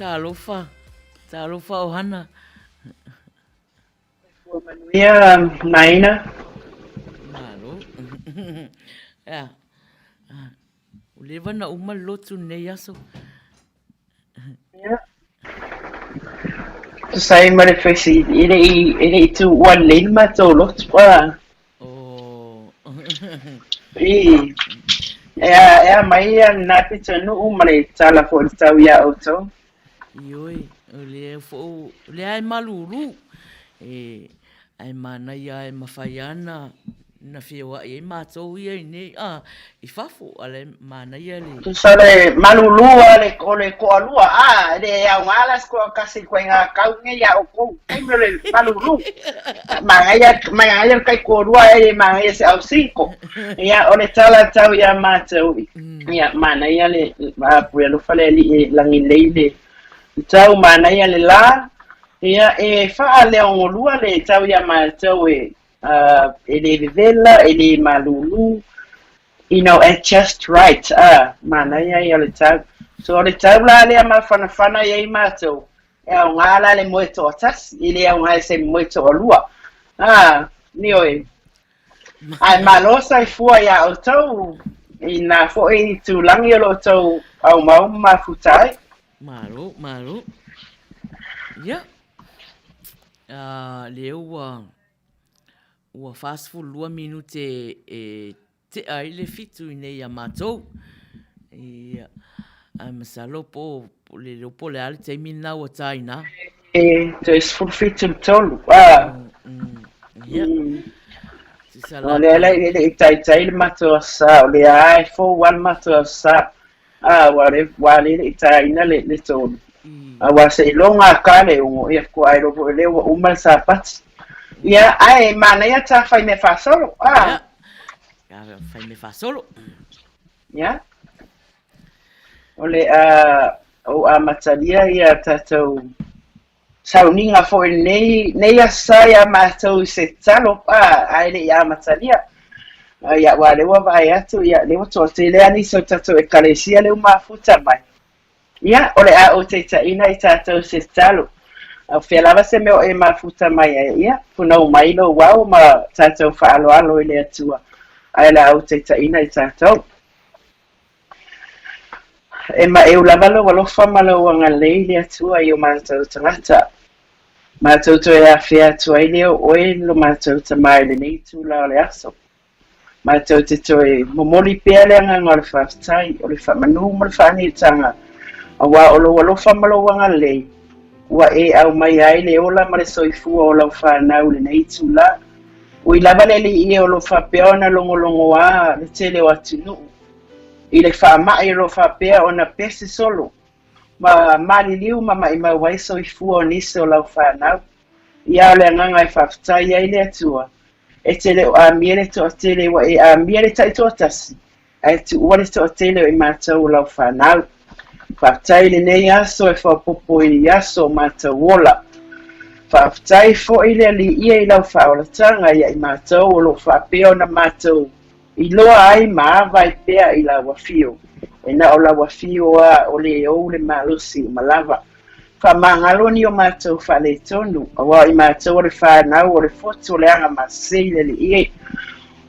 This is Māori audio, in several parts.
Talofa o hana. Ia naina. Malo. Ya. Ulewa na uma lotu nei aso. Ia. Sai mare fesi ele tu wale ma to lot pa. Oh. I mai na pita no umare tala fo tau ya auto. Ioi, le ai malulu. Ai mana ia e mawhaiana na whiwa i mātou ia i nei. I whafo, ale mana ia le. Sale malulua le ko alua le au ngalas ko kasi ko nga kau nge ya o ko kai le malulu. Mangaya kai ko rua e mangaya se au cinco. Ya ole tala tau ya mātou. Ya mana ia le pu lu fale li langi leile. Tau mana ia le la. Ia e fa le ngolua le tau ya mātou ele vela ele malulu. It's just right. Mana ia le tau. So le tau la le ma fana ia mātou. E au ngala le moeto atas. Ile au ngai se moeto alua. Ni oi. Ai malosa I fua ia o tau. Ina fo I tu langi o tau au mau mafutai. Maru. Ia. Leo ua fast food 2 minute te ai le fitu I nei a mātou. Ia. Ai masalo po le lopo le ale te mina ua taina. Te fitu tolu. Ia. O le tai le matua sa. O le ai fo wan matua sa. Wale le taina le tolu. Wa se longa kale o ia ko ai ro le uma sa pat. Ia ai mana ia ta fai me fa solo. Ya fai me fa solo. Ya. Ole o matalia ia tatou sauninga fo nei asaya matou se talo ai le ia matalia. Ya wale wa vai atu ya le to te le ani so tatou e kalesia le mafuta mai. Ya, ole o te taina I tātou se talo. Au whialawa se meo e mafuta mai ia. Puna o mailo wau ma tātou whaaloalo I le atua. Ai la o te taina I tātou. E ma e ulawalo walofa malo wanga lei le atua I o mātou tangata. Mātou to e a whia atua I leo oe lo mātou tamai le nei tūla o le aso. Mātou te toe momoli pia le anga ngā le whaftai o le whamanu mo le whani tanga. Wa olo famalo wanga le wa e au mai ai le ola mare soifua o lau whanau le nei tula ui lava le li I o lo whapea ona longo wa le tele o atinu I le whaamai o lo whapea ona pese solo ma mali liu ma mai wai soifua o nise o lau whanau ia o le anganga I whaftai ai le atua e tele o a miele to a tele wa e a miele tai to atasi ai tu uale to a tele o I mātou o lau whanau Whaftai le nei aso e whapopo I aso mātou wola. Whaftai fo I le ali ia I lau whaolatanga ia I mātou o lo whapeo na mātou. I loa ai maava I pea I lau wafio. E na o lau wafio o le o le malusi o malava. Whamangaloni o mātou whale tonu. Awa I mātou o le whanau o le foto le anga masei le li ie.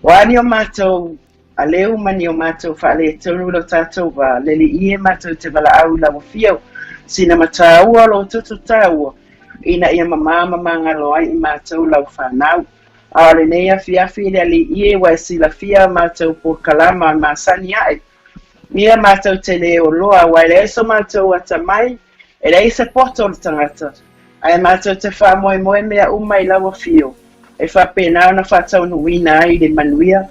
Wani o mātou a leo mani o mātou whaale tonu lo tātou wa leli ie mātou te wala au la wafio sina mataua lo tutu taua ina ia mamama ngalo ai I mātou lau whanau a le nea fiafi le ali ie wa sila fia mātou po kalama masani ai ia mātou te leo loa wa le eso mātou atamai e le isa poto le tangata ai mātou te wha moe mea umai la wafio e wha pena na whatau nuina ai le manuia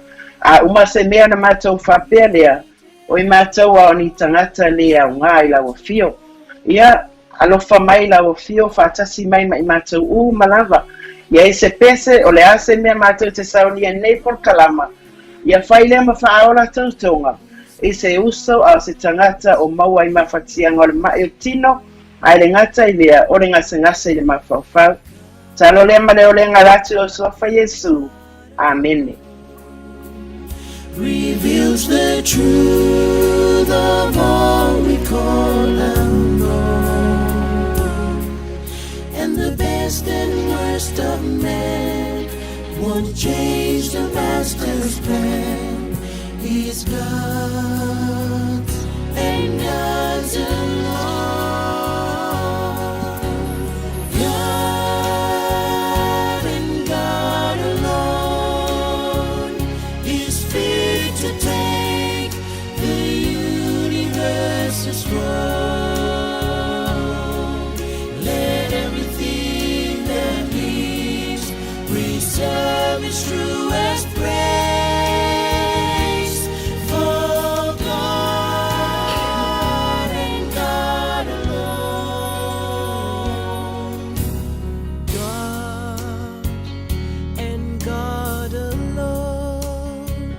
uma se mea na mātou whapea lea, o I mātou a ni tangata lea o ngā I lau fio. Ia, alofa mai lau fio, whātasi mai mai mātou malava. Ia se pese, o le ase mea mātou te saunia nei por kalama. Ia whai lea ma whaola tautonga. I se uso a se tangata o maua I mawhatianga o le mai o tino, ai le ngata I lea, o le ngase I le mawhawhau. Talo lea ma leo le ngalatu o sofa Yesu. Amen. Reveals the truth of all we call and know. best and worst of men won't change the master's plan. He's God's and God's alone. God and God alone is fit to take the universe's throne. Let everything that lives preserve its truest praise for God and God alone. God and God alone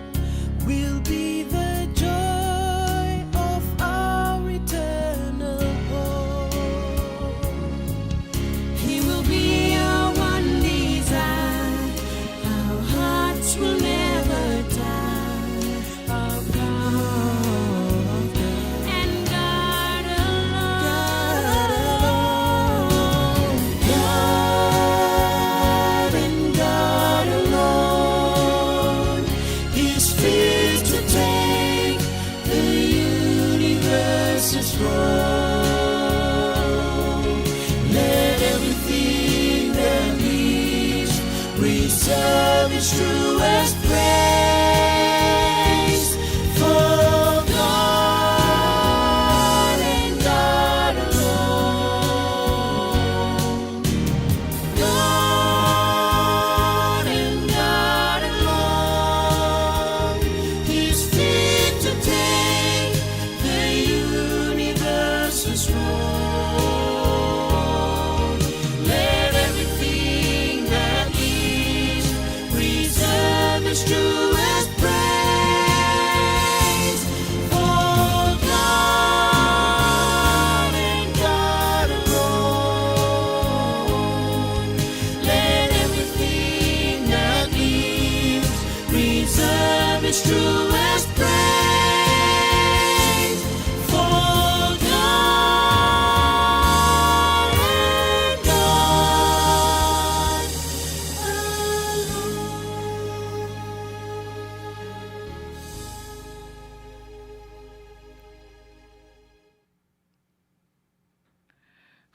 will be the joy of our eternal home. He will be our one desire. Our hearts will never die. Our God and God alone. God and God alone is fit to take the universe's throne. Let everything that lives preserve its truest praise for God and God alone. God and God alone is fit to take the universe's throne. Let everything that lives preserve its truest praise for God and God alone. Let everything that lives preserve its truest praise for God and God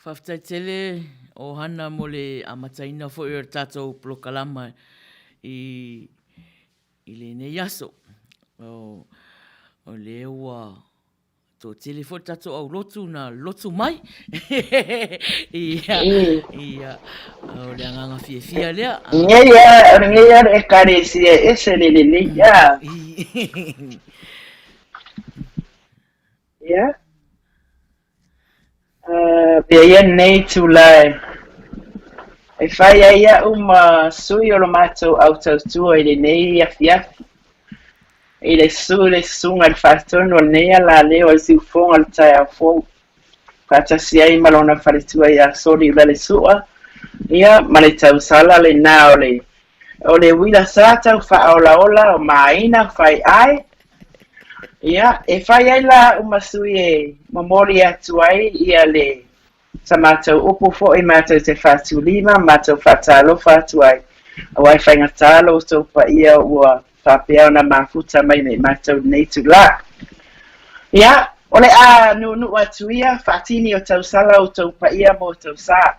Whaftaitele o hana mo le amataina fo i tātou plokalama i le nei aso. O le ua tō tele fo tātou au lotu na lotu mai. Ia, o le anganga fia lea. Ngeia e kare si e se le ya. Ya. Pia ia nei tu lai. E whai ia uma sui o lo mātou au tautua i le nei afiafi. I le sunga le whātono o nei la leo al siu fonga le tai au fōu. Pātasi ai malona wharitua i a sori ula le sua. Ia, ma le tau sala le nā o le wila sātau wha ola o maina whai ai. Ia, e whai ai la umasui e mamori atu ai ia le sa mātou upu fo i mātou te whātu lima, mātou whātalo whātu ai. A wai whainga tālo tau pa ia ua whāpea na mafuta mai nei mātou nei tu la. Ia, ole a nunu atu ia, whātini o tau sala o tau pa ia mo tau sā.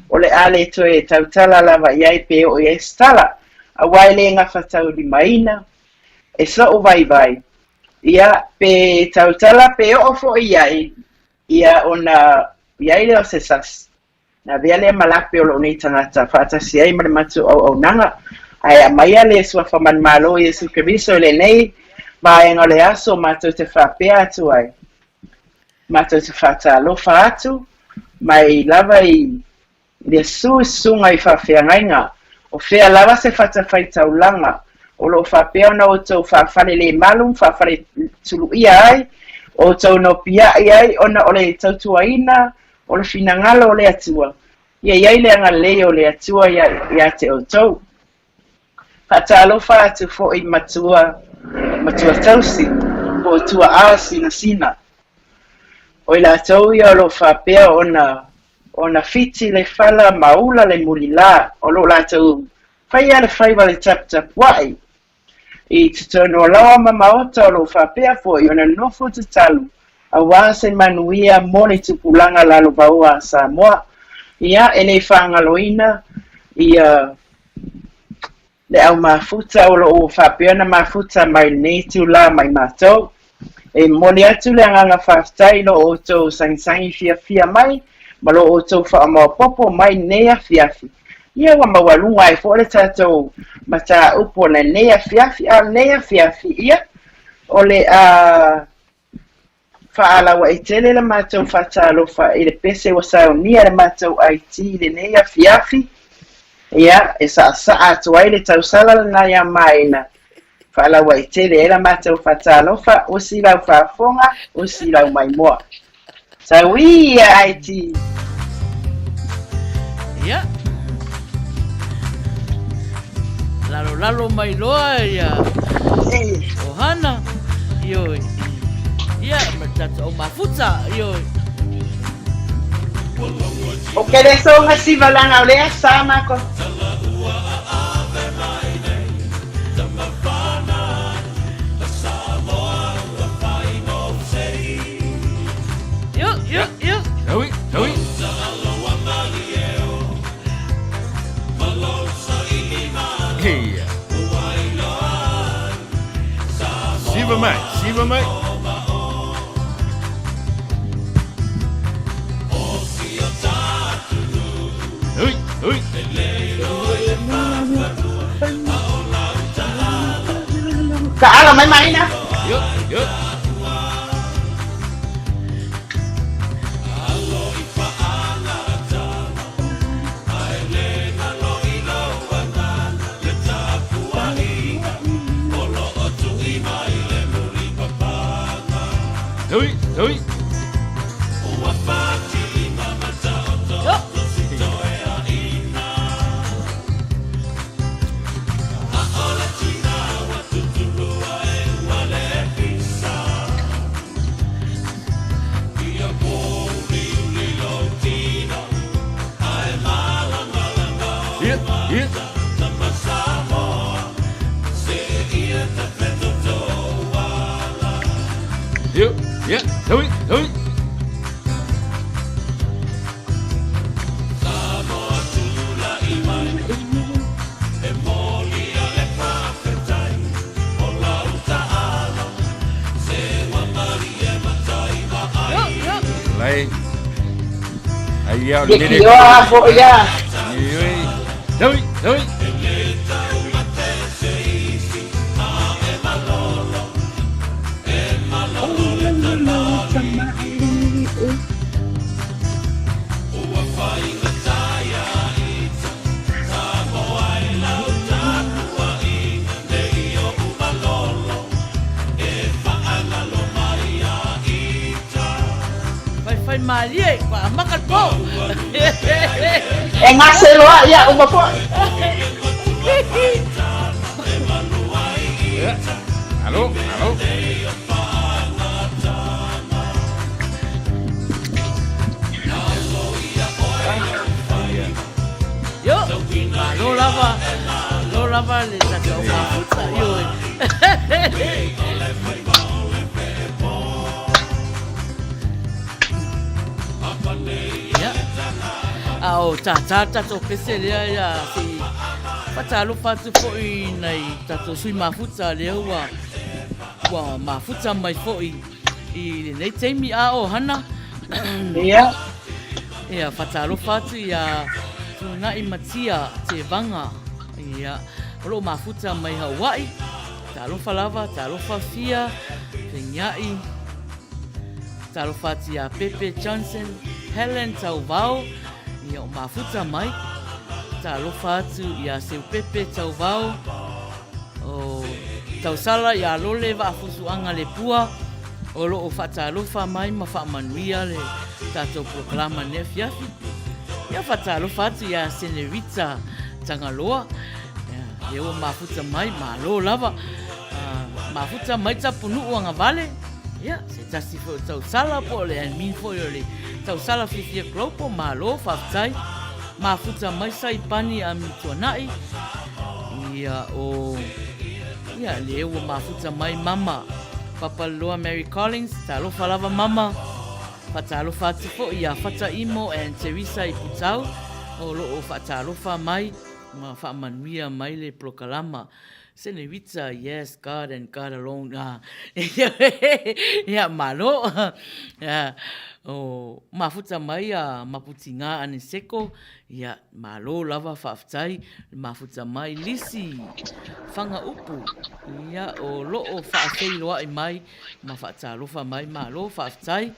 Ole a le toe tau tala lava iai pe o i estala. A wai le ngā whatau di maina, e so o vai vai. Ia, pe tau tala pe o fo iai, ia o na iai leo se sas. Na vea le malape o lo nei tangata, whaatasi ai mare matu au nanga. Ai a maia le sua whaman malo i Jesu Kristo le nei, vai ngā le aso mātou te whapea atu ai. Mātou te whatalo whaatu, mai lava i le sunga i whawhea ngainga, o whea lava se whatawhai taulanga, o lo whapea na o tau whawhare le malum, whawhare tulu ia ai, o tau no pia ai, ona o le tautuaina, o le finangalo o le atua. Ia iai le anga leo o le atua ia te o tau. Hatalo whaatu fo i matua tausi, po tua a sina. O i la tau ia o lo whapea ona ona fiti le fala maula le mulila o lo latou fai ale fai vale tap wai I tutono lawa mamaota o lo whapea fo I ona nofo te talu a wase manuia mone tupulanga lalo vaua Samoa ia e nei whangaloina ia le au mafuta o lo o whapea na mafuta mai nei tu la mai mātou e mole atu le anganga whaftai lo o tō sangisangi fia mai ma lo o tō whaamapopo mai nea fiafi ia wa mawalunga e fo le tātou mata upo na nea fiafi ia o le whaala wa e tele le mātou whatalo wha i le pese wa saunia le mātou IT le nea fiafi ia e sa atu ai le tausala na ia maina whaala wa e tele e le mātou whatalo wha o si lau whafonga o si lau mai moa Sawi ia IT Ia. Lalo mai loa ia. Ohana. Ioi. Ia, matata o mafuta. Ioi. O que le son así valanga olea sama ko. Yo. Tawi. Hey. Siva mai. Ui. Kaala mai na. Yo. Ui. Yeah, Tawi. Lai. Ayah Dia kira bo ya. Tawi. Fai malie, kwa makan po. Ngase loa ya uma po. Halo. Yo. Lo lava le tata o mafuta. Yo. Ao tata to pese lea ia si patalo fatu foi nei tato sui mafuta lea wa mafuta mai foi I nei teimi a o hana Ia. ia patalo fatu ia tuna I matia te vanga ia lo mafuta mai Hawaii talo falava talo fafia penyai talo fatu ia Pepe Johnson Helen Tauvao ia o mafuta mai talofa atu ia seu Pepe Tauvao o tausala ia lole wa'afusuanga le pua o lo o whatalofa mai ma whamanuia le tatou proklama ne fiafi ia whatalofa atu ia Senerita Tangaloa ia o mafuta mai ma lo lava mafuta mai tapunu anga vale Ia, se tasi fo tau sala po le an min fo le tau sala fifia klopo malo whaftai. Mafuta mai sai pani a mituanai. Ia o... Ia le ua mafuta mai mama. Papa Loa Mary Collins, talofa lava mama. Fatalofa atu fo ia fata imo and Teresa i putau. O loo fatalofa mai. Ma whaamanuia mai le prokalama. Senorita, yes, God and God alone. Ia malo. O mafuta mai a maputinga ane seko. Ia malo lava whaftai. Mafuta mai lisi. Whanga upu. Ia o loo whaafei loa i mai. Ma whaatalofa mai malo whaftai.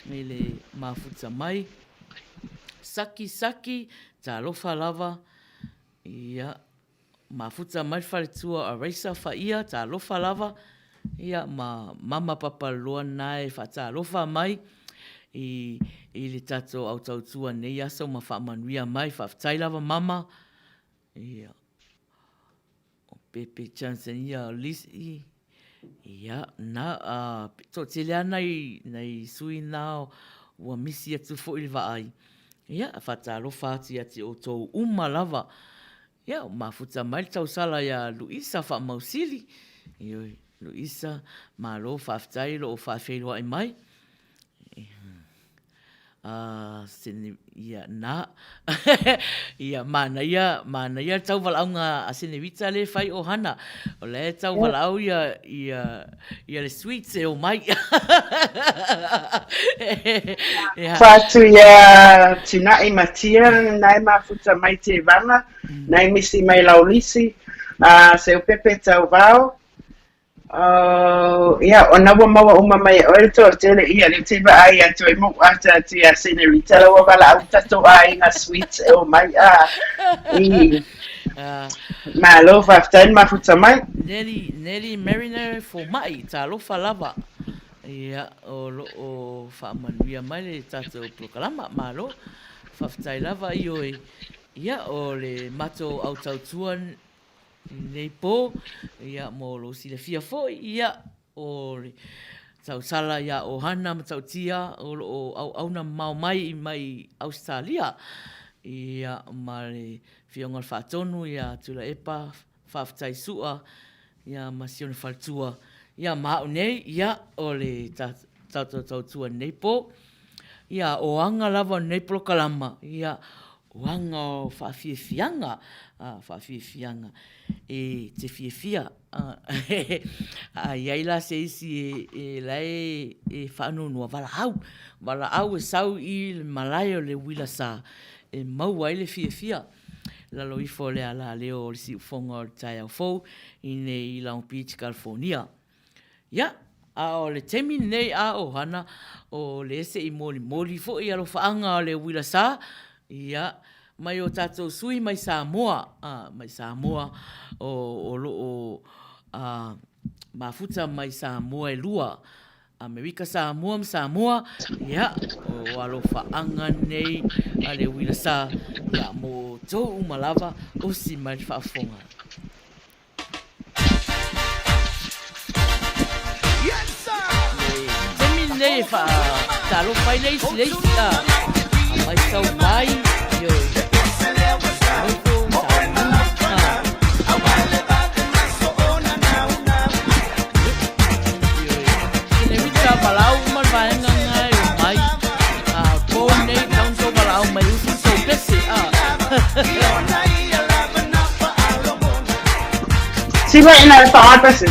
Mele mafuta mai. Saki saki. Talofa lava. Ia mafuta mai whaletua a reisa whaia, tā lofa lava. Ia mama papa loa nai whaatalofa mai. I le tato au tautua nei asau ma whaamanuia mai, whaftai lava mama. Ia o Pepe Chansania Lisi. Ia na to te lea nei sui nao ua misi atu fo i vaai. Ia whaatalofa ati o tau lava. Ia, mafuta mai tau sala ia Luisa whaamausili. Ioi, Luisa, malo whaftai lo o whawheirua i mai. Sene, ia, na. Ia, mana ia tau walaunga a sene wita le whai o hana. O le tau walau ia le sweets e o mai. Whatu ia tinai matia, nai mafuta mai te vanga, nai misi mai laulisi, se o pepe tau vau. Ia, o nawa mawa uma mai oe to tele ia le te ba ai atu e mo ata tia senorita la wa bala au tato ai nga sweets e o mai ma lo whaftain mafuta mai. Nelly Mariner for mai, ta lofa lava. Ia, o whaamanuia mai le tato prokalama, malo. Whaftai lava i oe. Ia, o le mato au tautuan nei po. Ia, mo lo si le fia foi. Ia, o le tau sala ia o hana ma tau tia. O auna mau mai i mai Australia. Ia, ma le fiongal whaatonu. Ia, tula epa, whaftai sua. Ia, masione whaltua. Ia, maa nei, ia, o le tau tua nei po. Ia, o anga lava nei prokalama. Ia, o anga o whawhiawhianga. Whawhiawhianga. E te whiawhia. Ia ila se isi e lai e whanonua walahau. Walahau e sau i le malai o le wila sa. E mau ai le whiawhia. Lalo i fo le ala leo o le si ufonga o le tai au fou. I nei Long Beach, California. Ia, o le temi nei a o hana, o le ese i moli fo i alo whaanga o le wila sa. Ia, mai o tātou sui mai Samoa. Mai Samoa, o mafuta mai Samoa e lua. Amerika Samoa. Ia, o alo whaanga nei a le wila sa. Ia, mo tō umalava o si mai whaafonga. Nei fa talo fai nei silenti mai sau mai yo balau mal vai ngai mai ko nei tão so balau mai usi so pesi Si va ina fa pesi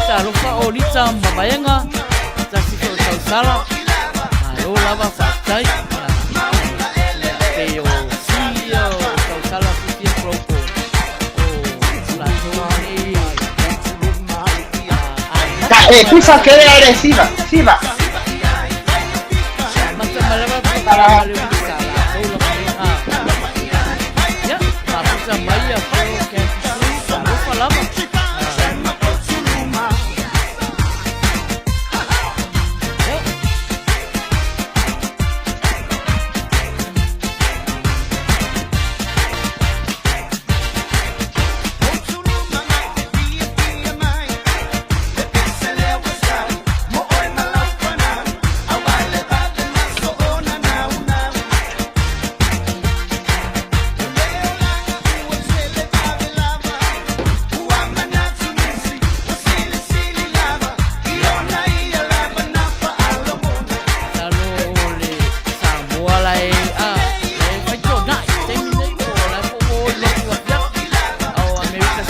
talo fa olita mabaenga sala, malo lava whaftai, ke o sio, tau sala fifia propo, o latoni, pisa que era siva. Mata malava para le sala, solo ya, papusa maya pro que salo falava.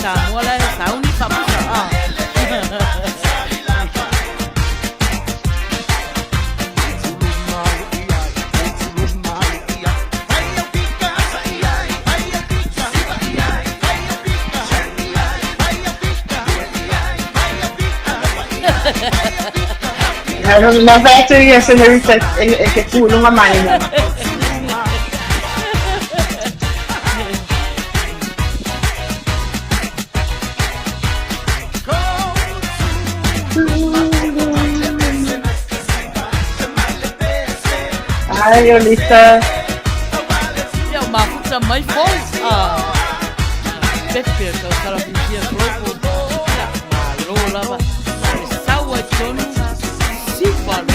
Samoa la sauni papusa. Na vai tu ia senorita que tu numa maina. Ai, Olita. Ja, maar goed aan mij vol. Pepe, que os caras pediam globo. Ja, maar Lola, mas saua John, sim, falou.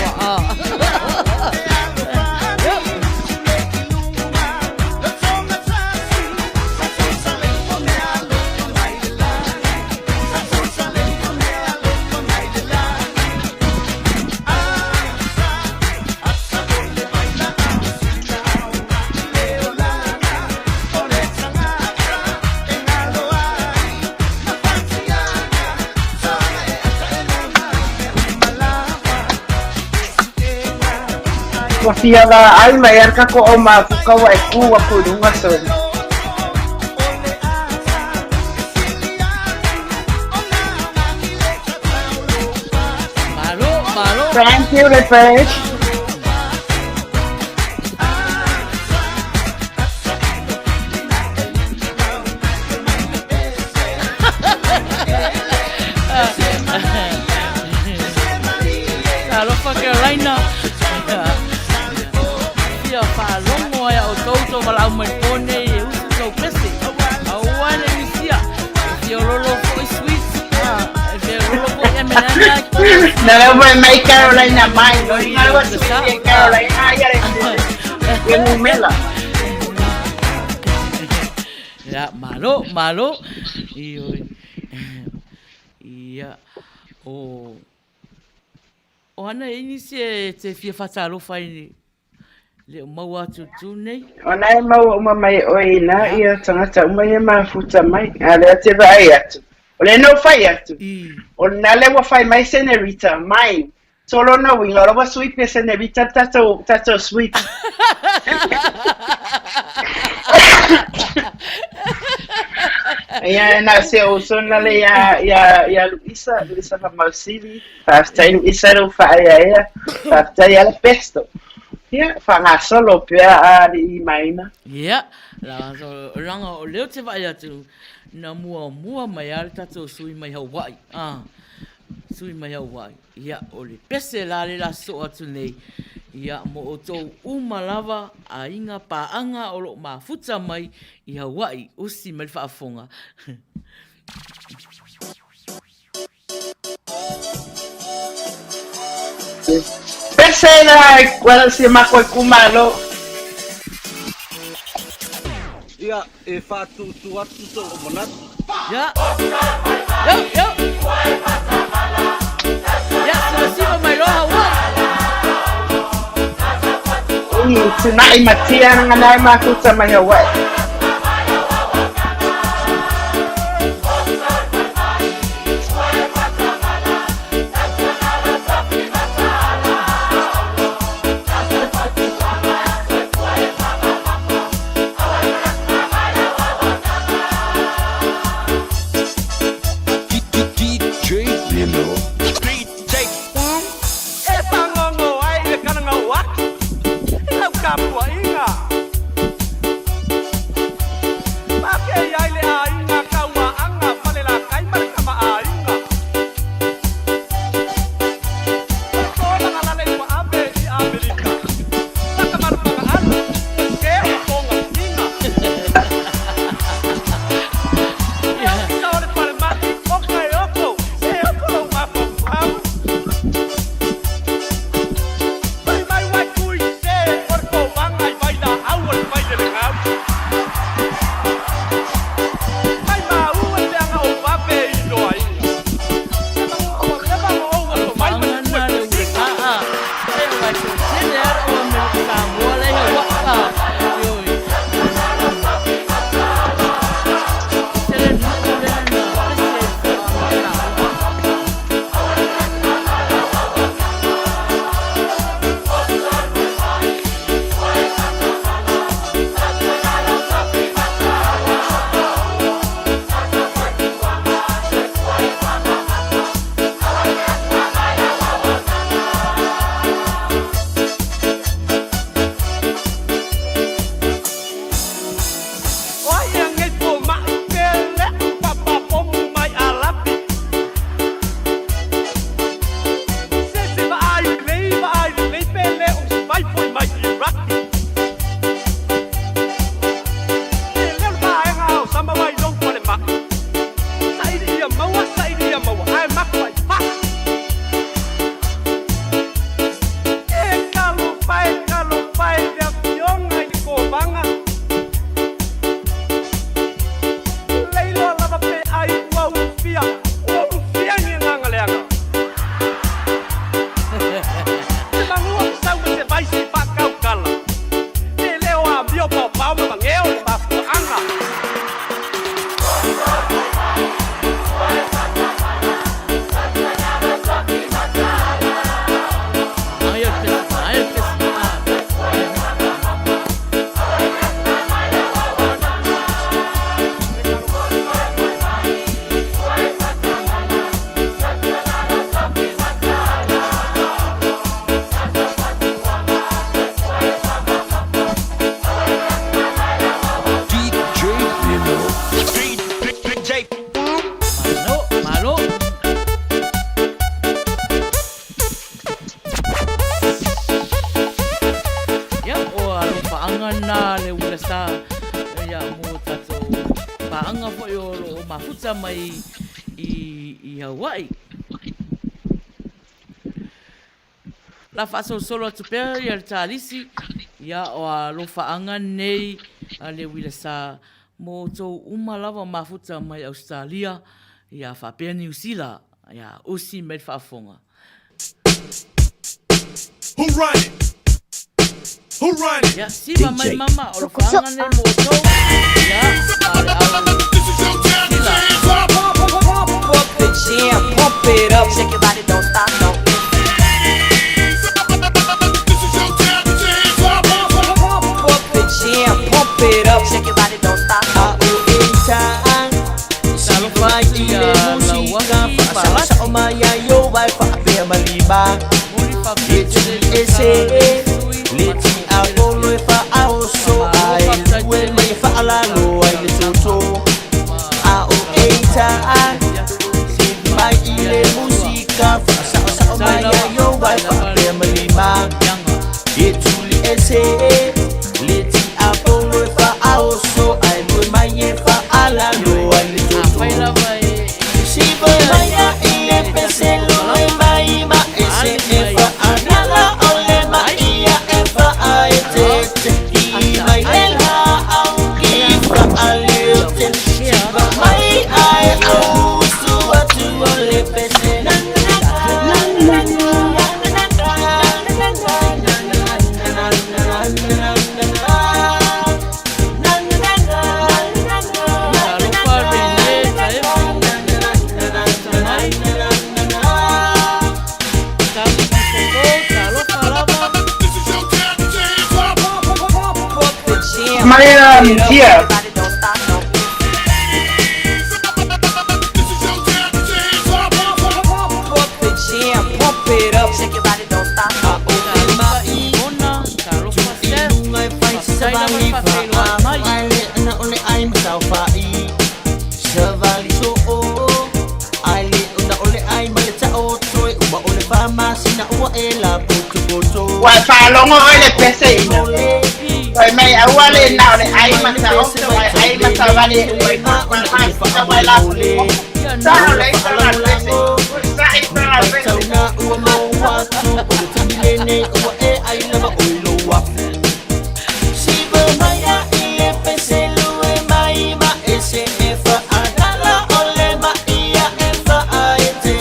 Wafia wa alma yarka ko o mafuka wa eku wa kurunga son. Malo. Thank you, Refresh. Alofa Carolina. Ia whalongo ai au tauto wala au mai pone e usu tau pese. Au wane misia. Ia rolo ko i sweet. Ia rolo ko i menana. Na vai mai Carolina mai, no inga wa sweet Carolina ya re. Ye mumela. Ya, malo. Ia o ana ini se te fia fatalo fai le mau atu tu nei. Ona e mau uma mai oina ia tangata uma ia mafuta mai. Ale te vai atu. Ole no fai atu. Ona le wa fai mai senorita mai. Solo no winga lo wa sweet pe senorita tato sweet. Ya na se o sona le ya Luisa Famosili. Pasta Luisa lo fai ya. Pasta ya la pesto. Ya, whanga solo pia a i maina. Ya, la so ranga o leo te vai atu na mua mai ale tato sui mai Hawaii. Sui mai Hawaii. Ya, o le pese la le la so atu nei. Ya, mo o tau umalava a inga paanga o lo mafuta mai i Hawaii. Usi mai whaafonga. Persela, quando si mako e kumalo. Ia, e fatu tu atu so o monatu. Ya. Yo. Ya, sila mai roha wa. Tonight, Matia, and I makuta mai Hawaii. mafuta mai i Hawaii. La faso solo atu pea ia le tālisi ia o alo whaanga nei a le wila sa mo tau uma lava mafuta mai Australia ia whapea New Zealand ia usi mai whaafonga. Who run it? Who run it? Ia siva mai mama o lo whaanga nei mo tau ia ale ala This is your time to dance up. Pump the jam, pump it up, shake your body, don't stop, no. This is your time to dance up. Pump the jam, pump it up, shake your body, don't stop, no. Talo whaia la wahi Sa o mai yo vai fa pe malima. Mori whapea Ese leti a bolo e fa ao so ai we mai fa ala lo ai le toto. A o eita mai ile música sa o mai yo vai fa pe malima. Ituli ese leti a bolo e fa ao so ai we mai e fa ala lo ai le toto. Whai lava Si voy vaya y empecé lo de maima ese efa anala ole ma ia efa aete y maila aunque fa aliote si va mai ai o su atu ole pese This is your time to dance up. Maria here. This is your time to dance up. Pump the jam, pump it up, shake your body, don't stop. Ona, talo whasea Ngai fai sa vali fa ai le ana ole ai masau fai sa vali so o ai le ona ole ai male ta o toi uma ole fa masina ua e la putu putu Wa whalongo oi le pese ina. Oi mai aua le nao le ai masa o te wai ai masa wale oi ma sa wai la pule. Sa le sa la pese. Sa i sa la pese. tauna ua mo watu ole tamile ne ua e ai lava oi lo wa si va maya ile pese lu e mai ma ese e fa anala ole ma ia e fa aete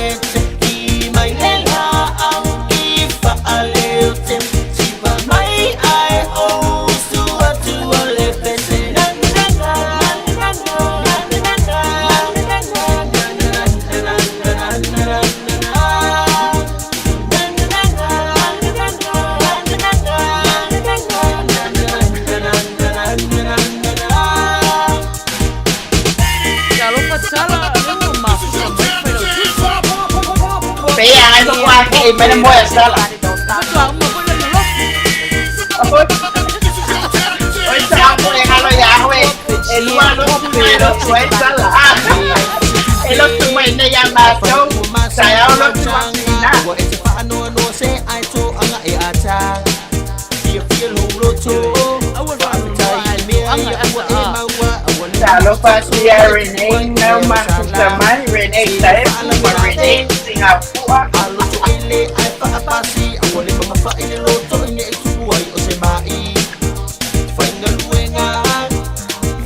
i mai lela au i fa aleute si va mai ai o su atu ole pese talo whatala lemo mafuta mai whai Pe ai so wa ke me le moya sala. Matua uma bola no lofu Oi sa mo le halo ya we. E lua no pero foi sala. E lo tu mai ne ya ma so. Sa ya lo tu na. Wa e te whaano no se ai tō anga e ata Ia pia lolo tō Whaatai mea ia ua e maua Awan Talo pasia Renee no mafuta mai Renee tae ma Renee Singapore. Alo tō ele ai whaapasi Awan e mama whaile loto Ine e tupu ai o se mai Whainga luenga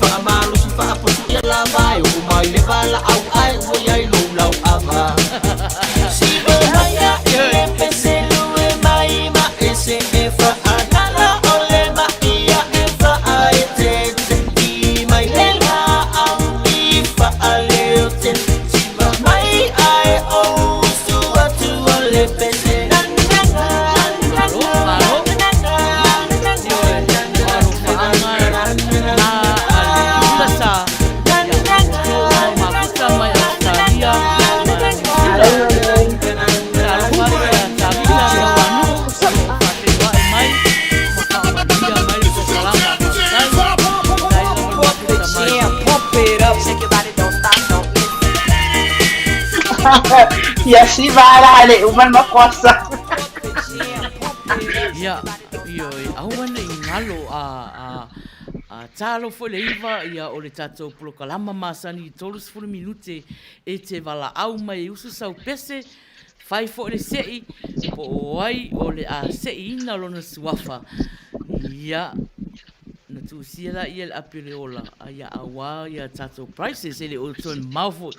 Whaamalo si whaapotu ia la vai O mai le wala au ai Ua iai lau lau ava Si maya ile pese lue mai ma ese e fa anala ole ma ia e fa aete i mai lela au i fa aleute si va mai ai o su atu ole pese E assim vai lá, ale uma makosa. Ia, io, au ana i ngalo a talo foi le iwa ia o le tatou polokalama masani 30 minute e te wala au mai usu sau pese fai fo le sei po o ai o le a sei ina lona suafa ia na tu siela ia le apile ola ia awa ia tatou prices ele o ton maufu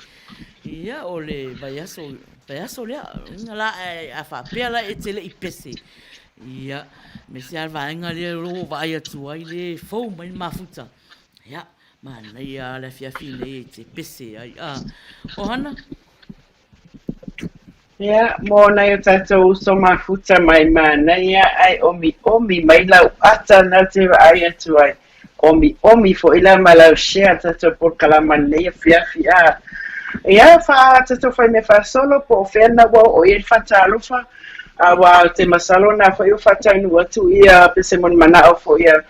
ia o le vaiaso lea ngala a fa pela e tele i pese ia me se alvaenga le ro vai atu ai le fo mai mafuta ia mana ia le fiafine e te pese ai o hana Ia, mōna i o tātou uso mafuta mai mana ia ai omi mai lau ata na te ai atu ai. Omi fo ila malau share tātou por kalama nei a fiafi a. Ia wha tātou whai me wha solo po whena wau o i whata alofa. A wa te masalo na whai o whata inu atu ia pese moni mana o fo ia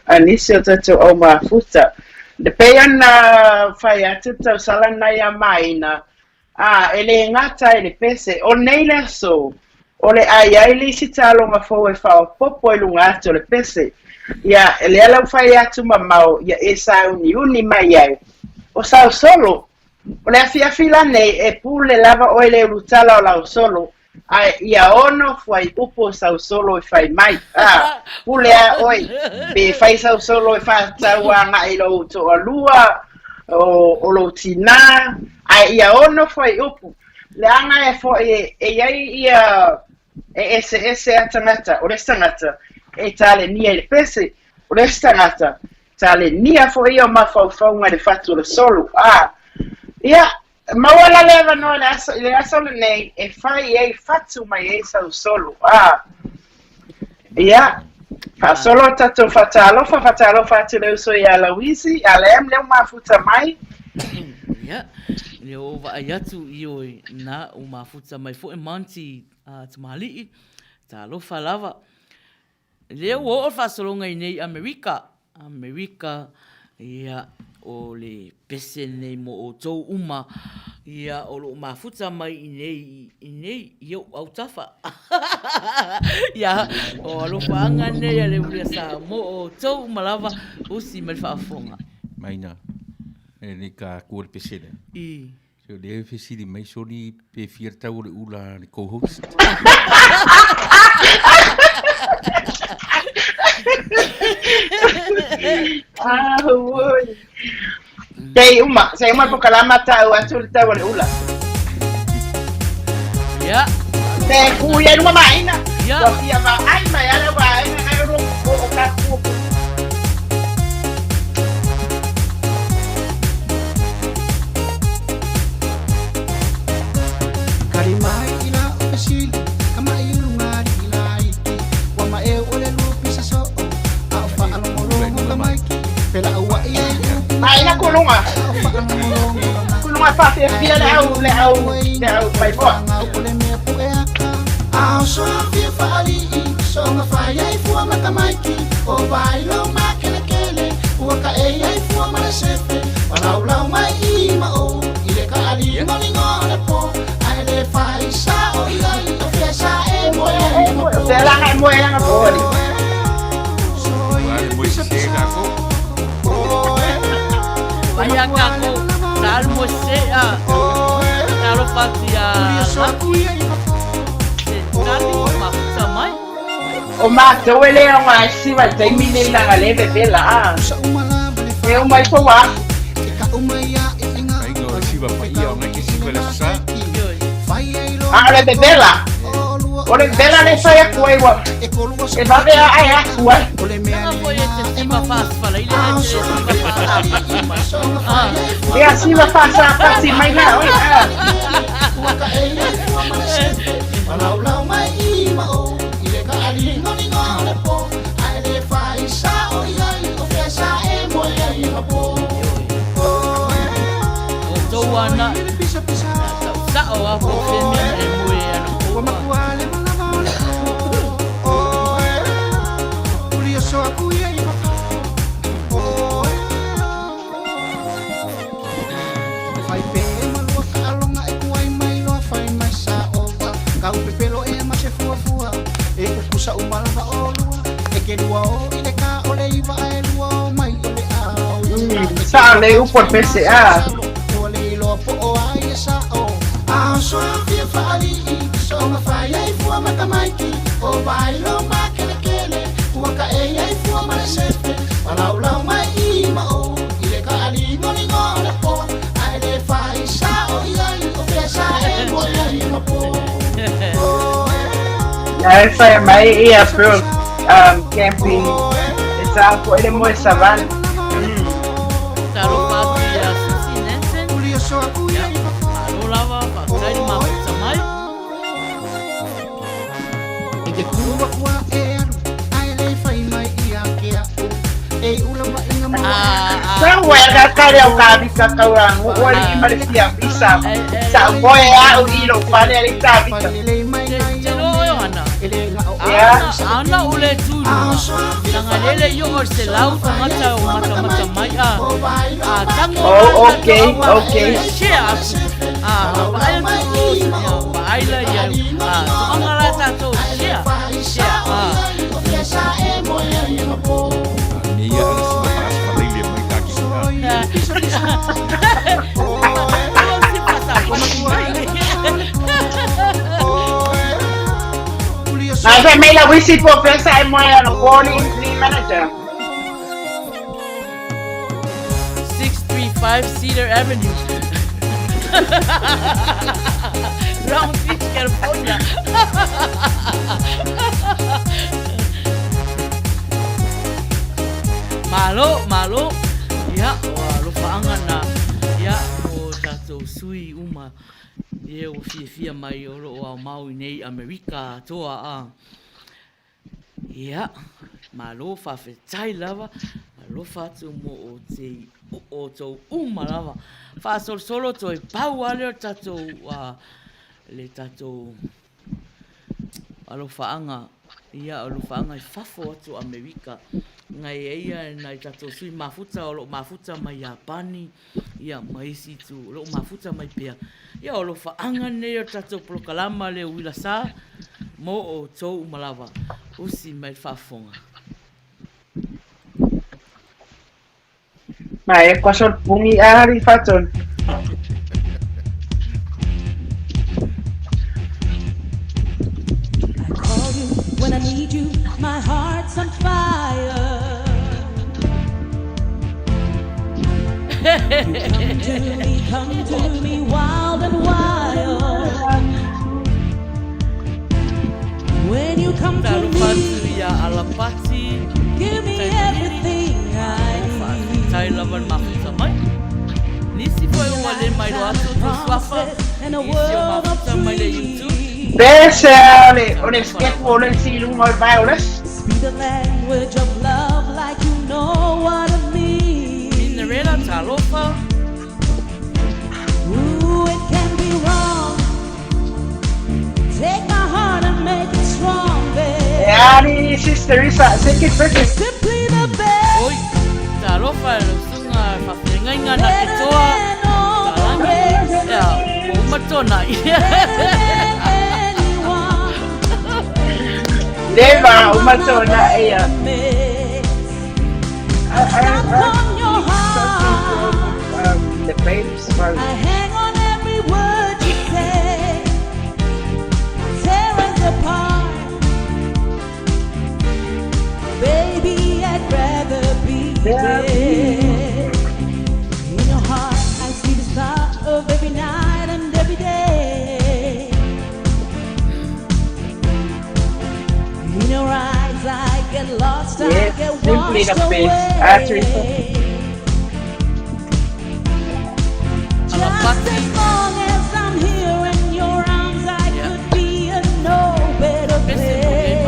anisi o tātou au mafuta. De pea na whai atu tau sala na ia maina. Ele ngata ele pese o nei le so o le ai le sitalo ma fo e fa popo e lungato le pese ya ele ala fai atu mamau ya esa uni mai ai o sa solo o le afia fila nei e pule lava o le rutala o la solo ai ia ono foi upo sa solo e fai mai pule oi be fai sa solo e fa tawa i lo to alua o lo tina ai ia ono foi upu le anga e foi ai ia ese atanata o restangata e tale nia le pese o restangata tale nia foi o mafaufaunga de fatu le solo ia mawala leva no le asolo nei e fai ai fatu mai e sa solo ia fa solo tato fatalo fatu le so ia la wisi ale am le mafuta mai ia le o vai atu i o na o mafuta mai fo e manti tamali ta lofa lava le o fa solonga i nei America ia o le pese nei mo o tou uma ia o lo mafuta mai i nei yo au tafa ia o lo fanga nei le ule sa mo o tou malava usi mai fa fonga Maina. Ni ka kuol pesene. So le fesili mai soli pe fierta o le ula le co-host. Oi. Sei uma por kalama tau atu tau le ula. Ya. Te kuya numa maina. Ya. Wa ia va ai mai ala wa ai ro o ka ku. Karimai ila o pesili, kama ilu ngari ila iti. Wama e ole lupi sa so, au fa alongolongo kamaiki. Pela awa ia Ai na kulunga. Kulunga pa te fia le au pai po. ole me puea. Au so fia fali, so nga fa ia fua matamaiki. O vai lo makele kele, uaka e ia fua mala sepe. Walau lau mai I ma o, ile ka ali ngolingo le po. Ai le fai sa o ia o fia sa e moe. Te la ngai mo yang po ni. Vale, muy chega ko. Vaya kako, salmo sea, talo fatia, tali mafuta mai. O mato ele é uma chiva tem menina na leve dela é uma ikoa Ai no si va pa ia ona ke si vela sa. le bebela ole bela le sai a kuewa e va ver ai a kuewa Não foi esse cima fácil, falei, ele e assim vai passar para cima mais não Walau lau mai I ma o, ile ka ali ngolingo le po. Ai le fai sa o ia o fia sa e moe I ma po. o tou ana, Pisa pisa. sa o a po femi e moe ano Wa makuale malava. Uli o so aku ia I ma po. Fai pe malua ka alonga e kuai mai loa fai mai sa o wa. Kau pepelo e ma se fua fua. E kukusa umalava o lua. E ke lua o ile ka ole iwa e lua o mai ole a Sa le upo PCA. Saya mai ia pro camping. Esa puede muy saban. Taro pati ya susinense. Ya, alo lava pakai di mafuta mai. Sa wega kare au ka bisa kaurang. Wali Malaysia bisa. Sa boy au ilo pale ali ka bisa. Jelo yo ana. Ya. Ana ule tulu. Nangalele yo orselau tangata o mata mai tango. Oh, okay. Share. Baila tu. Baila ya. Angala tato share. Iya, harus parilha mai kaki. Si pasa como Nasa may la wisi po pesa mo yan calling ni manager. 635 Cedar Avenue. Round Beach, California. Malo. Ya, lupaangan na. Ya, o tato sui uma. Ye o fia mai o mau nei Amerika toa. Ya, malo fa fetai lava. Malo fa tu mo o te o to uma lava. Fa solo to e pau ale tato le tato alo faanga. Ia o faanga e fafo atu Amerika. Ngai ia na tato sui mafuta o mafuta mai Japani. Ia mai si tu lo mafuta mai pia. Ia o faanga ne o tato prokalama le wila sa mo o tou malava. Usi mai fafonga. Mai kwa sol pungi ari faton. When I need you, my heart's on fire. Come to me, wild and wild. When you come to me, alapati. Give me everything I need. Tai lawan mafuta mai. Nisi foi wale mai do atu tu swafa. And a world of YouTube. Pesa on skateboard and see lu more violence. Speak the language of love like you know what I mean. Cinderella talofa. Ooh, it can be wrong. Take my heart and make it strong, babe. Yani sister Isa, second person. Simply the best. Oi, talofa sunga fafinga na Better kitoa. than all the rest. Ya, umatona. Deva umatona iya. The babes I hang on every word you say, tear us apart. Baby, I'd rather be dead. In your heart, I see the star of every night and every day. In your eyes, I get lost, I Yes, get simply washed the away. best. Actually, Just as long as I'm here in your arms, I could be in no better place.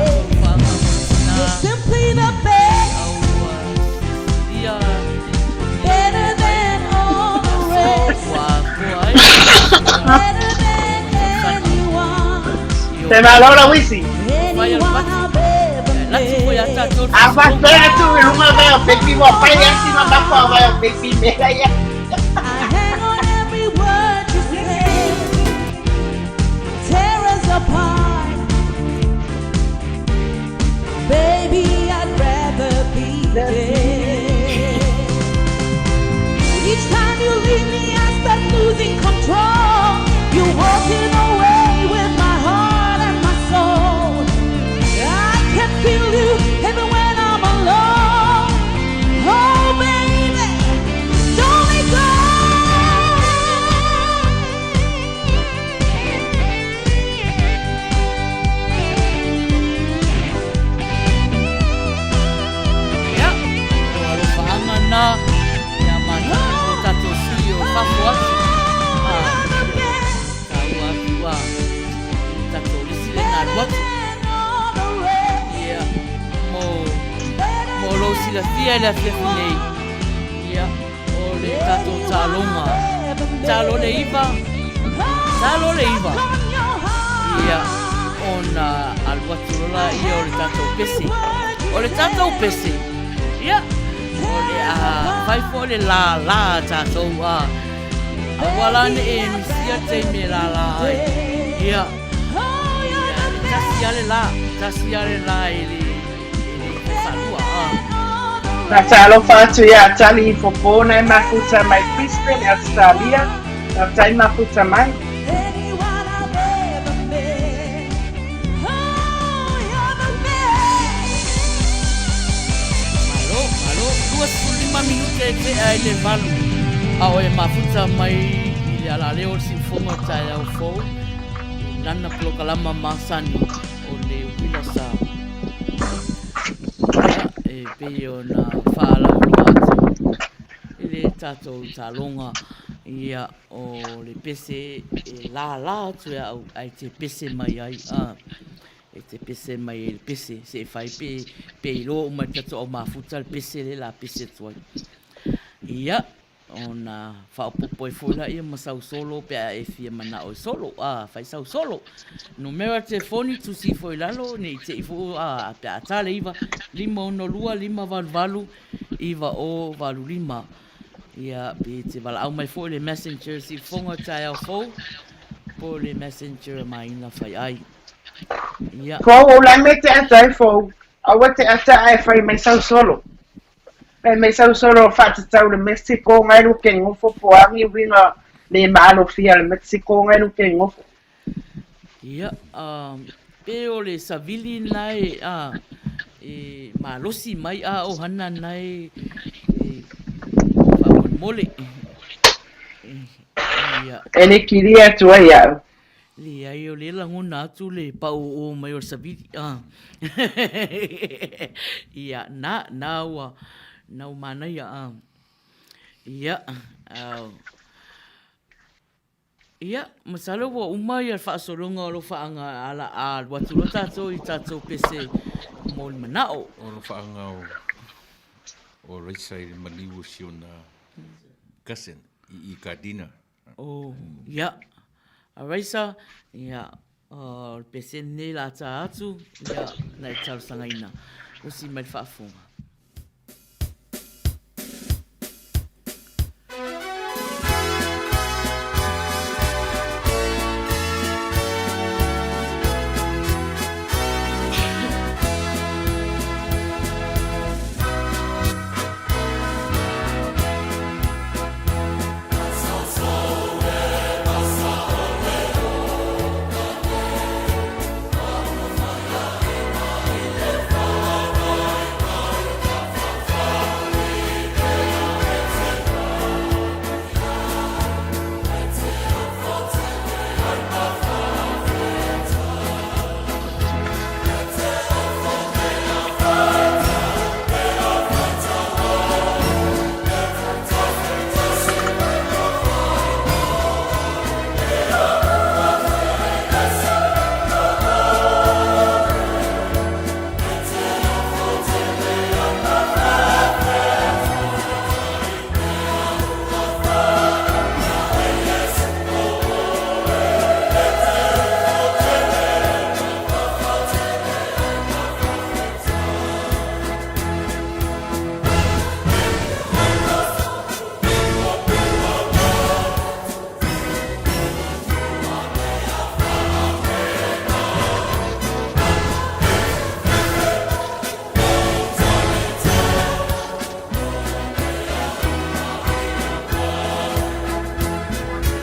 You're simply the best, better than all the rest, better than anyone, se valora Wisi. anyone I've ever met. Abastera tu rumah veo baby mo pa yan si mabako veo baby mera ya. I hang on every word you say, tear us apart. Baby, I'd rather be dead. fia le fia nei. Ia, o le tato talonga. Talo le iwa. Ia, ona alua tulola ia o le tato pesi. O le tato pesi. Ia, o le fai fo le la tato wala ne e misia te me la ai. Ia, tasi ale la ele salua. Na talo fatu ia tali i fopona e mafuta mai piste le Australia. Na tai mafuta mai. Malo, 2 minute ke ai le valu. Au e mafuta mai i le ala leo si fonga tai au fou. Lana plokalama masani o le wila sa. E peo na whaala uloa atu. E le tatou talonga ia o le pese e la atu e au ai te pese mai ai. E te pese mai e le pese se fai pe ilo o mai tato o mafuta le pese le la pese tuai. Ia. Ona whaopopo e fōla ia masau solo pe a e fia mana o solo fai sau solo numera telefoni tu si foi lalo nei te ifo pe a tale iwa 512 iwa o valu 5 ia pe te wala au mai fo le messenger si fonga tai au fo po le messenger mai na fai ai ia Ko o la mete atai fo awa te atai fai mai sau solo. E me sau solo fatu tau le Mexico ngai lu ke ngofo po ami winga le malo fia le Mexico ngai lu ke ngofo. Ia, pe o le savili nai e malosi mai o hana nai mole. Ia. E le kiria tua ia. Le ai o le langona atu le pau o mai o savili. Ia, nau mana ia ia masalo wa umai al fa solonga lo fa anga ala al watu lo tato I tato pese mol manao O lo whaanga o reisa I maniu siona kasen I kadina. Ia, a reisa, ia, pese ne la ta atu, ia, na e tau sangaina. Usi mai whaafunga.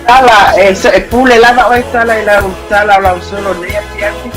Tala, e pule lava o tala I la solo lea piatti.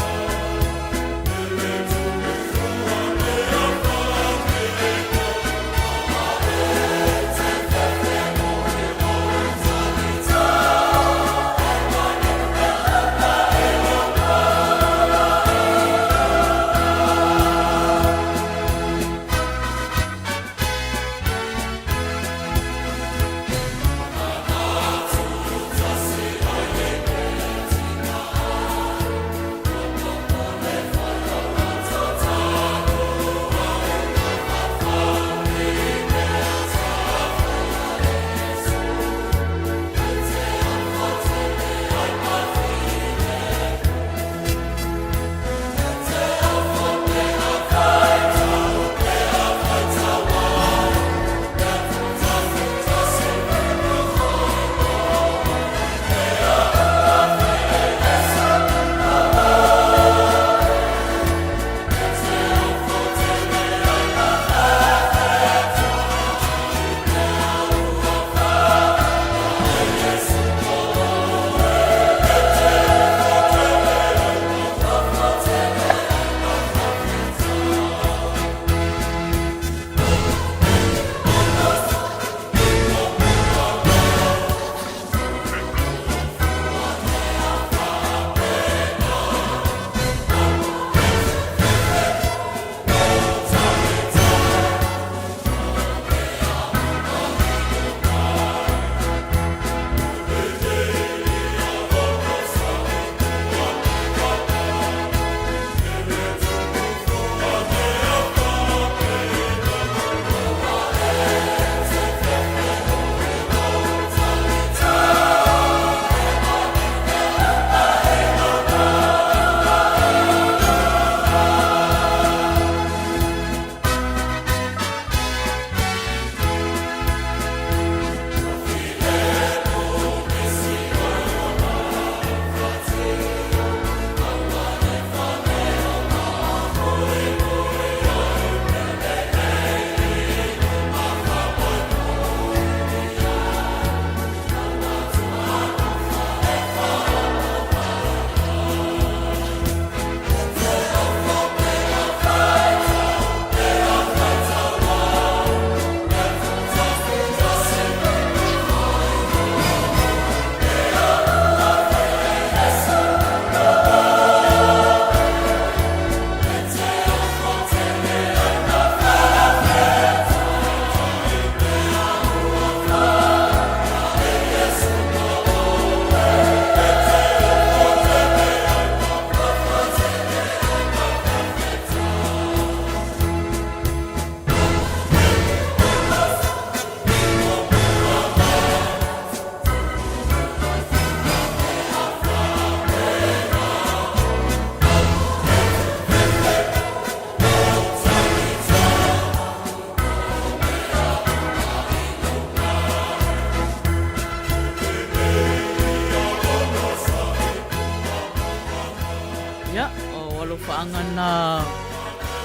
whaanga na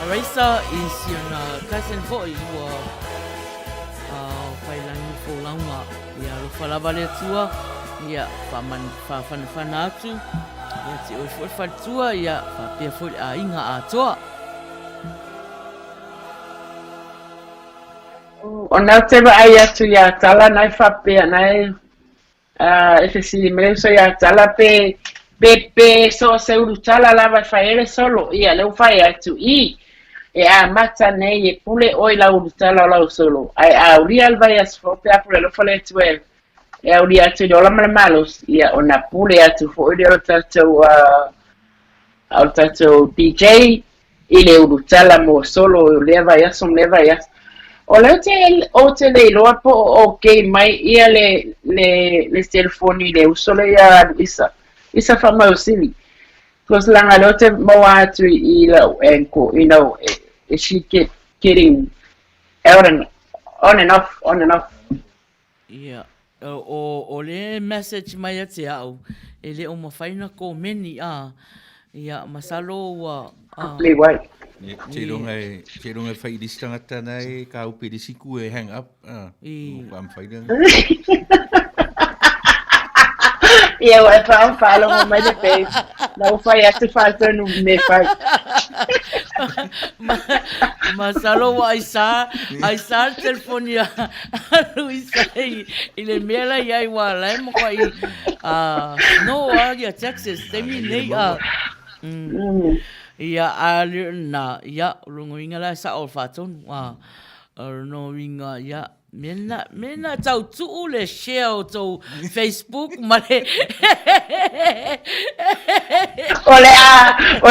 Raisa is yona cousin foi ua whailangi fō launga ia lo whalawale atua ia whanawhana atu ia te oi fōi whatua ia whapea fōi a inga atoa. O nau te wa ai atu ia tala nai whapea nai e whesiri mreu so ia tala pe so se uru tala lava whaere solo ia leu whae atu i e a mata nei e pule oi la uru tala lau solo ai a uria alvai as whope apure lo whale atu e a uria atu i ola mara malos ia o na pule atu fo uri o tatou DJ i le uru tala mo solo lea vai aso me vai aso o le te le loa po o kei mai ia le telefoni le usole ia isa whamau sili. Because langa leo te moa atu I lau enko, you know, is she getting out and on and off. Yeah. O le message mai ate au, e le o mawhaina ko meni ia masalo wa. Le wai. Te ronga whai distangata nei, ka upe de siku e hang up. Am whaina. Ia wai whaalo mo mai de pe. Nau whai atu whaata nu me whai. Masalo wa aisa telefoni a Luisa I le mela iai wa lai mo kwa no ia Texas, temi nei ia ale na ia rongoinga la sa o faton no ringa ia mena tau tu le share to Facebook male ole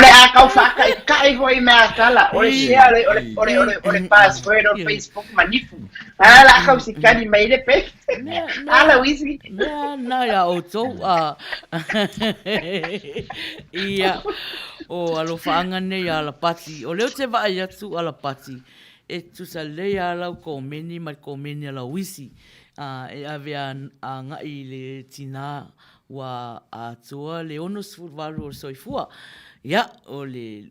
a kau faka kai voi me atala ole share ole password on Facebook manifu ala kau sikani mai le pe ala wisi na ya o to ia o alo whaanga nei ala pati o leo te vai atu ala pati e tu sa lea lau ko meni mai ko meni ala wisi e avea a ngai le tina wa atua le ono sfurvalu o soifua ia o le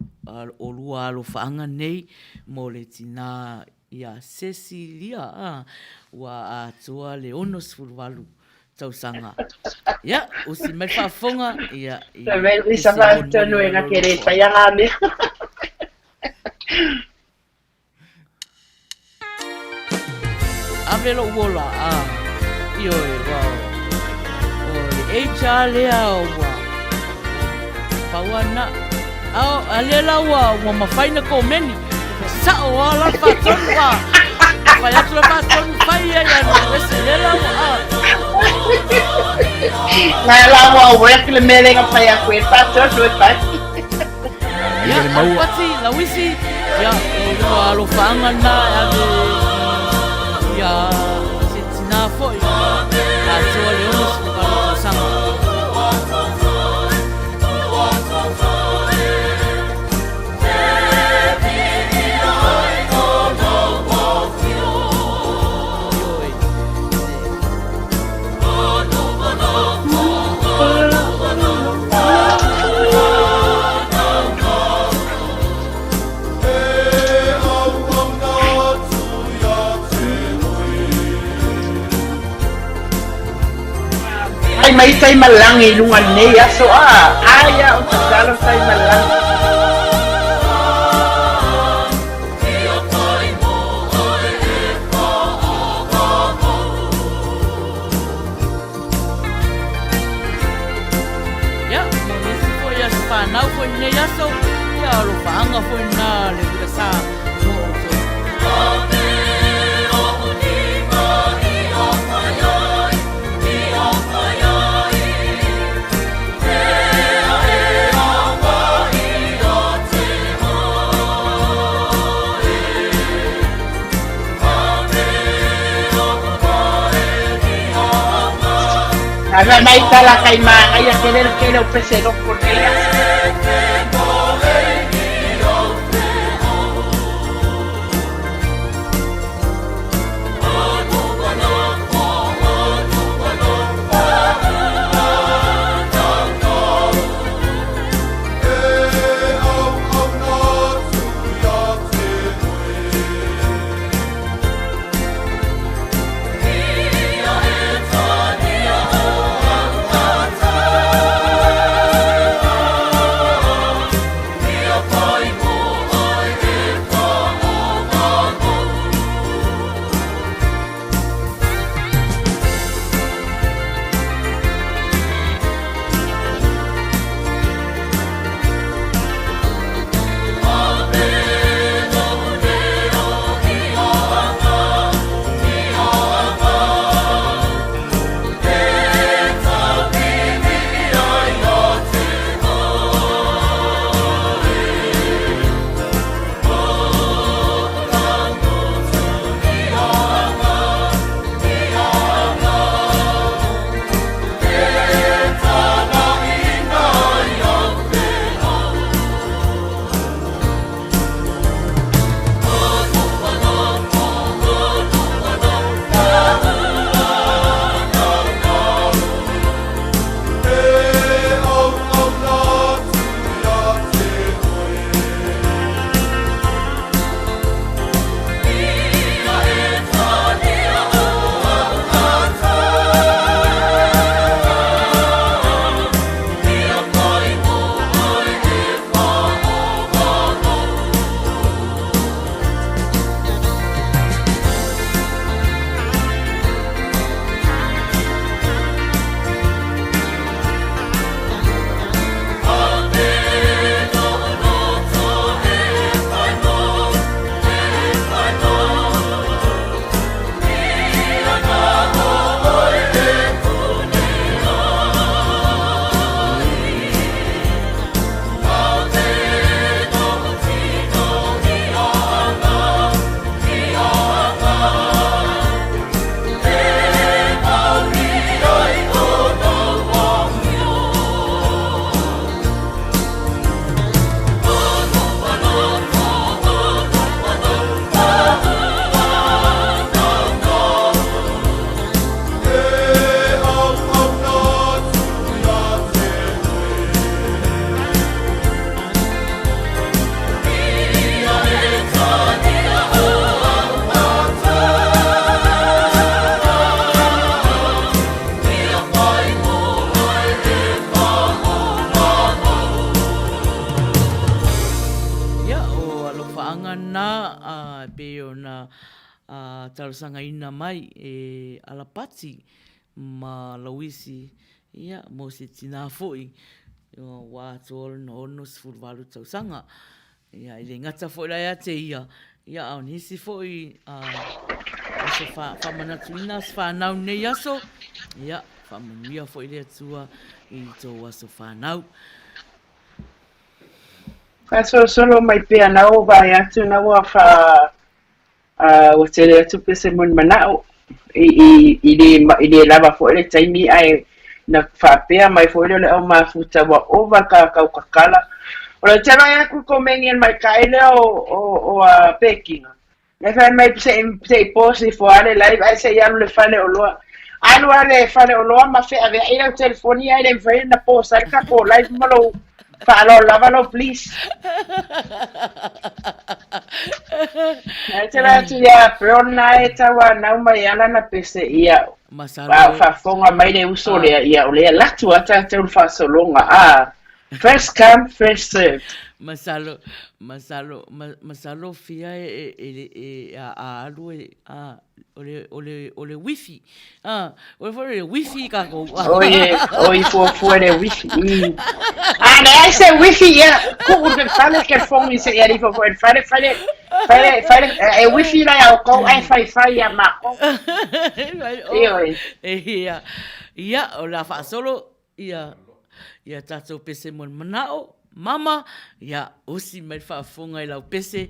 o lua alo whaanga nei mo le tina ia Cecilia wa atua le ono sfurvalu tausanga ia o si mai whafonga ia isa va tonu e na kere taianga me Avelo wola io wow o le lea wa pawana alela wa mawhaina ko meni sa o ala patonu vai atu la patonu vai ia lela na la wa work le mele nga pai a kwe patonu e pai ia pati la wisi ia o alo whaanga na ave ia se tina foi a toa le ono se palo sama ai mai tai malangi lunga nei aso aya o talo tai malangi ya mo nisi foi as panau foi nei aso ya lo fanga foi na le kurasa Ana mai tala kai ma ia querer que o pesero por ella. whangana pe o na talusanga ina mai e alapati ma lauisi ia mo se tina foi wa tol no no sfurvalu tausanga ia ile ngata foi la ia te ia au nisi foi so fa manatuina fa nau nei aso ia fa manuia foi le tua I to aso fa nau Kaso solo mai pia na o vai atu na wa fa o te le atu pese mon manao I le lava fo le taimi ai na fa pia mai fo le o ma futa wa over ka kala o le tala ya ku komenian mai kai le o peking le fa mai se posi fo ale live ai se ya le fale o lo alu ale fale o lo ma fe ave ai le telefonia ile fa na posa ka ko live malo Falo, lávalo, please. Naitela tu ya prona etawa na umayala na pese ia. Masalo. Fa fonga mai le uso le ia ole la tu ata te un fa solonga first come first serve. Masalo fia a alu ole wifi. Ole for le wifi ka ko. Oye for le wifi. I say wifi ya ko de fale que fon ni se ya di for fale wifi la ya ko ai fa ya ma ko. Ia o la fa solo ia tatou pese mon manao mama ia osi mai fa fonga I lau pese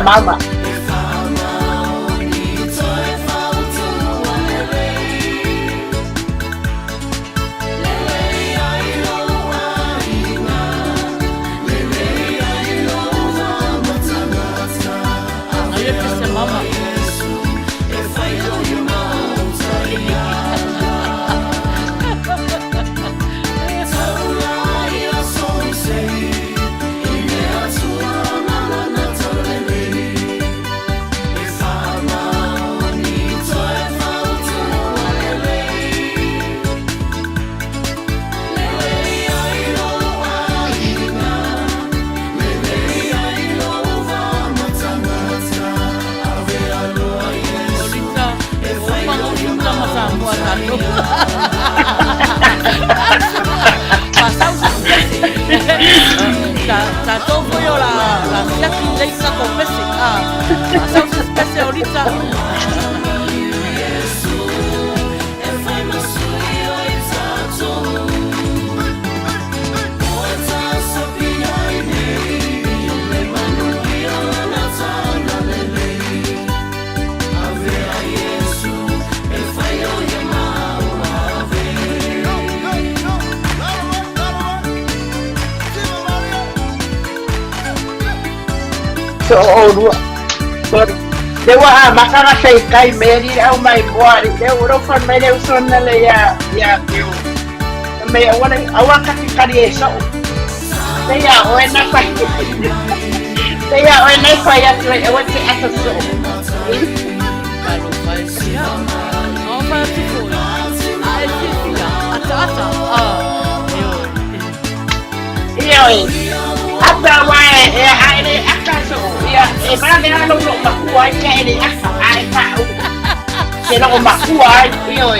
Mama. Tatou foi la fiaki leisa con pese pasau se especie ahorita Le wa makanga sei kai meri au mai boari le uro for me le usona le ya eu me awa ka kari eso te ya o na pa te ya o na pa ya tu e wote aso so Malo paisia no pa tu ai fia ata ata wa e haire akaso ya e para de lo makua ke ele asa ai pa ke lo makua io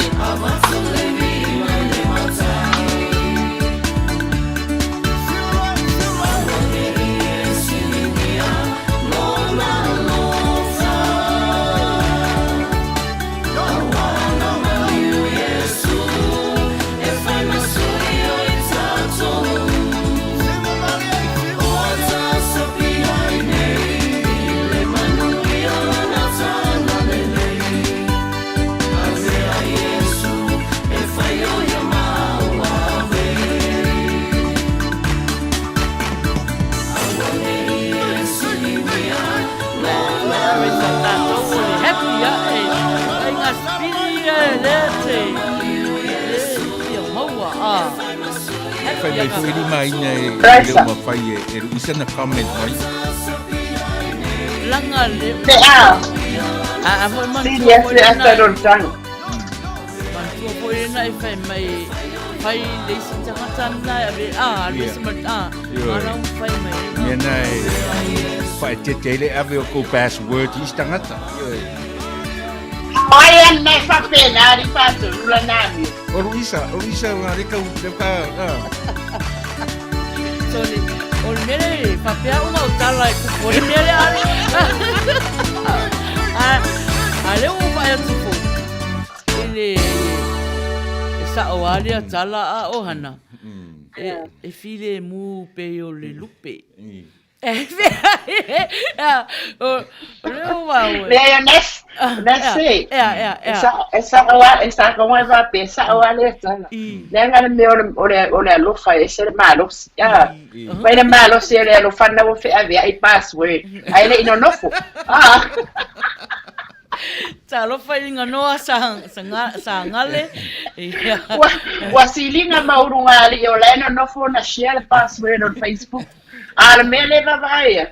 Fai mai fu ili mai ina e Raisa. leo mawhai e Luisa na comment mai. Langa le. Te a, Foi man. Silia se ata rontano. Man ko ina e fai mai. Fai le sinta matana e le sinta ara fai mai. Nena e fai te tele ave o ko password i stangata. Mai anna fa pena ri fatto la nami. O Luisa nga reka u te ka. So le o mere papea uma utala e ko mere ale. Ale o vai atu fo. Ele sa o ale atala a ohana. E file mu pe o le lupe. Lea nesse. Essa como é vai pensar o alerta. Lenga me ora lo fa esse malo. Vai na malo se ele lo fa na o fe avia I password. Aí ele não fo. Ta lo fa inga noa sa ngale. Wasilinga maurunga ali o lena no fo na share password on Facebook. Al mele vai.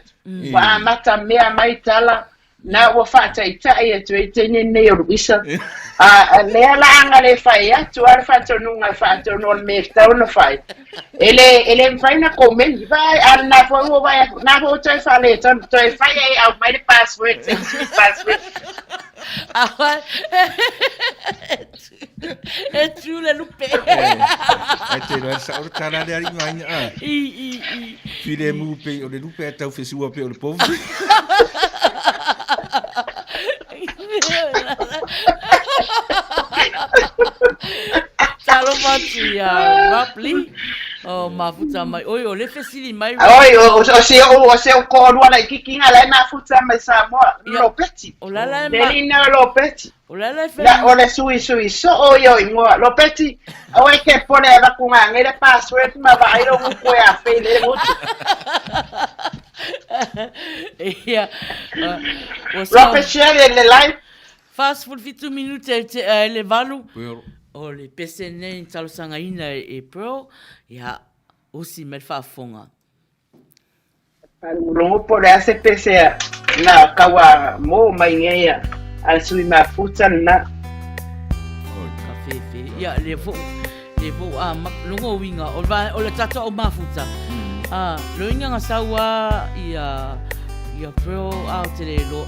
Wa mata mea mai tala na wa fata itai e tu tene ne urisa. Le la anga le fai tu ar fata nunga fata non me sta no fai. Ele fai na comment vai al na fo vai na fo tu fale tu fai au mai password password. É true le lupe. Ai te no sa o tana le ari mai. File mu pe o le lupe tau fesua pe o le povo. Talo matia, rapli. Oh, mafuta mai. Oi, o le fesili mai. Oi, o se o koru ala kikinga la na futa mai sa mo lo peti. O la la Delina lo peti. O la la fe. La o le sui so o yo mo lo peti. O e ke pone la kunga ngere password ma vai ro ku ya fe le mo. Ja. Lo peti le live. Fast food fi 2 minutes le valu. O le pese nei talo sanga ina e pro. Ja, osi me fa fonga. Longo por essa pese na kawa mo mai ngeia. Al sui ma futa na. Cafe fe. Ja, le vo a longo winga o le tata o mafuta. Lo inga nga sawa ia pro au te le lo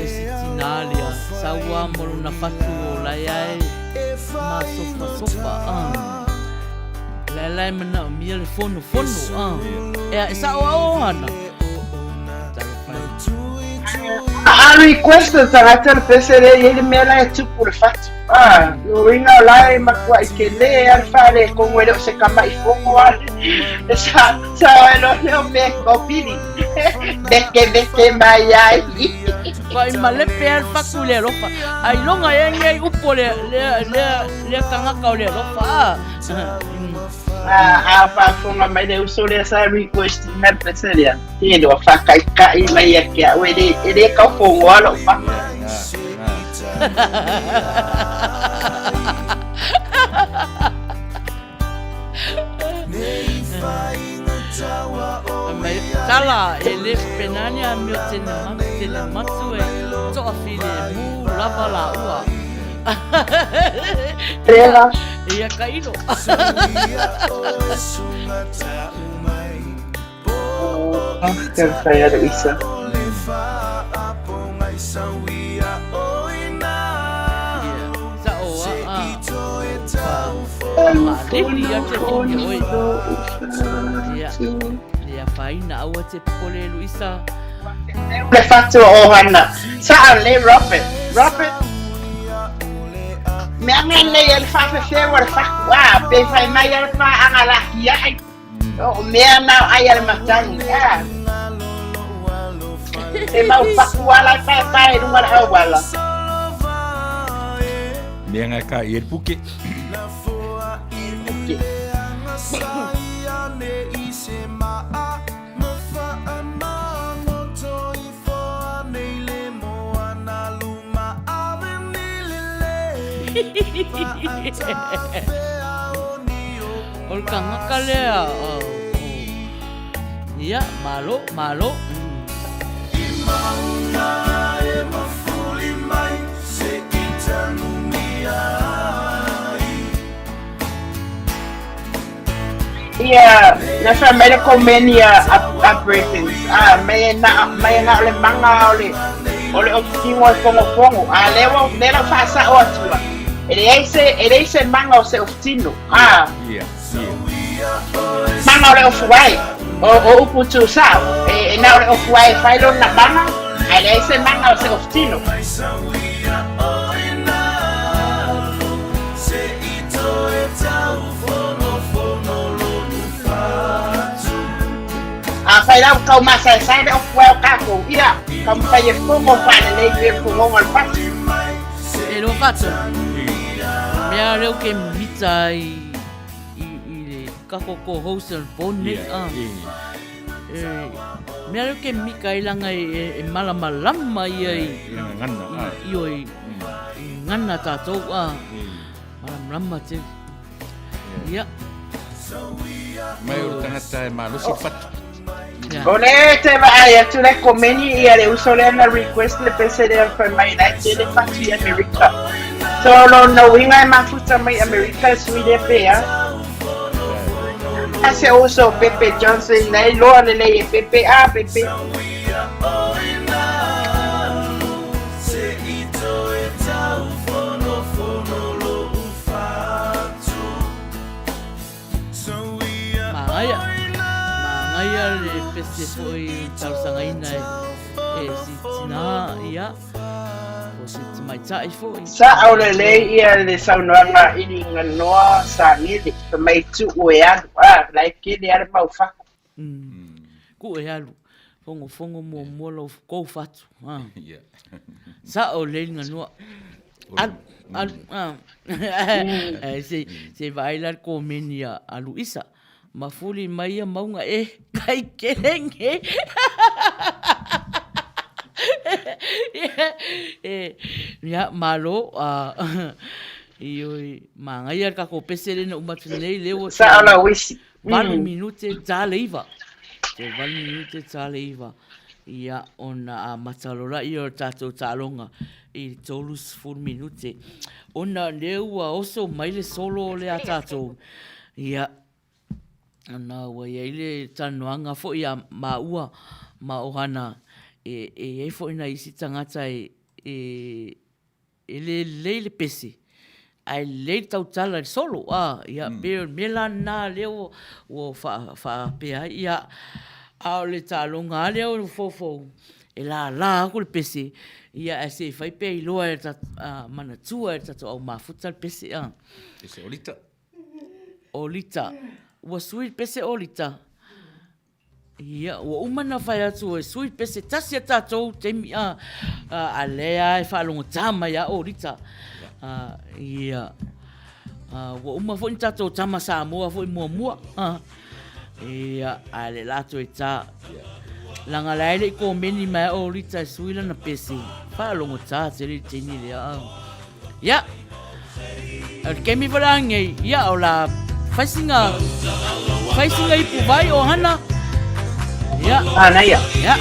Tinalia, sawa mo na fatu o lai ai ma sofa lai mana mia le fono e sa o ana A request sarà pesere ele me la tu por fatto. Lo inga lai ma qua che le al fare con quello se cambia il fuoco sa lo me copili. Beke mai ai. Vai malepe al fakule lofa. Ai longa yengai upole le kanga kaule lofa. Fa fonga mai de uso essa request na pesere. Tiene o fa kai mai aqui a ele ka fongo alo fa. Tala ele penania mio tene matu e to file mu lava la ua. Trela. Ia caído. Quero sair isso. Faina au te pole Luisa. Le fatto ohana. Sa le Robert. Me amene el fa fe war fa wa pe fa mai el fa angala ya. O me na ai el matang. E mau fa wala fa e numa wala. Me nga ka el puke. O kangaka lea. Ia, malo, malo. Ia, nasa medical mania operations. May na ole manga ole o tingo fongo. Lewa fasa o atua. Ele ese manga o se oftino. Manga ole ofuai. O uputu sa. Na ole ofuai failo na manga. Ele ese manga o se oftino. Phải đâu câu mà sai đâu queo cá cổ ia không phải là không phải là lấy việc của ông phát lo faccio mi ha reo che mita i kako ko host pone mi ha reo che mika ilanga e malama i ngana tatou malama te ia mai o tangata e malusi fatu. Ole te vai tu le comeni e le uso le na request le pese de enfermedad de factory America. Solo no winga ma futa mai America suide pea. Ase uso Pepe Johnson na lo le Pepe Pepe. le pese foi tausangaina si tina ia o si mai tai foi sa ole le ia le saunanga ini nganoa sa ni le mai tu oea like le ar mau fa ku e alu fongo mo lo ko fatu sa ole nganoa se vai lá comenia a Luísa mafuli mai maunga kai kerenge ya malo ioi manga ia ka ko pesele no matunei leo sa ala wisi val minute taleiva te val minute taleiva ia ona matalora ia tato talonga i tolus full minute ona leu oso mai le solo le atato ia na wa ile tanuanga fo ia maua ma ohana e fo ina isi tangata le pesi ai le tautala solo ia be melana leo o fa pe ia au le talonga leo fofo e la ko le pesi ia se fai pe i loa e mana tua e tato au mafuta le pesi Ese olita wa sui pese olita ia wa umana fai atu e sui pese tasi tato temi alea e whalongo tama ia olita ia wa uma fo ni tato tama sa mua fo i mua ia ale lato e ta langa laile ko meni mai olita suila na pese whalongo ta tere teni lea ia al kemi valange ia o la Faisinga i puvai o hana. Ya. Ana ya. Ya.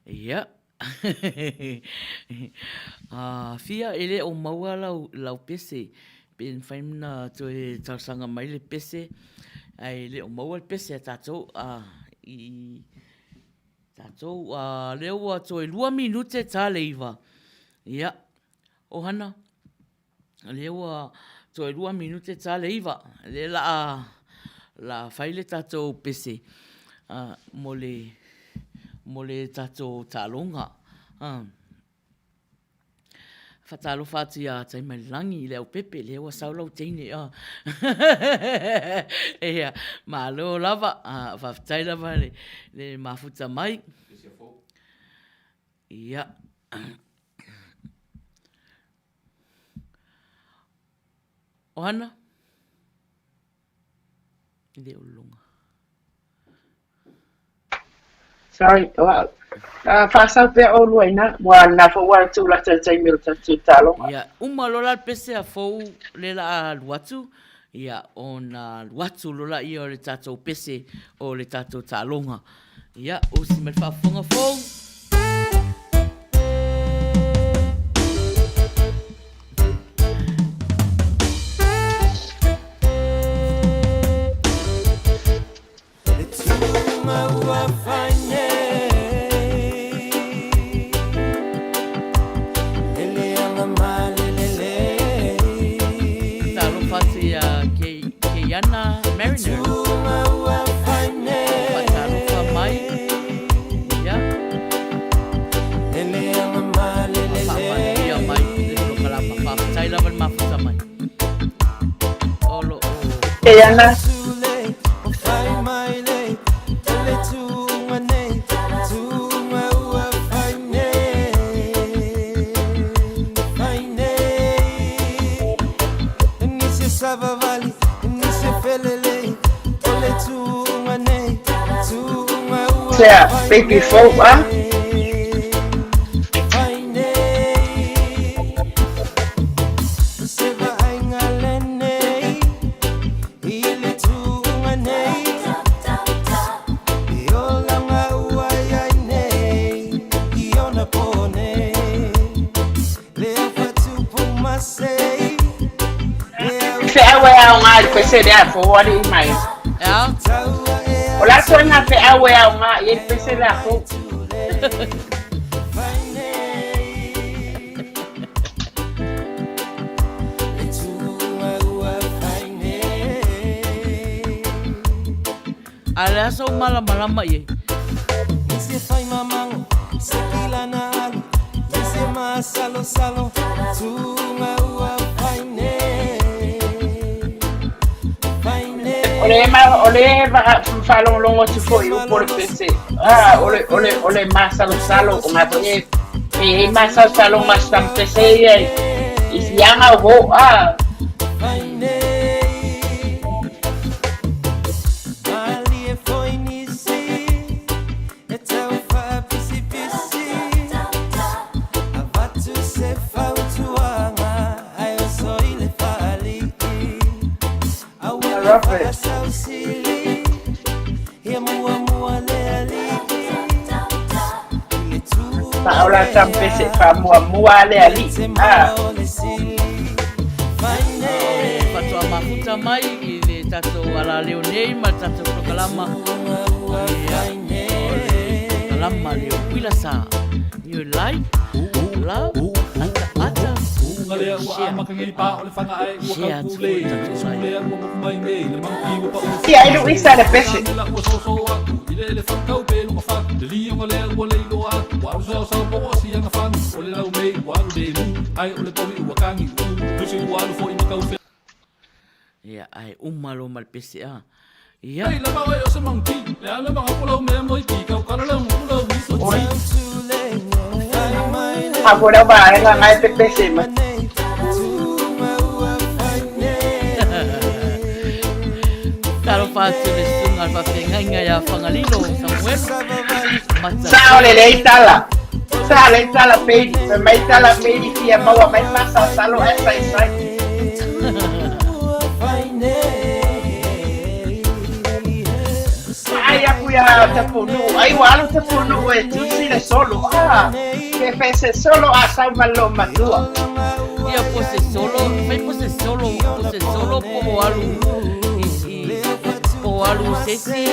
Ia. Fia ele o maua lau pese. Pen whaimna to e tausanga mai le pese. Ai le o maua le pese a tātou. I tātou leo a to e 2 minute tā leiva. Ia. Ohana. Leo a to e 2 minute tā leiva. Le la whaile tātou pese. Mole tātou tālonga. Whatalo whāti a tai mai langi leo pepe leo a saulau teine. Ea, ma leo lava, whaftai lava le mafuta mai. Ia. Ohana. Leo longa. Sorry, well, whasau pe o luaina, mua na whawai tū la tai mil tatu tālonga. Ia, lola pese a fou le la luatu. Ia, o na luatu lola i o le tātou pese o le tātou tālonga. Ia, o si mai whaafonga fou. Yana Mariner. Patalo pa mai. Ya. Papantia mai. Dito kalapa pa. Sai laban mafuta mai. Olo. Yana. Yeah, baby folk, huh? Pese dia for what he might. Yeah. Ola so na pe awe au ma ye pese dia for. Ala so malama ye. Se fai mamang, se kila na alu, se ma salo tu ma ua faine. Ole falong longo tu foi o por pese. Ole masalo o matonye. E masalo mas tam pese ye. Isianga ho Paola Tampese fa mua le ali. Patua mafuta mai i le tato ala leo nei ma tato prokalama. Kalama leo wila sa. You like, love, ata. Ngalea ua makangi pa o le whanga ai ua kaukule. Ngalea ua makumai mei le mangi ua pa o. Tia ilu isa le pese. Ua soso aku, ile le whakau pe lunga whak. Le li o ngalea ua leilo aku. Wa au sao sao po o si anga whang. O le lau mei ua alu le lu. Ai o le pomi ua kangi u. Tusi ua alu fo i makau whea. Ia ai umalo mal pese a. Ia. Ai lama wai o se mangki. Le ala mga pulau mea moi ki. Kau karala un pulau miso. Agora vai lá mais pese ma. Taro fatu le sunga pa fenga ya fangalilo Samuel. Sao le itala. Sao le itala pedi, mai itala pedi fia maua mai passa salo essa sai. Ai a ia tapunu, ai walo tapunu e tusi le solo. Que fese solo a sau malo matua. Ia pose solo po alu. Po alu sesi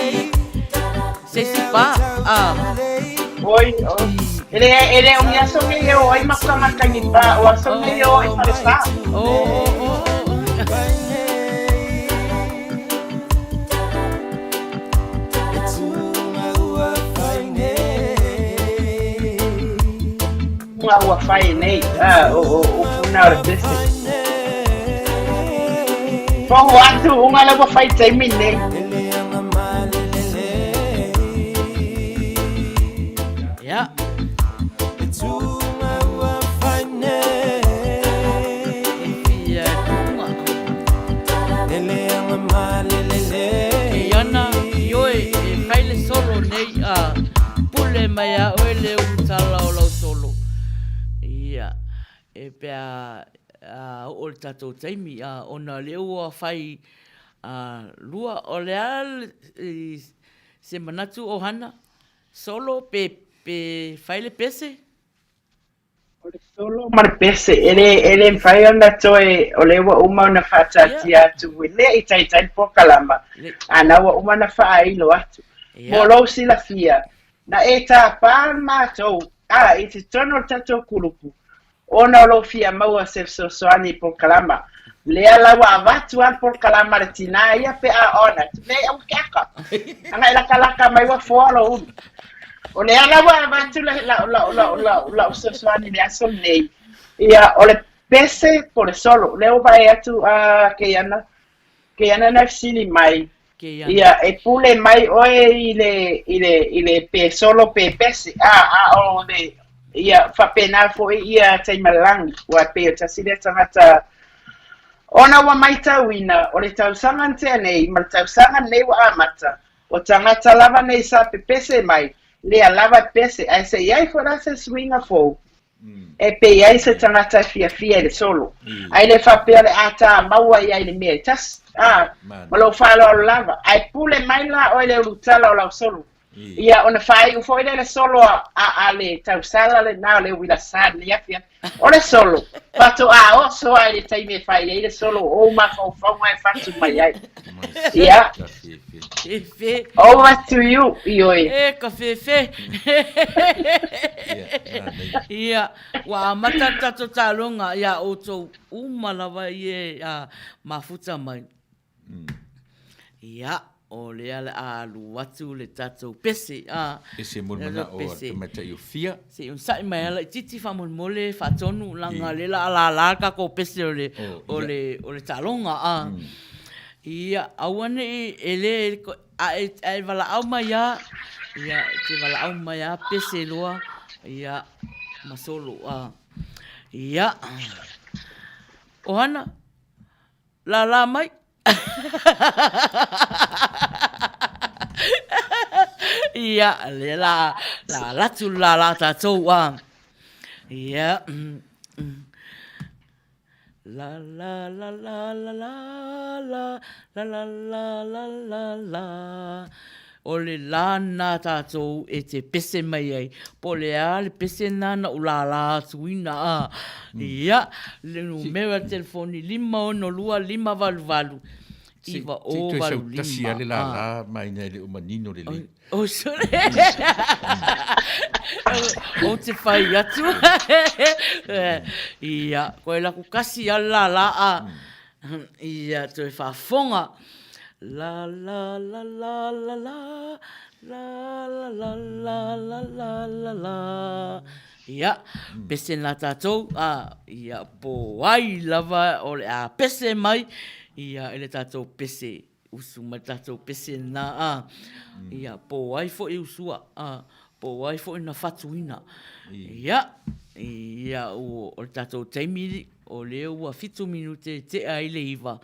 pa. Oi, ele un yaso me yo ai makama kanita, o aso me yo ai paresa. Ua fai nei, o puna desse. Pô, atu unga la fai taimi nei. Ya. Yana yoi faile solo nei pule mai a ole utala o solo. Ia e pea o tatou taimi ona leo a fai lua o leal se manatu o hana solo pe faile pese. Solo mar pese ele fai ona toe o lewa uma na fata tia tu le i tai po kalama ana wa uma na fai lo atu molo sila fia na eta pa ma to i te tono tato kulupu ona lo fia maua se soani po kalama le ala wa vatu an po kalama tina ia pe ona me au kaka ana ila kalaka mai wa folo o le ala wa vatu la soani le aso nei ia o le pese por solo leo vai atu que ana na sili mai ia e pule mai oe ile pe solo pe pese o le ia fa pena fo ia tai malang wa pe tasile tangata ona wa mai tawina o le tausanga nei ma tausanga nei wa amata o tangata lava nei sa pe pese mai le lava pese ai se ia fora se swinga fo e pe ai se tangata fia le solo ai le fa pe le ata maua ia le me tas ma lo fa lo lava ai pule mai la o le lutala o la solo ia ona fai u foi le solo a le tausala le na le wila sad le afia o le solo pato o so ai le tai me fai le solo o ma fo mai fatu mai ai ia Fefe. Over to you, ioi. Ka fefe. Ia, wa matata to talonga ia o to umalawa ie mafuta mai. Ia, o le ala alu watu le tato pese. Pese mulmana o tamata i fia. Se un sai mai ala titi fa mole fa tonu langa le la ka ko pese o le talonga Ia, awane ele ai wala au mai ia te wala au mai pese loa ia masolo ia ohana la mai ia le la tu la tatou ia La la la la la la la la la la la la la o le lana tātou e te pese mai ai po le le pese nana o la tuina ia le numero telefoni 512 Iva o valu lima. Tasi ale la mai nei le umanino le le. O sore. O te fai atu. Ia, koe la ku kasi ala la ia te whafonga. La la la la la la la la la la la la la la. Ia, pese na tātou, ia po ai lava o le pese mai. Ia ele tātou pese usu mai tātou pese na ia po ai fo i usua po ai fo ina fatuina ia o tātou taimiri o leo a 5 minute te ai le iva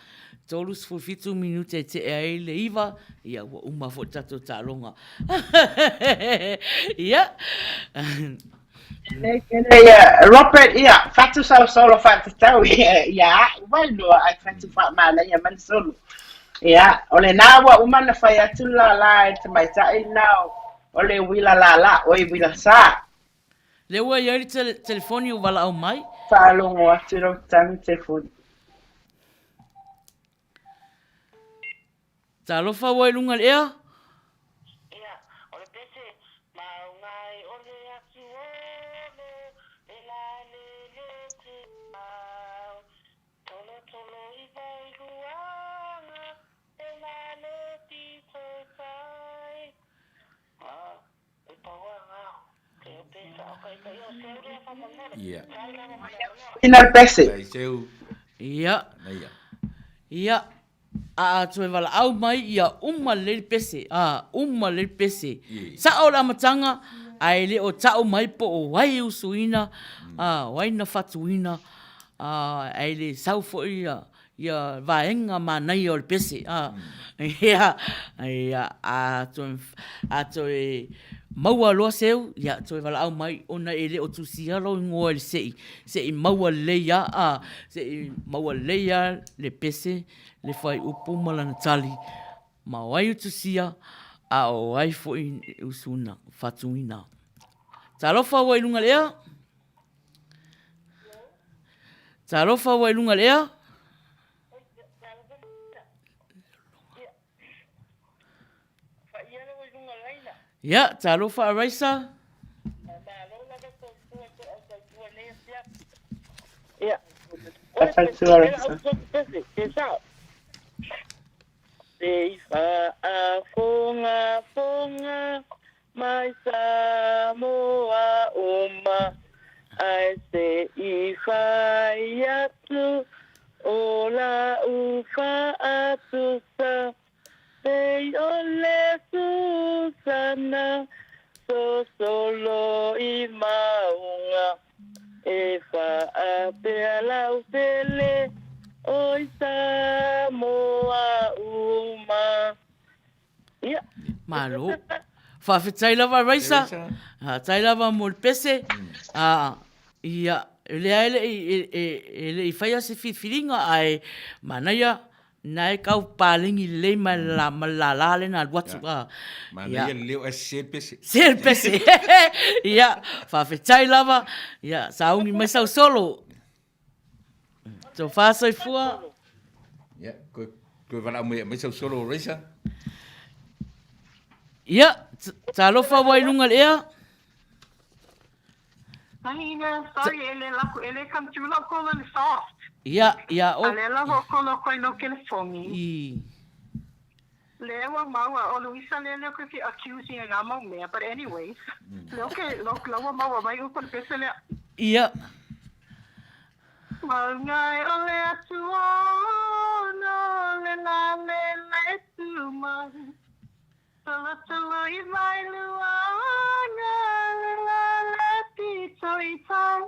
tolus fo 5 minute te ai le iva ia o uma fo tātou tālonga ia Robert, fatu solo fatu tau, vai no, ai fatu fa mala ia man solo. Ia, o le nā ua uma na whai atu la e te mai tai nao. O le wila la, o i wila sā. Le ua iari telefoni o wala au mai. Whaalongo atu rau tangi te funi. Ta alofa ua ilunga lea. Ia, o le pese, maungai o le atu ole, e la le te mau. Tolo i vai luanga, e la le tito tai. E paua ngau, te o pesa o kai kai o seu rea whamanere. Ia. Ina le pese. Ai seu. Ia. Ia. Ia. A toe wala au mai ia le pese. Uma le pese. Sa o la matanga, ai le o tau mai po o wai usuina, wai na fatuina, ai le sau fo ia vaenga manai o le pese. Ia, a toe maua loa seu, ia toe wala au mai, ona ele o tusialo ngoa le sei maua leia, sei maua leia le pese, le whai upu malana tali, ma wai utusia, a o wai fo i usuna, fatuina. Ta alofa wa ilunga lea? Ta alofa wa ilunga lea? Ia, ta alofa a raisa? Ia. Te fonga mai Samoa uma ai se I whai atu o la uwha atu sa te ole Susana so solo I maunga e wha a pea lau pele oi Samoa uma. Ia. Malo. Whawhetai lava raisa. Tai lava mo le pese. Ia. Ele I whaia se whiwhiringa ai manaia nai kau pālingi lei malala le nā watu. Manaia leo e se pese. Se pese. Ia. Whawhetai lava. Ia. Saungi mai sau solo. So whāsoi fua. Ia. Koe wala mai sau solo raisa. Ia. Ta alofa wai lunga lea. Mahina, sorry, ele come through la kola ni soft. Ia. Ale la ho kola koi no telefongi. I. Lewa maua, o Luisa lele ko ki accusing nga mau mea, but anyways. Lawa maua mai upo le pese lea. Ia. Maungai o le atu no le la le tu mai. Tolo I mai luanga le la tito I tai.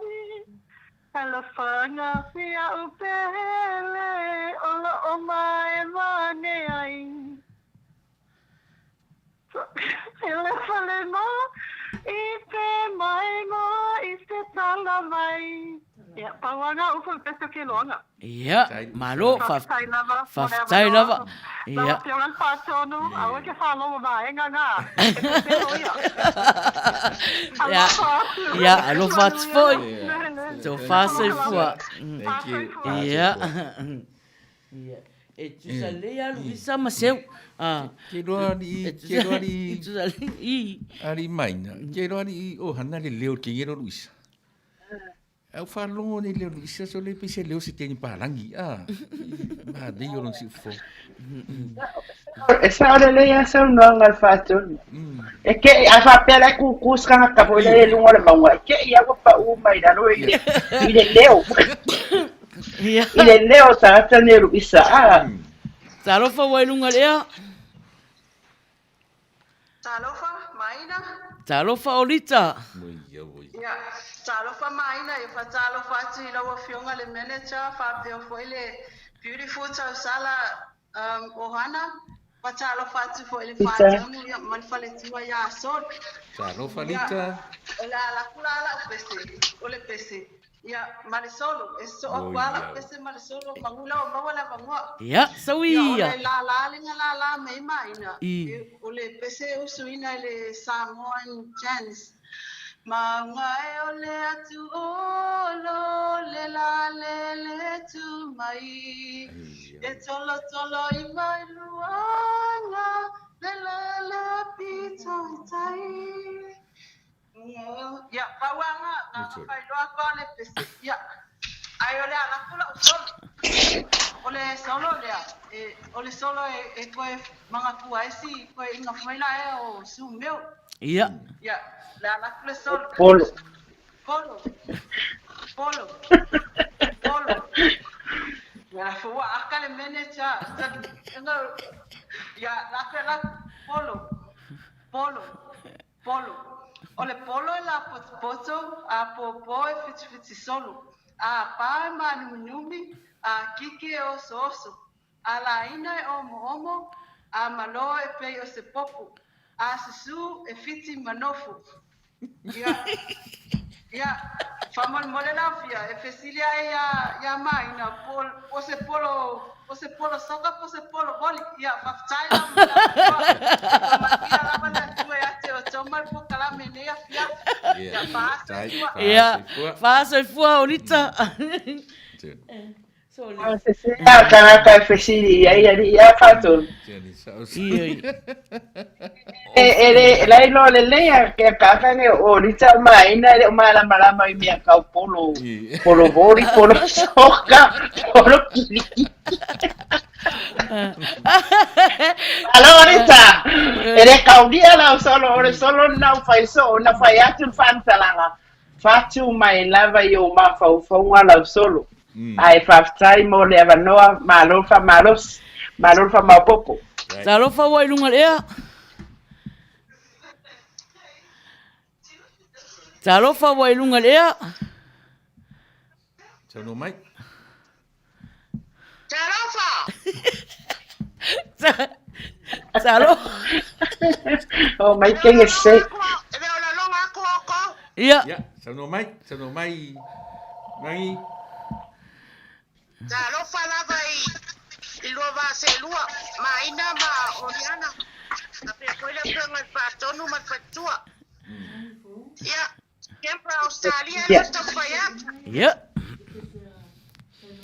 Hala whanga whia upele ola o mai wane ai. Hele whale mo I te mai mo I te tala mai. Ia, pawanga upo peso ke loanga. Ia, malo, whaftai lava. Ia. Lawa piaran whātonu, awa ke whālonga maenga ngā. Ia, alo whātu foi. So whāsoi fua. Thank you. Ia. Ia. E tusa lea Luisa Maseu. Ke roa ni... Ari maina. Ke roa ni o hana le leo ke ngero Luisa. Au whalongo ni leo Luisa so le pese leo se teni parangi. Ma dei o non si fo. E sa ole le ya sa no ngal fatun. E ke a fa pele ku kuska ka po le lungo le maua. Ke ia ko pa u mai da no ile. Ile leo. Ile leo sa ta ne Luisa. Talofa wailunga lea. Talofa, maina. Talofa olita. Ia, talofa maina e fa talofa atu I lawa fionga le manager fa peo foi le beautiful tausala ohana fa talofa atu foi le fatamu ia man fale tua ia sort. Talofa lita. Ola la kulala pese. Ole pese. Ia, Marisolo, so wala pese Marisolo mangula mawala mangua. Ia, sauia. La mai mai na. Ole pese usuina le Samoan chance. Mangai ole atu olo le la le tu mai. E tolo I mai luanga le la pito tai. Ya, bawanga na pai loa ko le pese. Ya. Ai ole ala kula solo. Ole solo koe mga kuaisi koe inga faila o sumeu. Ia. Ya, la kula solo. Polo. Ya, fua akale manager. Ya, la polo. Ole polo la poto a popo e fiti solo. A pa manumi a kike o soso. A la ina e omo a malo e pe o se popo. A susu e fiti manofu. Ya, famal modela fia e fesilia ya maina o se polo soka po se polo boli ya faftai Faz fua ahorita. Kanaka fesi ya fato. Lai no le ke kaka ne ahorita mai na mala mai mi ka polo bori polo soka polo Allora, ere caudia la solo não faz só, não faz atu fantalanga. Fatu mai lava yo ma fa la solo. Ai fa tai mo le vanoa malofa ma popo. Talofa wa ilunga lea. Talofa wa ilunga lea. Tano mai. Salo. Oh, mai quem é sei. Ia. Ya, tano mai. Mai. Salo fala vai. Ilua va se lua. Maina ma Oriana. Tapi foi le penga patonu ma fatua. Ya. Sempre Australia no sta faya. Ya.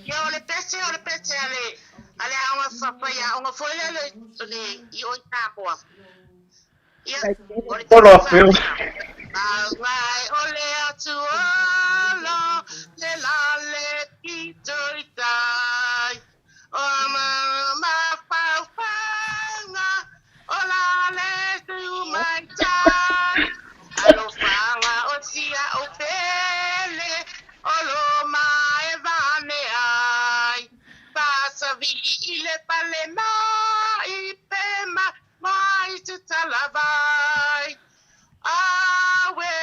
Ya ole pese ale awa fapaya onga foi le I o taboa. Ya. Polo feo. Vai ole atu olo le la le kitoitai. O ma pa ola le tu mai tai. Alo fanga o sia o pele olo mai vane ai. Pasa vi ile pale mai pema mai tu talavai. Awe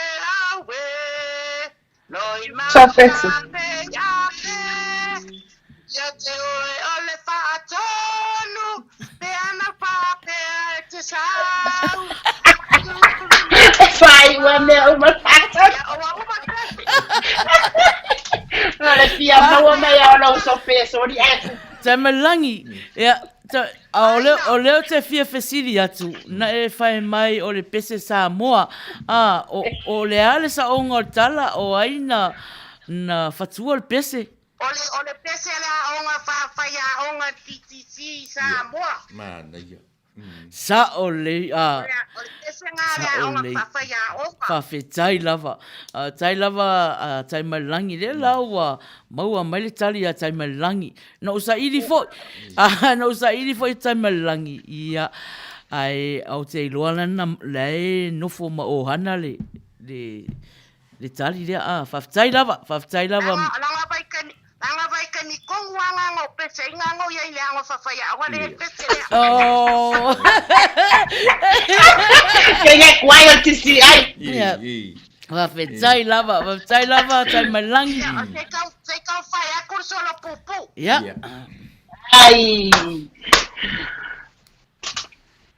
noi ma ya te ole fatonu pe ana pa pe te sa Fai uma tata. Ora fia mau mai ona so peso ri atu. Tamalangi. Ya. Ole te fia fesili atu. Na e fai mai o le pese Samoa. O le ale sa onga tala o aina na fatua le pese. Ole pese la onga fa onga TTC Samoa. Mana ia. Sa ole Whawhetai lava. Tai lava tai malangi le laua. Maua mai le tali a tai malangi. Na usa iri fo. Na usa iri fo i tai malangi. Ia ai au te iloana na le nofo ma ohana le tali le whawhetai lava. Whawhetai lava. Langa vai ka ni kong wanga ngo pese ngo ya ile ngo fafaya wale pese le. Oh. Quem é qual te se ai? Whawhetai lava tai malangi. Sei ka faya kurso lo pupu. Ya. Ai.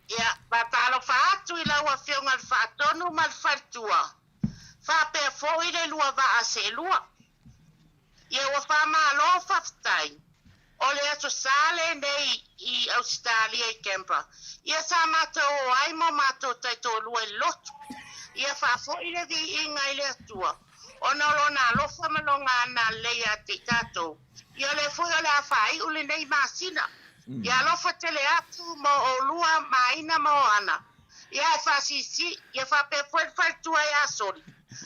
Ya, batalo fatu ila wa fionga fatonu mal fatua. Fa pe fo ile lua va a se lua. Ia ua whamalo whaftai. O le ato sale nei I Australia I Canberra. Ia sa mātou o ai mo mātou taito lua I lotu. Ia whafo I le vi inga I le atua. O na lo na lofa malonga na leia te tatou. Ia le fui o le awhai ule nei māsina. Ia lofa tele atu mo o lua maina mo ana. Ia e whasisi, ia whapefuel tua ia sori.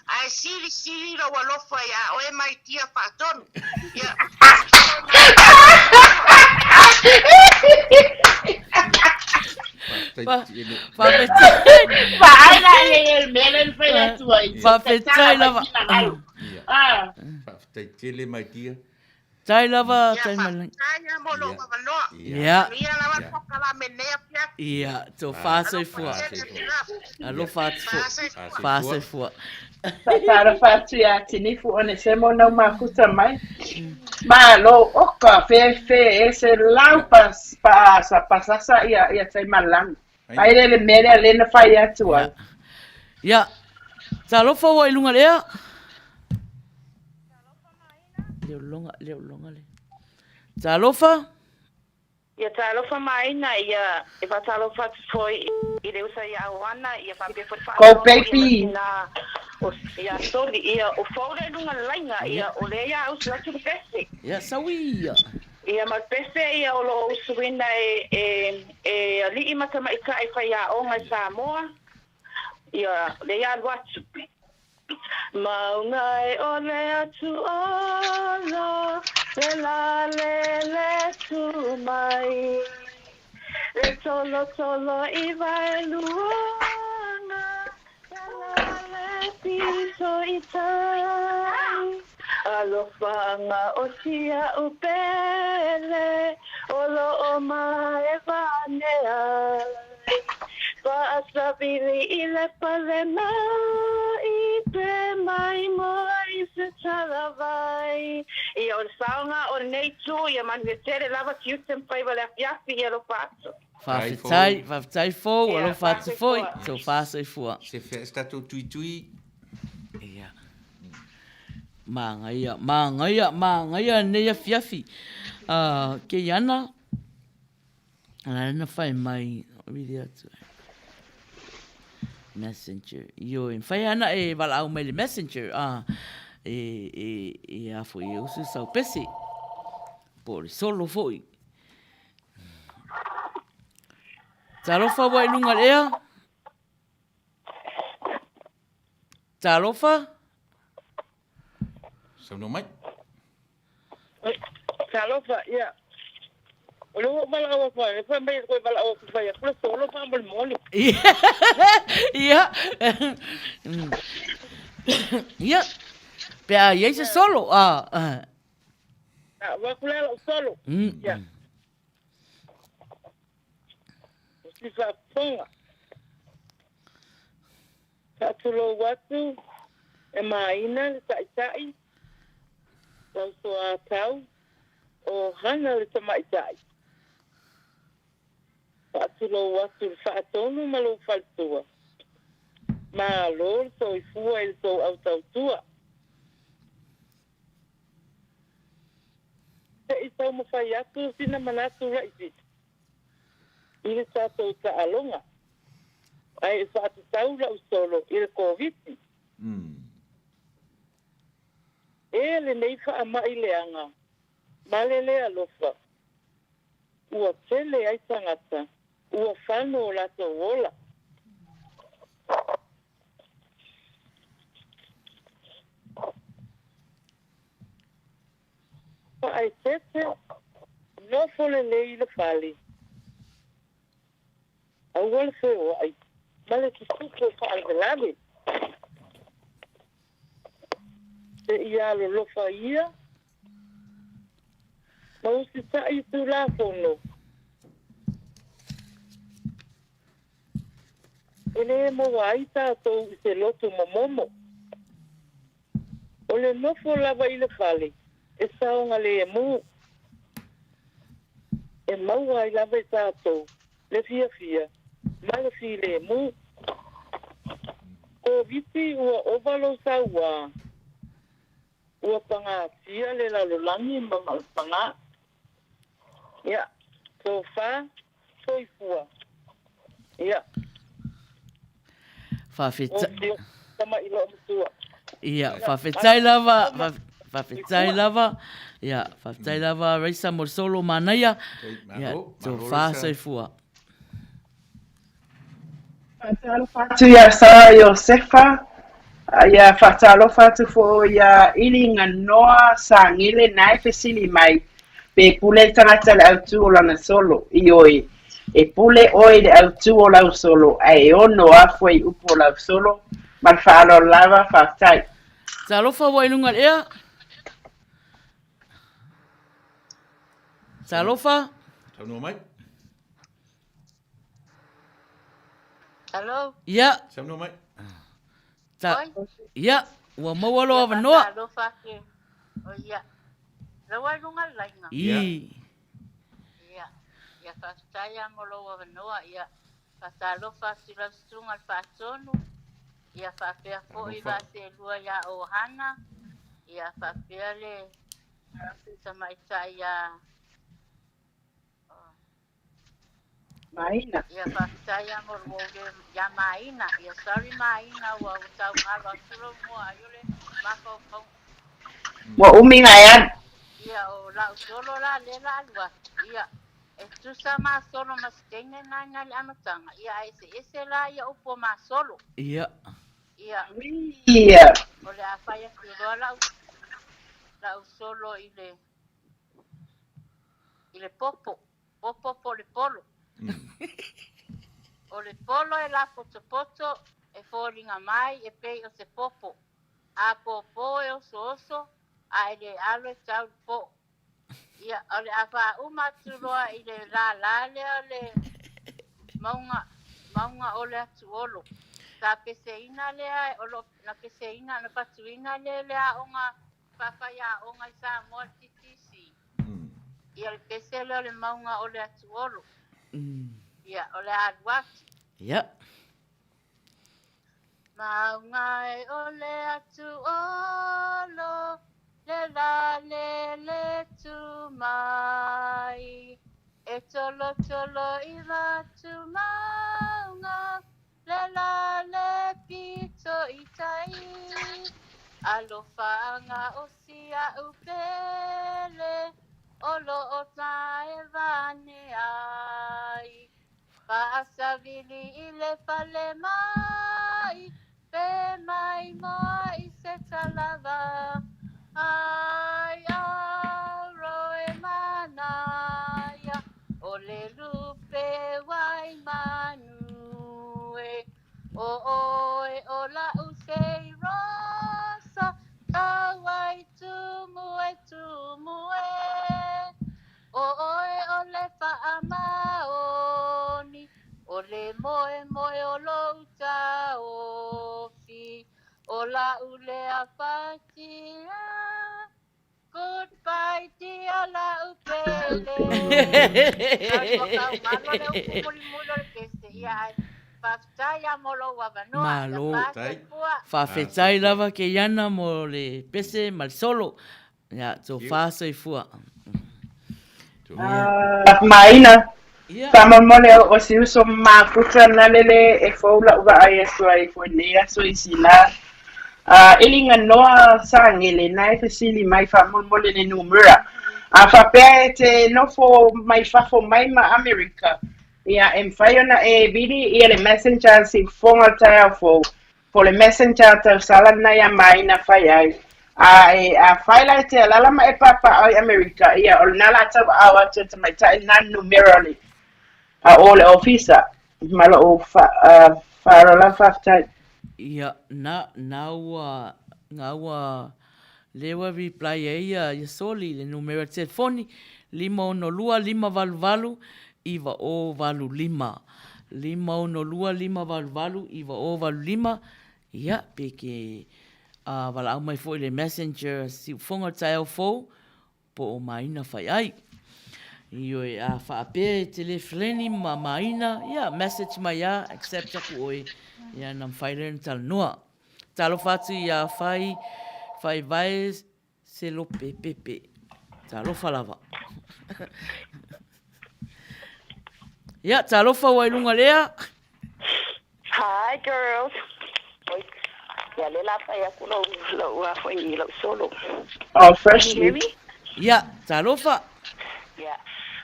Ai siri lo walofa ia o e mai tia whatonu. Ia... Tai lava, tai malang. Ia, tō whāsoi fua. Alo whāsoi fua. Tara whātu ia tinifu o ne se mo nau makuta mai. Ma lo oka fe se lau pasasa ia tai malang. Aire le mere le na whai atua. Ia, ta lofa wa ilunga lea. Leo longa le. Ta lofa? Ia ta lofa maina ia e va ta lofa foi I le usa ia wana ia pa pe fa. Go baby. Ia sorry ia o fore lunga lainga ia o le ia usa tu pese. Ia sawi ia. Ia ma pese ia o lo usuina e ali mata mai ka e fa ia o ngai Samoa. Ia le ia watu. Maungai o le atu olo, le la le tu mai. Le tolo I vai luanga, le la le piso I tai. Alofanga o tia upele, olo o mai vanea. Paasabili I le pale mai, pe mai moi se talavai. Ia o le saunga o le nei tu, ia manvetere lava tiu tempai wale afiafi ia lo pato. Whawhetai fōu, alo whatu foi, tō whāsoi fua. Se festa tō tui. Ia. Mānga ia nei afiafi. Ke iana, ana whai mai, riri atu. Messenger. Io in fai ana e wala au mai le Messenger. E afo I usu sau pese. Pori solo foi. Talofa wa ilunga lea? Talofa? Sauno mai? Talofa, ia. O le wala awa whai, e whai mai koe wala awa whai, kula solo whambil moli. Ia. Ia. Pea iei se solo. Wakula la solo. Ia. Si whaponga. Tatulo watu, e maina le tai. Tau soa tau, o hana le tamaitai. Whatulo watu le whaatonu malo whaltua. Ma lor so I fua il so au tautua. Te I tau mawhai atu sina manatu raisi. I le tātou ta alonga. Ai e whaatu tau lau solo I le COVID-19. E le nei wha ama I leanga. Ma le lea lofa. Ua tele ai tangata. Ua whano o lato wola. Pa ai tete, nofo le lei le whali. Au wale wheo ai, male ki suke wha alvelame. Te ia lo lofa ia, mausi sa I tu la fono. Ele mo wai tātou I se lotu momomo. O le nofo lava I le whale, e saonga le e mu. E maua I lava I tātou, le fia, ma le fi le mu. Ko viti ua ovalo sa ua. ua pagatia le lalolagi ma maupaga ia sofa soifua ia tama i lo'o matua ia whawhetai lava ia whawhetai lava reisa mo solo manaia ia tō whāsoifua Fatu ya Sara Josefa ya fatalo fatu fo ya ilinga noa sangile na fesili mai pe pule tangata le autu o lana solo ioi e pule oi le autu o lau solo ai ono afo i upo o lau solo man falo lava fatai Salofa wailunga ea Salofa Tauno mai Hello? Ia. Samno mai. Ia, ua maualo ava noa. Alofa ke. O ia. Lawa lunga lainga. Ia. Ia fastaya molo ava noa ia. Fatalofa sila sunga fatonu. Ia fafea ko iwa se lua ya ohana. Ia fafea le sama ita ia Maina. Ia fastaya molo ya maina. Ia sorry maina wa utau ngalo sulo mo ayole mako ko. Wa uminga yan. Ia o la solo la le la lua. Ia tu sama solo mas kenge na le amatanga. Ia ese la ia upo ma solo. Ia. Ia. Ia. Ole afaya kulo la solo ile popo. Popo le polo. O le polo e la poto e fōringa mai e pei o se popo. A popo e oso a ele alo e tau po. Ia o le awha umaturoa i le la lea le maunga o le atu olo. Ta peseina lea na peseina na patuina lea onga whawhaya onga i sa moa titisi. Ia le pese lea le maunga o le atu olo. Ia, o le aduaki. Ia. Maunga e o le atu olo, le la le tu mai. E tolo i tu maunga, le la le pito i tai. Alofa o sia upele, olo o tae vane ai. Paasavili ile pale mai, pe mai mai se talava. Ai aroe manaya, ole lupe wai manue. O la usei rosa, kawai tumue. Ole whaamaoni, ole moe o louta ofi, o la ule a whatia, goodbye dia la upele. Ai wakau malo le upumuli mulo le kese, ia ai, whafutaya molo wavanoa, Malo. pua. Whawhetai lava ke iana mo le pese mal solo. Ia, tō whāsoifua. Maina. Sama mole o si uso makuta na lele e foula uga ai aso ai fo nea so isila. Ilinga noa sangele na e fesili mai fa mole le numera. Fa pe te no fo mai fa fo mai ma America. Ia faio na e bidi ia le messenger si fonga taia fo le messenger ta sala na ia mai na fai ai. A faila te lala ma e papa ai America ia o nala ta awa te mai tai na numerally. Ole ofisa malo o farola faftai. Ia, ngaua lewa reply ia soli le numero telefoni 512 iwa o valu 5. 512 iwa o valu 5. Ia, peke wala au mai foi le messenger si fonga tae fo po o maina fai ai. Io e a whaape telefoni ma maina, ia, message mai ia, accept aku oi, ia nam whailen tal noa. Talo whatu ia whai vai Se lo pepe. Talofa lava. Ia, talofa wailunga lea. Hi, girls. Ya le la pa ya kulo lo wa foi lo solo. Oh, fresh Can you hear me? Ia, talofa. Yeah.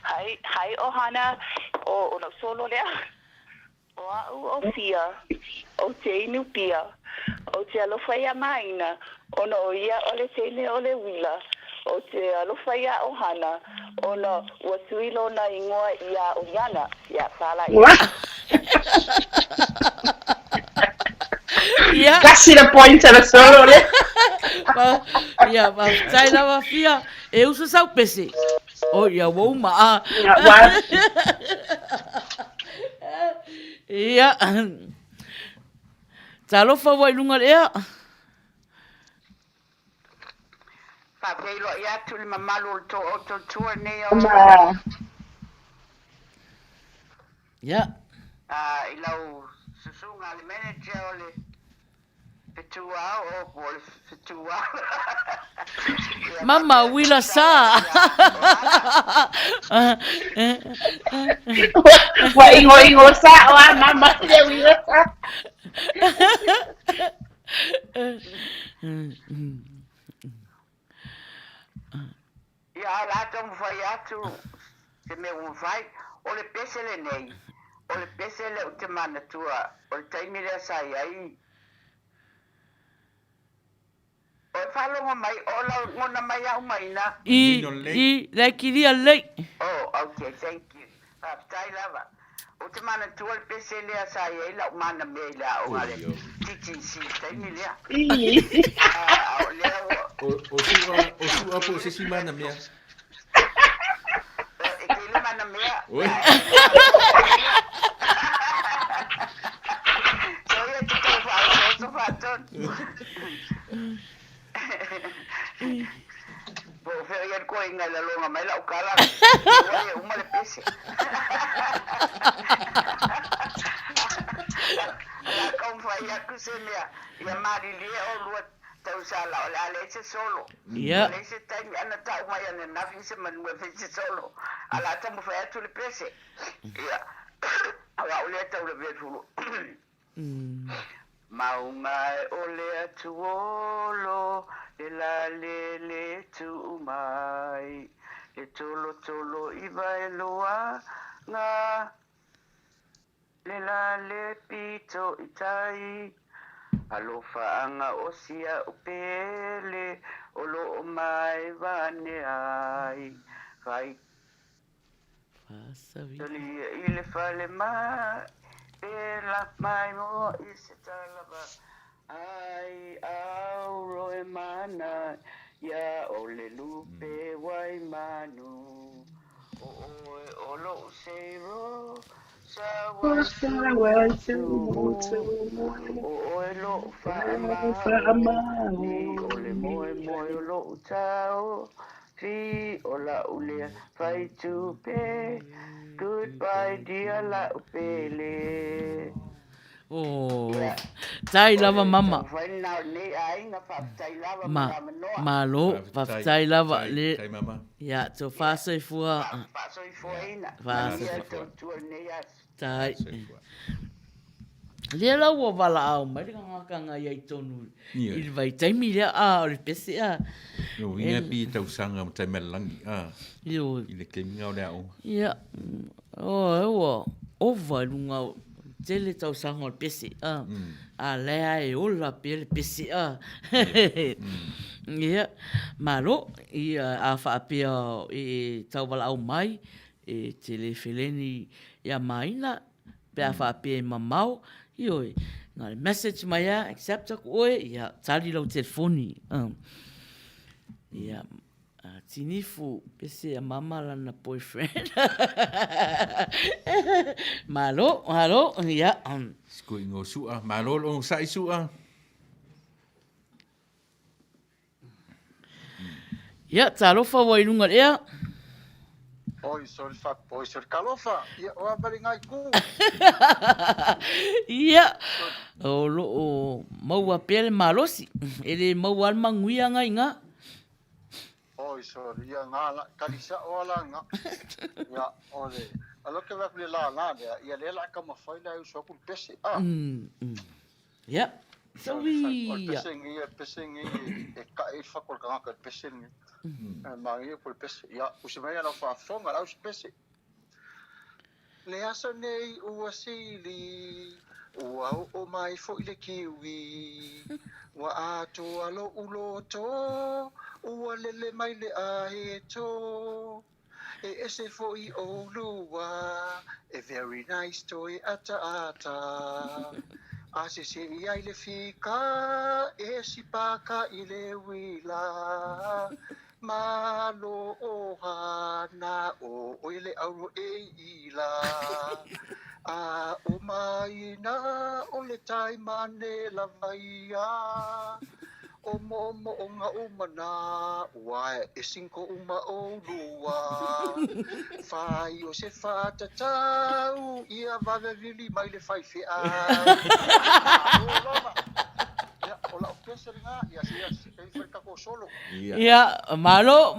Hi, Ohana. O lo solo lea. O fia. O te inu pia. O te alofa ia maina. O no ia ole tene ole wila. O te alofa ia Ohana. O no wasuilo na ingoa ia Onyana. Ia fala ia. Ia. Kasi na point na solo le. Ia, tai lava fia. E usa sau pese. O ia wou maa. Ia. Talofa wailunga lea. Papelo ia tu le mamalu to tour ne o. Ia. Ilau susunga le manager o le petua o pol petua. Mama wila sa. Wa ingo sa wa mama le wila sa. Ya la tom foi atu se me un vai o le pesele nei o le pesele o te mana tua o le taimi le sai ai o falo mai o la ngona mai au mai na I la kiria lei. Oh, okay, thank you. Tai lava. O te mana tua le pesele a sai ai la mana me la o ale titi si taimi le O sua po se si mana mea. Ele mana mea. Oi. Soia te tau so faton. Bo feo ia ko inga la longa mai la ukala. Oi, uma le pese. La konfa ia kusemea. Ia mari le o luat. Tau sala o la leche solo. Ia. Leche tai ana tau mai ana na fise man we fise solo. Ala tamu fa atu le pese. Ia. Ala o le tau le vetulu. Maunga o le atu olo e la le tu mai. E tolo iva e loa nga. Le la le pito itai. Alofa anga osia upele olo mai vane ai vai Toli ile fale mai pela mai mo isetalava ai auro e mana ya ole lupe wai manu o lo seiro Oelo fa'amani ole moe lo tau fi ola ule fai tupe goodbye dear la upele. Oh, tai lava mama. Malo, tai lava le. Ya, to fasa fua. Fasa fua. Tai. Le la wo vala au, mai ka nga ia tonu. Il vai tai mi le a, le pese a. Yo, ia pi tau sanga tai melangi a. Yo, ile ke ngau le au. Ya. Oh, o va lunga. Tele tau sanga le pese a. A lea e ola pe le pese a. Ia, malo ia a fa pe e tau vala au mai e tele feleni ia maina pe a fa pe mamau ioi na message mai a accept ko ia tali lo telefoni ia tinifu pese a mama la na boyfriend malo ia sko ingo sua malo lo sai sua ia talofa wailunga ia Oi, sol kalofa. Ia o abari ngai ku. Ia. O lo o mau a pele malosi. Ele mau al manguia ngai nga. sorry ia ngala kalisa ola nga ia ole alo ke va le la ia le la kama faila u so ku pese ya sawi pese ngi e ka e fa ko ka pese ngi ma ia ko pese ia u se mai ala fa fonga la u pese le asa nei u asili ua o mai fo i le kiwi wa ato alo uloto ua lele mai le aeto e ese fo i o lua e very nice toi ata a se se i ai le fika e si paka i le wila malo o hana o ile auro e ila a o mai na o le tai mane la vaia o mo o nga umana wa e cinco uma o lua fai o se fata tau ia va vili mai le fai fe a o la pesa nga ia se kai fa ko solo ia malo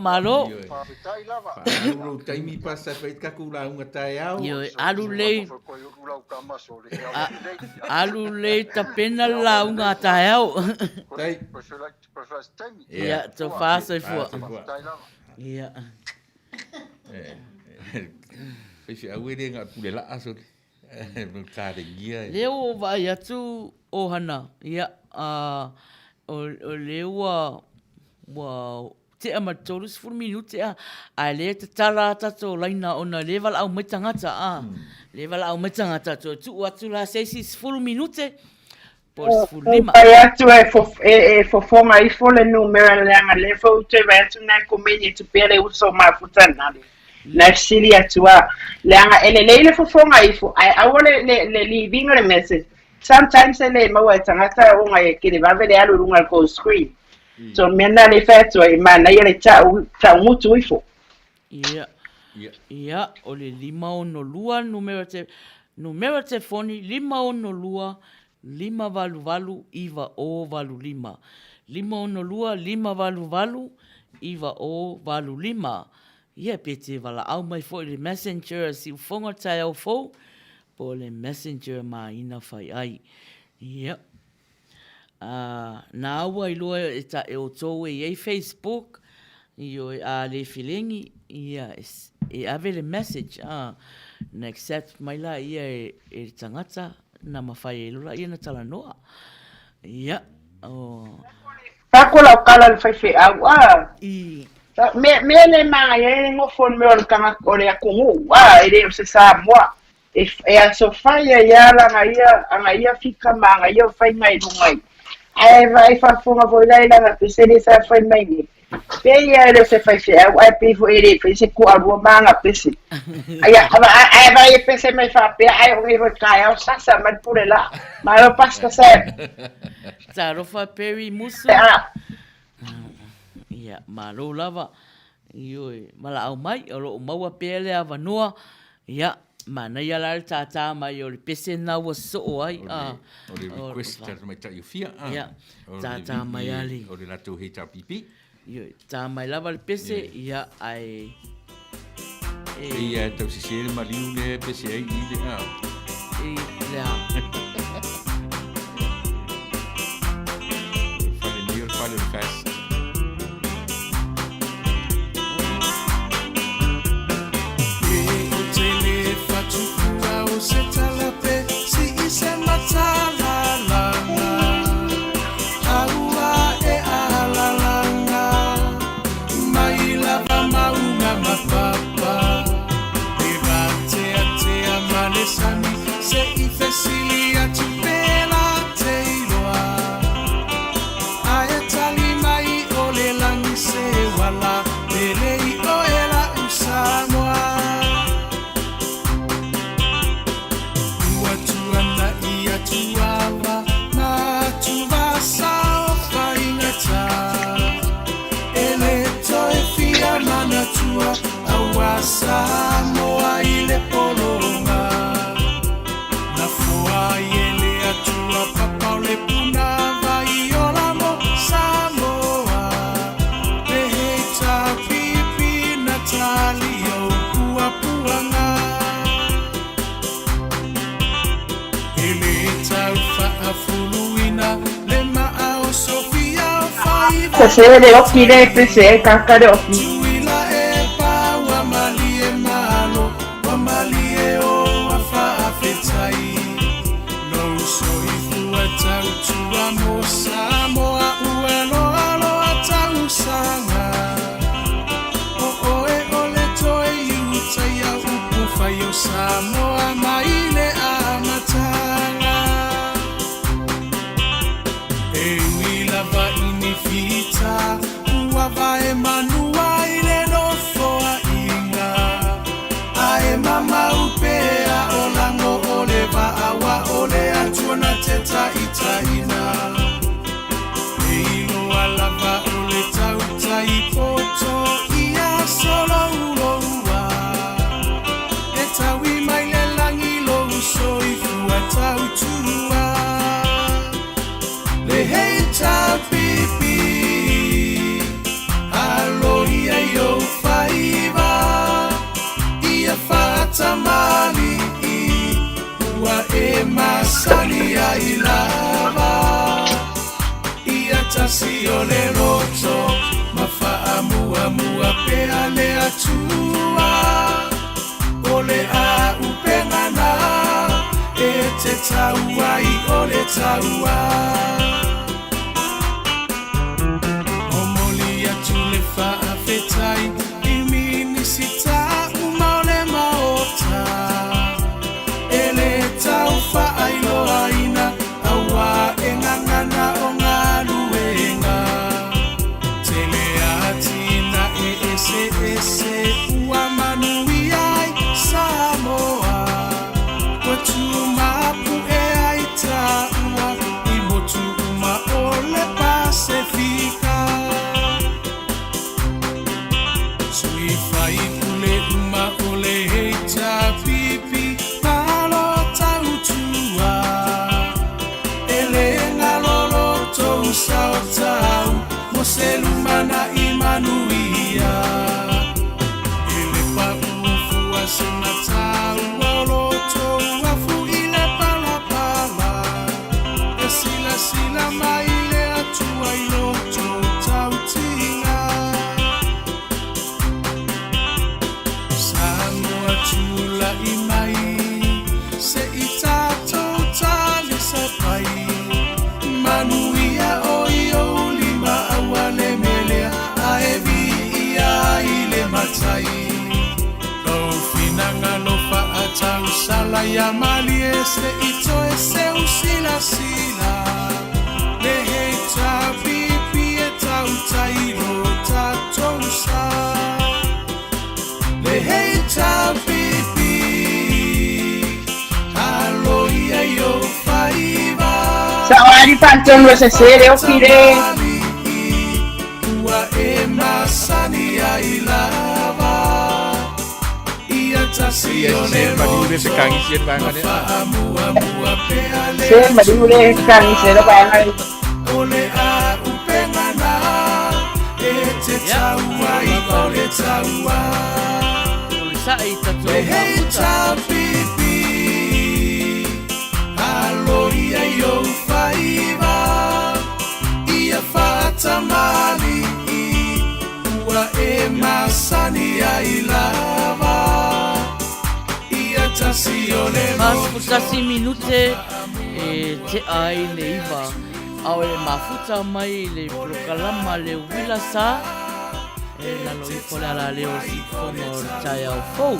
fa tai lava alu taimi pasa fai ka kula unga tai au yo alu le ta pena la unga tai au tai ia to fasa fu ia fai au ere nga pule la aso ka de gia leo vai atu o hana ia o lewa wa te ama tolus for minute a le te tala tato laina ona level au metangata level au metangata tu atu la 6 full minute por full lima ai atu e fo fonga i fo le numero le anga le fo te va tu na comeni tu pere uso ma futana na siri atu le anga ele fo fonga i fo ai awole le living le message sometimes ele mawa tangata unga e kile vavele alu runga ko screen so mena le feto e mana ile cha mutu ifo ia o le lima ono lua numero te foni lima ono lua lima valu iva o valu lima lima ono lua lima valu iva o valu lima ia pete vala au mai fo le messenger si fonga tai au fo po le messenger ma ina fai ai ia na aua i loa e o tō e Facebook i o le filengi ia e ave le message na accept mai la ia e tangata na mawhai e lula ia na tala noa ia Pakola kala le fai au me le manga e ngofon me o kanga o le akungu e le se sa moa e a sofia ia la ngaia fika manga ia fai mai lungai ai vai fa fonga voi lai la pese sa fai mai ni pe ia le se fai ai pe fo ele pese ku a rua manga pese ai vai pese mai fa pe ai o me kai au sasa mai pure la ma lo pasta se Taro fa peri musu ia malo lava ioi mala au mai o lo maua pele ava noa ia mana ia la tata mai o le pese na wa so ai o le request mai ta fia ia tata mai ali o le lato hita pipi ia ta mai lava le pese ia ai ia tau si sele maliu le pese ai le le fale fast Se i fesilia Se sere oki le pese kakare oki. Tuila e pa wa mali e malo, wa mali e o a fa a fetai. No so i fua tau tua mo Samoa uelo alo a tau sanga. O e ole toi uta ia upu fai o Samoa maile a matanga. E wila va inifita, ua va e manua ile no foa inga. A e mama upea o lango ole va awa ole atuana teta itaina. E ilo alava ole tauta i poto ia solo ulo ua. E tawi mai le langi lo uso i fua tautua. Le heita pipi alo ia yo faiva ia fata mali ua e masani ai lava ia tasi o le roto mafa amua mua pe ale atua ole a upengana e te taua i ole taua. Fetai imini sita umaole maota ele tau fa ailo aina awa engangana ongaluenga tele atina ese ua manuiai Samoa watu mapu e aita ua imotu uma ole Pasifika. Sui fai ule uma ole heita pipi palo tautua. Ele ngalolo tou sao tau moselumana imanuia. Ele pa ufua sena tau olo tou afu ile pala pala. E sila sila maile atua ilo tou tautinga. Chula imai se itato tali sapai manuia o lima awale melea aevi ia ile matai lo finanga lo fa atau sala ya mali ese ito ese usila sila le heita pipi etau tailo tato sa le heita pipi alo ia yo faiva Sawari panton lo se sere oki le. ua e masani ai lava ia tasi o le Madure se kangi sien bangan ya. Se madure kangi se lo bangan. Ole a upengana e te taua i ole taua. Le heita pipi alo ia yo faiva ia fata mali ua e masani ai lava ia tasi o le Masukasi minute te ai le iwa. Au e mafuta mai le prokalama le wila sa. E lalo i kole ala leo si kono tai au fou.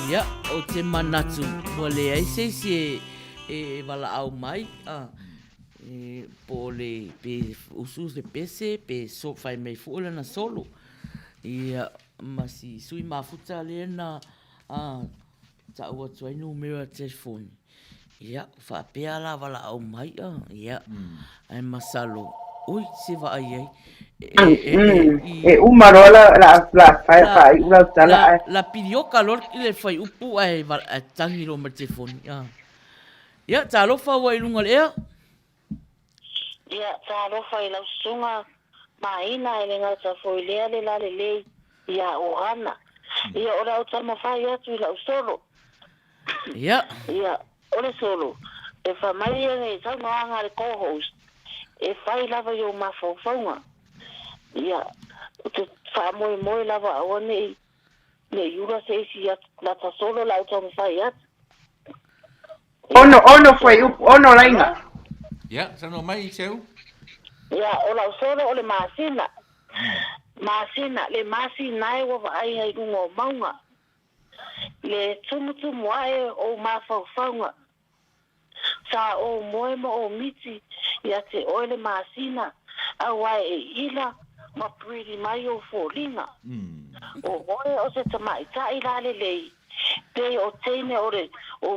Ia, o te manatu. Mua le aise e wala au mai. Po le pe usus le pese, pe so fai mei fuula na solo. Ia, masi sui mafuta le na ta ua tuai numero telefoni. Ia, fa pea la wala au mai. Ia, ai masalo. Ui, se va ai ai. Umarola la fai ula tala. La pidió calor y le fai upu ai tangi lo me telefoni. Ya, talo fa wa ilunga lea. Ya, talo fa ila sunga maina ele nga ta foi le la le ya ohana. Ya ora o tama fa ya tu ila solo. Ya. Ya, ora solo. E fa mai ngai sa no anga le co-host. e fai lava yo mafaufaunga. Ia, o te whaamoe lava awa nei iura se isi la tasolo la uta mawhai atu. Ono foi, ono lainga. Ya, sano mai seu. Ia, o la usoro o le masina. Masina, le masina e wa ai ai nungo maunga. Le tumutumu ae o mafaufaunga. Sa o moema o miti ia te oile masina awa e ila ma priri mai o folinga. O oe o se tamaitai la le lei. Pe o teine o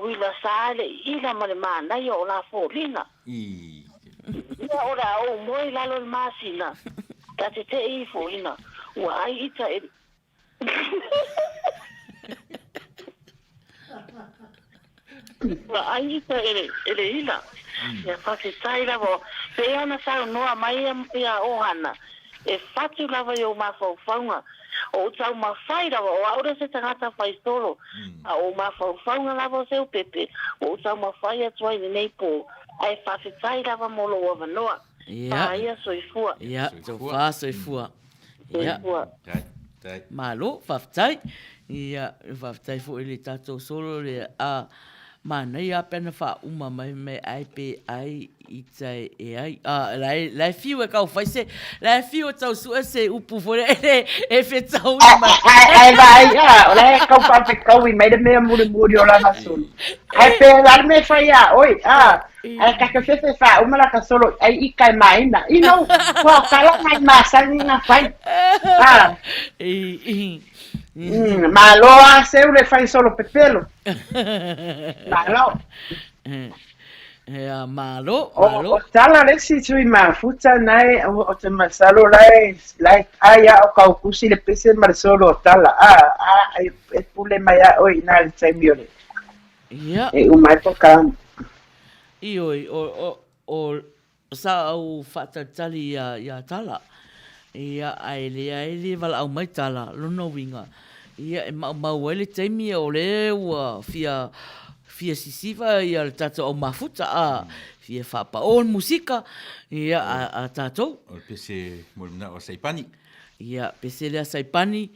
wila saale ila ma le manai o la folinga. Ia ora o moe lalo le masina. Ta te i folinga. Ua ai ita e... Ua ai ita ele ila. Ia whakitai lavo. Pe ana sao noa mai ia ohana. E whatu lava i o mawhauwhaunga. O tau mawhai lava. O aura se tangata whai solo. A o mawhauwhaunga lava o seu pepe. O tau mawhai atuai ni nei po. Ai whakitai lava molo o wanoa. Pa ia soifua. Ia, so wha soifua. Ia. Malo, whaftai. Ia, whaftai fo ili tatou solo le a... Mana ia pena wha uma mai me ai pe ai i tai e ai. Lai fiu e kau whaise. Lai fiu e tau sua se upu fore e whetau i mai. Ai vai, lai kau pape kau i meida mea muri o lana solo. Ai pe lar me whai oi, ai kaka whewhe wha uma la ka solo, ai i kai maina. I no, kua kala mai masangi nga whai. Malo a seu le fai solo pepelo. Malo. Malo. O tala resi tui mafuta nai o te masalo lai aya o kaukusi le pese marsolo tala. E pule mai a oi na le taimiore. Ia. E umai poka. Ioi, o sa au whatatali ia tala. Ia aile wala au mai tala, lono winga. Ia e mau ele taimi o le ua fia sisiva ia le tatou au mafuta fia whapa o musika ia a tatou. O pese moluna o Saipani. Ia pese lea Saipani.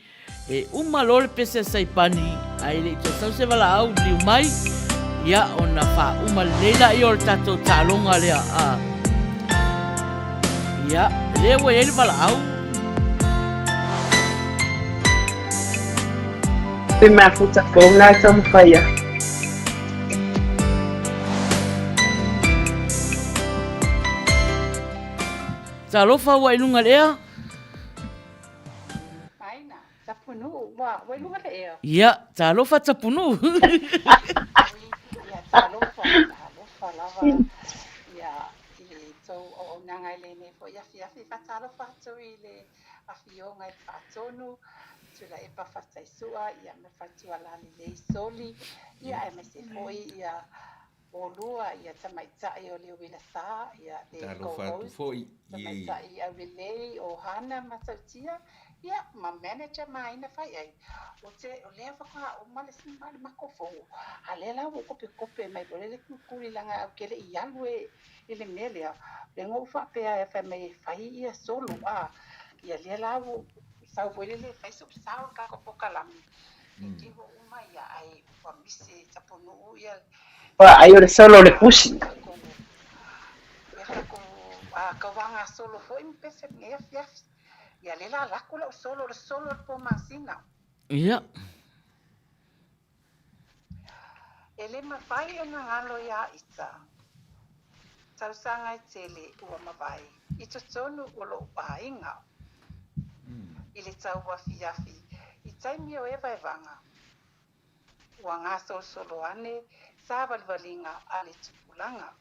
E umalo le pese Saipani aile i tau se wala au liu mai. Ia ona wha leila i o le tatou talonga lea Ia, lewa ele wala au. Pe mafuta ko na tamo faya. Talofa wa ilunga lea. Aina, tapunu wa ilunga lea. Ia, talofa tapunu. Ia talofa lava. Ia so o nanga le fo ia fa talofa so ile afio ngai fatonu. Tula e pawhatai sua, ia me whatua lani lei soli, ia e me se foi, ia o lua, ia tamaitai o leo wila sā, ia e go-host, tamaitai au lei o hana matautia, ia ma manager ma ina whai ai. O lea whaka o male simale makofo, a lea lau o kope mai bolele kukuri langa au kele i alue ile melea, le ngau whapea e whai mai whai ia solo, ia lea lau sau bolele fai so sau ka ko pokalami e ho uma ia ai wa mise taponu ia Ai ora solo le pusi. Ia ko ka wanga solo foi pese me fia ia lela la kula solo po masina. Ia. Ele ma fai na ngalo ia ita. Sau sanga tele ua mavai. Ito tonu olo painga. Ile tau wa fiafi. I taimi o ewa e vanga. Ua ngā solo ane, sa valvalinga ale tupulanga.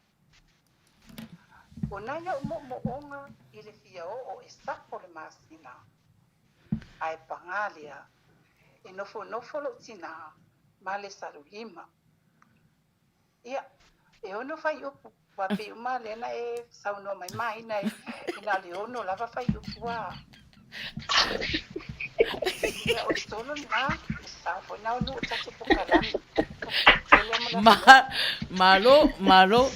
O naya mo onga ile fia o e sapo le masina. Ai pangalia, e nofo lo tina, male salulima. Ia, e ono fai upu, wape uma lena e sauno mai na e ina leono lava fai upu wa. O solo na, sa foi na no tatu pokalami. Malo,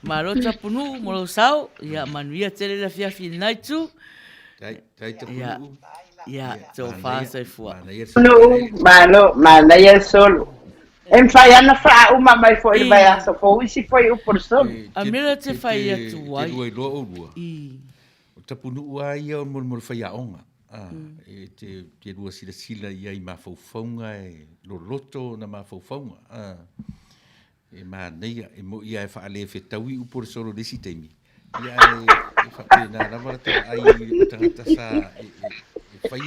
Malo tapunu mo sao ia manuia tele la fiafi naitu. Tai te Ia. Ia, so fa sai fua. Malo, mana ia solo. Em fai ana fra uma mai foi vai asa foi se foi o por solo. A mera te fai atu ai. Te lo o. O tapunu ai o mo fai a onga. E te rua sila ia I mafaufaunga e loloto na mafaufaunga. E nei e mo ia e faale fe taui u por solo desi temi. Ia e fa na marata ai tangata sa fai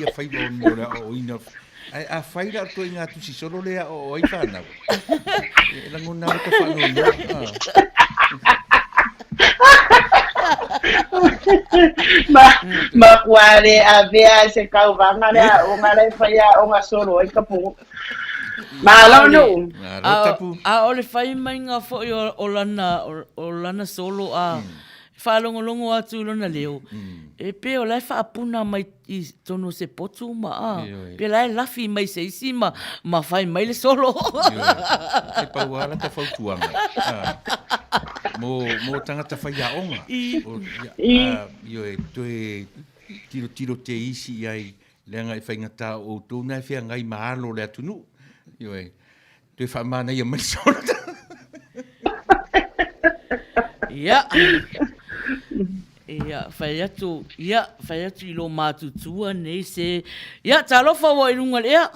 o ina a faira to inga tu si solo le o ai fana. E la ngona ko fa no. Ma wale a vea se kau vanga le o ngale faia o nga solo ai kapu. Malo no. A ole fai mai nga fo o lana solo a whalongolongo atu lona leo. E pe o lai whaapuna mai I tono se potu ma a. Pe lai lafi mai se isi ma whai mai le solo. E pau ala ta whautuanga. Mo tangata whai a onga. Io e toe tiro te isi ai leanga I whai ngata o tōna e whea ngai mahalo le atunu. Io e toe wha mana I a mai solo. Ia. Ia, whai atu I lo mātutua nei se. Ia, talofa wa I runga lea.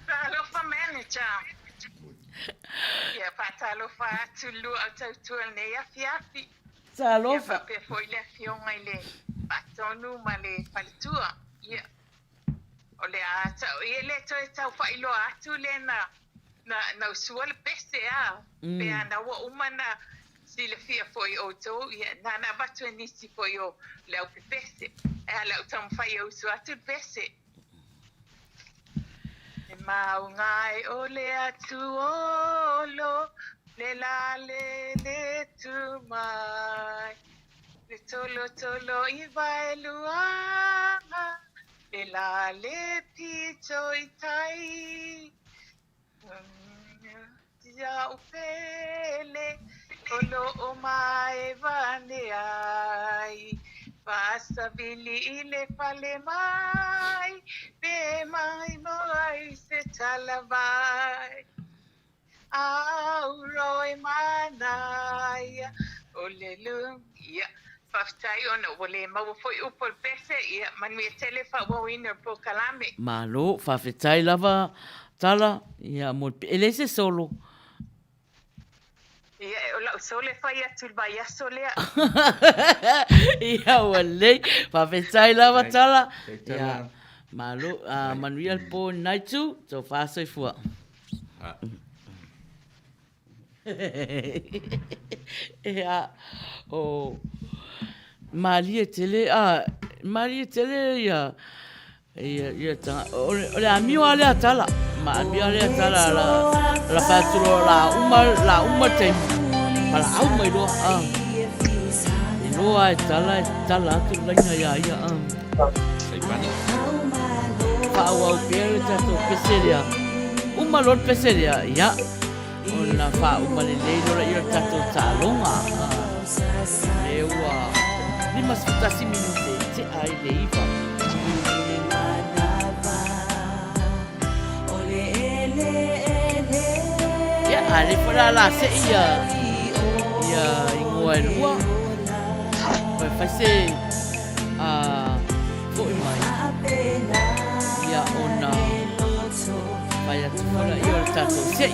Talofa manager. Ia, talofa atu lu au tautua nei a fiafi. Talofa. Ia, pe foi le fionga I le patonu ma le palitua. Ia. O le ata, ia le toi tau whailo atu le na usua le pese a. Pe ana wa umana si le fia foi o tau, ia nana batu e nisi foi o le au pese. E ala u tam whai o usua atu pese. E maungai o le atu olo, le lale le tu mai. Le tolo I vai luanga, le lale pito I tai. Ia upele, olo o mai vane ai. Pasabili I le fale mai, pe mai mai se talavai. Au roi manai, ole lungia. Faftai ono, ole mau foi upol pese, ia manui tele fa wawina po kalame. Malo, fafetai lava tala, ia mo ele se solo. Ia ola sole fai atu vai solea. Ia wale, fafetai lava tala. Ia malo, manuia po naitu, so fa soi fua. Ia o Maria tele ia ia tanga ole amio ale atala ma amio ale atala la faturo la uma tem para au mai do no ai tala tu langa ia sai pani pa o pere tato peseria uma lot peseria ia ona fa uma le do ia tato talonga eu ni mas futasi minute te ai leiva ya ale para la se ia ingua lua vai ser foi mai ya ona vai atu fora ia tato se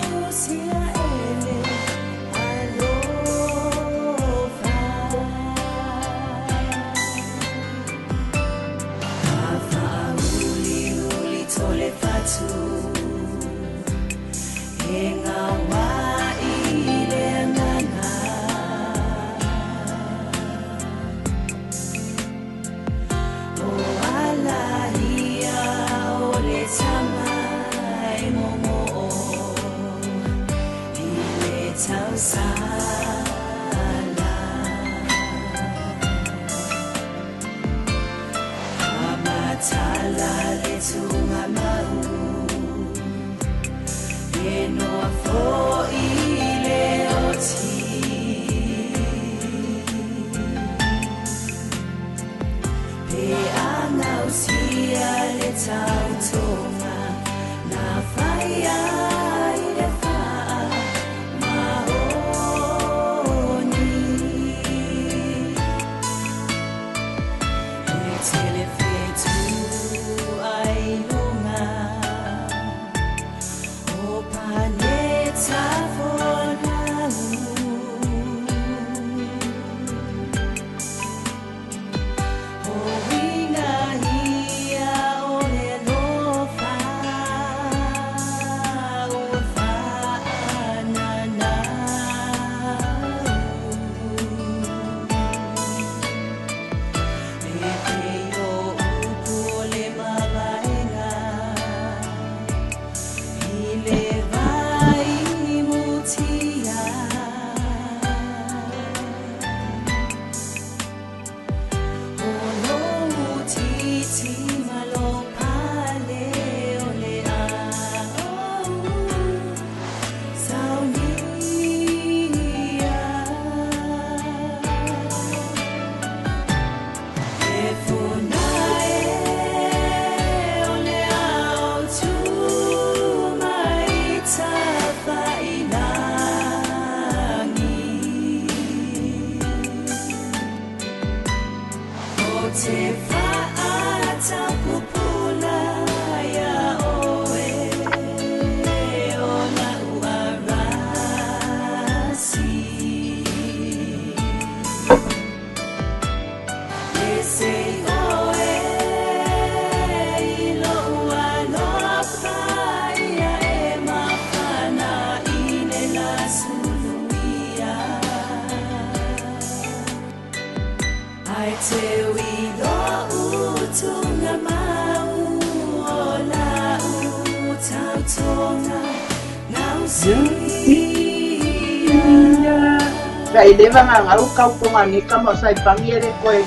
Kai leva nga au kau ponga ni kama sai pangiere koe.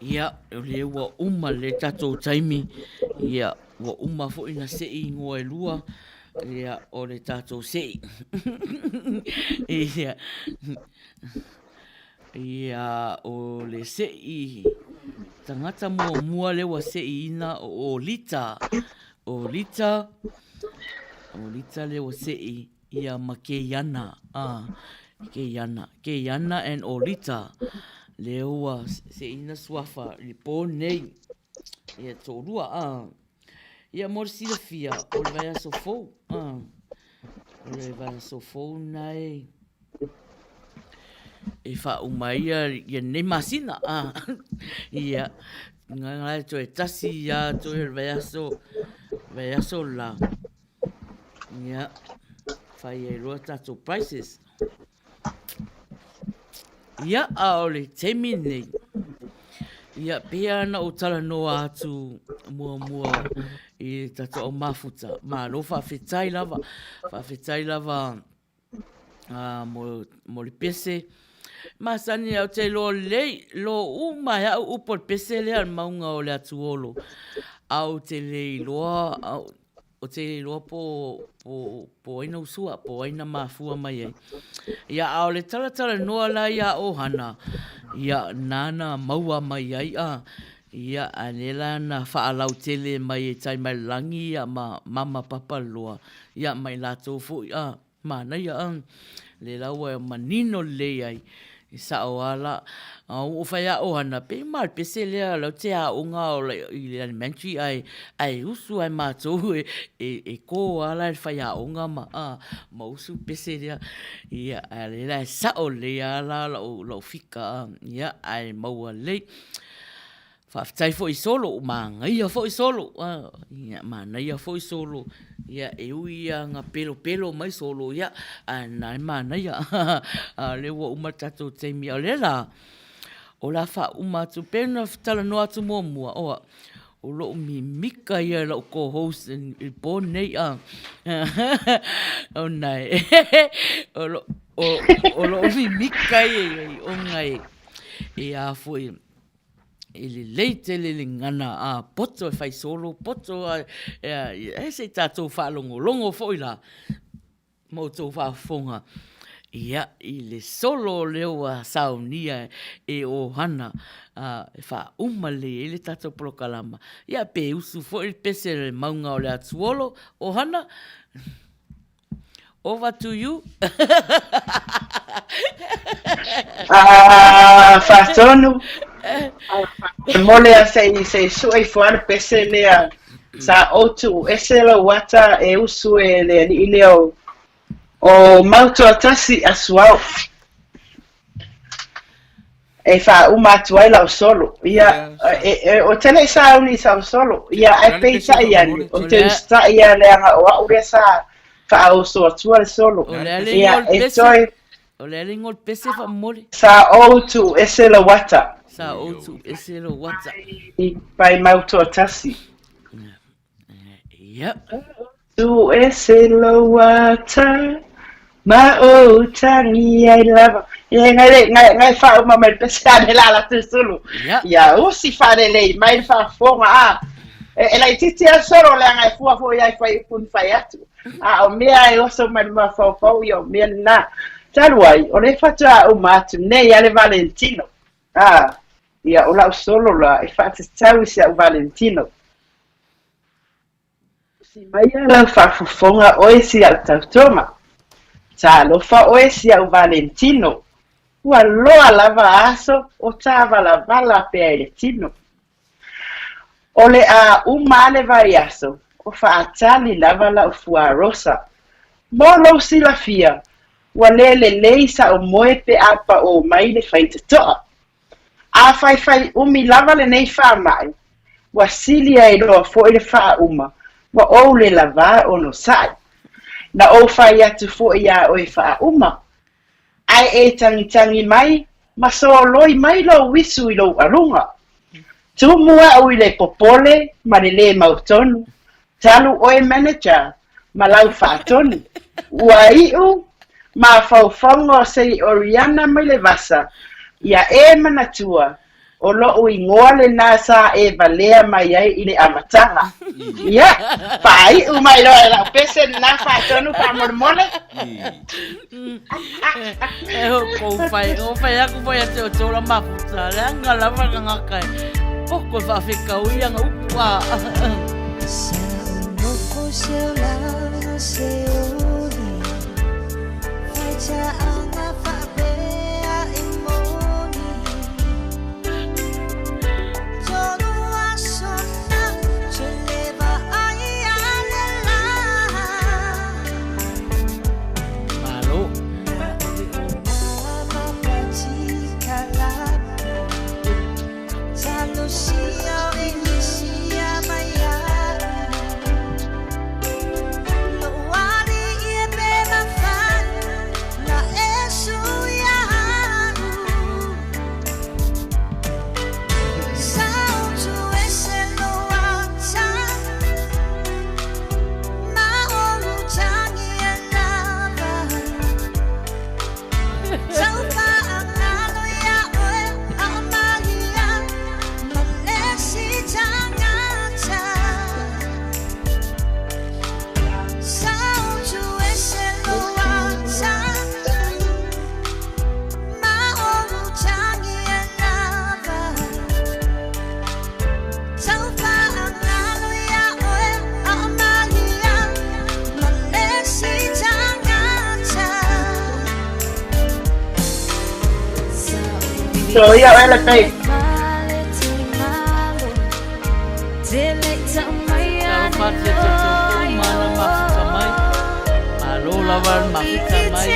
Ia, le ua uma le tatou taimi. Ia, ua uma fo ina sei ngoe lua. Ia, o le tatou sei. Ia, ia, o le sei. Tangata mua le ua sei ina o lita. O lita. O lita le ua sei. Ia ma ke iana. Ke iana and o lita. Le ua se ina suafa li po nei ia tōrua ia mor sila fia o le vai aso fou o le vai aso fou nai e wha umaia ia nei masina ia ngai to e tasi ia to e vai aso la ia whai e roa tato prices. Ia aole te mine. Ia pia na o tala noa atu mua i tato o mafuta. Ma lo whawhetai lava. Whawhetai lava mo le pese. Ma sani au te lo lei. Lo umai au upo le pese lea maunga o le atu olo. Au te lei loa. O te lei loa po aina usua. Po aina mafua mai ai. Ia ao le tala noa la ia o hana. Ia nana maua mai ai ia anela na whaalau tele mai e tai mai langi ia ma mama papa loa. Ia mai lato fo mana ia le laua e manino le ai. Sa o ala o whaia o hana pe mal pese lea lau te a unga o le elementary ai usu ai mātou e ko ala e whaia unga ma usu pese lea ia le la e sa o lea ala lau fika ia ai maua le whaftai fo i solo ma ngai fo i solo ia ma ngai fo i solo ia e ui nga pelo mai solo ia nai ma nai le wa uma tato te mi o le la o la fa uma tu pena tala no atu mua o lo mi mika ia lo ko host il bon nei o nai o lo mi mika ia o ngai ia foi ele leite le ngana poto fai solo poto e se tato fa longo foi la mo to fa fonga Ia, I le solo leo a saunia e o hana e wha umale e le tato prokalama. Ia pe usu fo il pese le maunga o le atuolo o hana. Over to you. Fatonu. Mole a se sui fuar pese lea sa otu eselo wata e usu e le ileo o mauto atasi asuau e fa umatu ai lau solo ia o tele sa uni sa solo ia ai peita ia o te sta ia le anga o ure sa fa o so atua solo ia e toi o le lingo pese fa mole sa otu eselo wata sa otu eselo wata I pai mauto atasi ia tu eselo wata ma o tangi ai lava ngai fa uma mai pesca de la tu solo ya o si fa de lei mai fa fonga e la titi solo la ngai fo ia fa pun fa atu o mea e oso mai ma fa yo mea na taluai o le fata o matu ne ya le Valentino ia o la solo la e fa tau sia o Valentino si mai la fa fonga o si alta toma sa lo fa o esi au Valentino. Ua loa lava aso o tava la vala pe Valentino. O le a umale vai aso o fa atali lava la ufua rosa. Mo lo si la fia. Ua le leisa o moe pe apa o mai le faita toa. A fai umi lava le nei fa mai. Ua silia e loa fo le fa uma. Ua o le lava o no sai. Na o fai atu fo ia o e wha uma. Ai e tangi mai, ma so loi mai lo wisu I lo arunga. Tu mua o I le popole, ma le mautonu. Talu o e manager, ma lau wha tonu. Ua iu, ma faufongo se Oriana mai le vasa. Ia e manatua, o lo I ngoa le nasa e valea mai ai I le amatanga. Ia, pai u mai lo la pese na fa tonu pa mormone. O fai aku foi a teo tola mafuta, le anga lava ngakai. Poko fa fika uia nga upua. Sa unoko se la se uni, faita anga fa bea imoni. Tonu asona, cheleva aya lela. Malo. Mama patika lapo, talusia inisia maya. Loani ie beba fan, na esu ya. Sautu eselo ata, ma olu tangi enava. Saupa angalo ya oe amalia, malesi tangata. Sautu eselo ata, ma olu tangi enava. Saupa angalo ya oe amalia, malesi tangata. So ia ela pei. Tau fate te tau mala mafuta mai. Malo lava mafuta mai.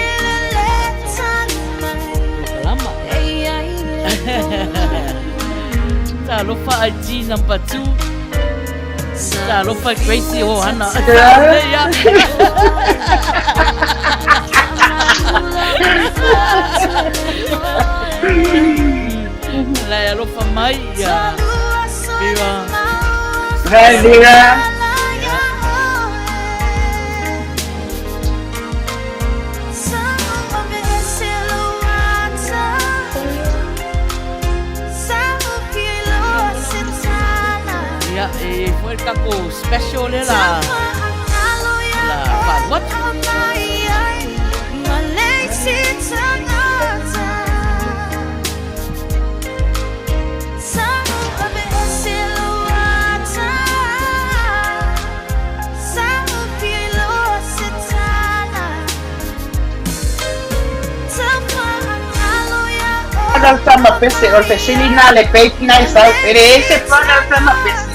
Lama. Ta lo fa IG number 2. Ta lo fa Gracie o hana. Ya. La ya lo fa mai ya. Viva. Viva. Ya, fue el caco special de la what? whakapana tama pese o te sili nā le peiti nai sau. Ere e se whana tama pese.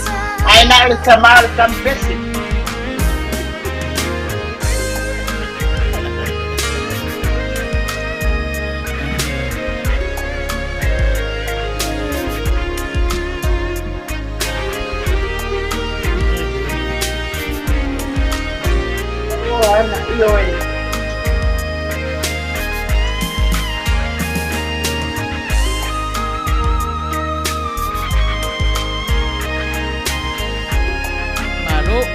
Ai nā le tamara tama pese. Oh, ana, io e.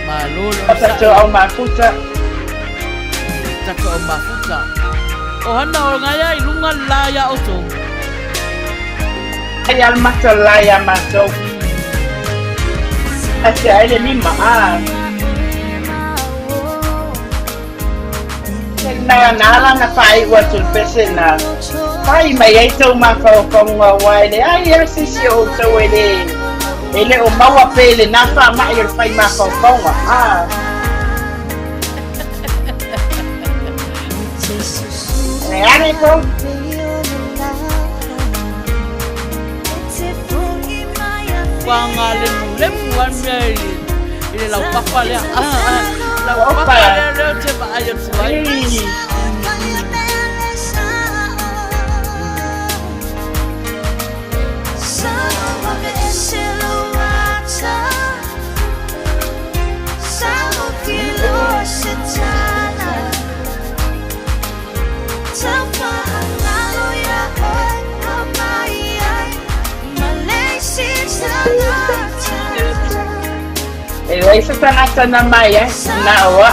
Malo Tato au mafuta. Tato au mafuta. O hana o ngaya I lunga la ya oto. Ai al mata la ya mato. Ase ai le lima na na fai wa tul pese na. Fai mai ai tau makaokonga waile. Ai asisi o tau ele. Ele o maua pele na fa mai o fai makaokonga. Reale ko. Pangale mule puan mei. Ile lau papa le. Lau papa le te ba ayo tsai. E isso tá na maia, na ua.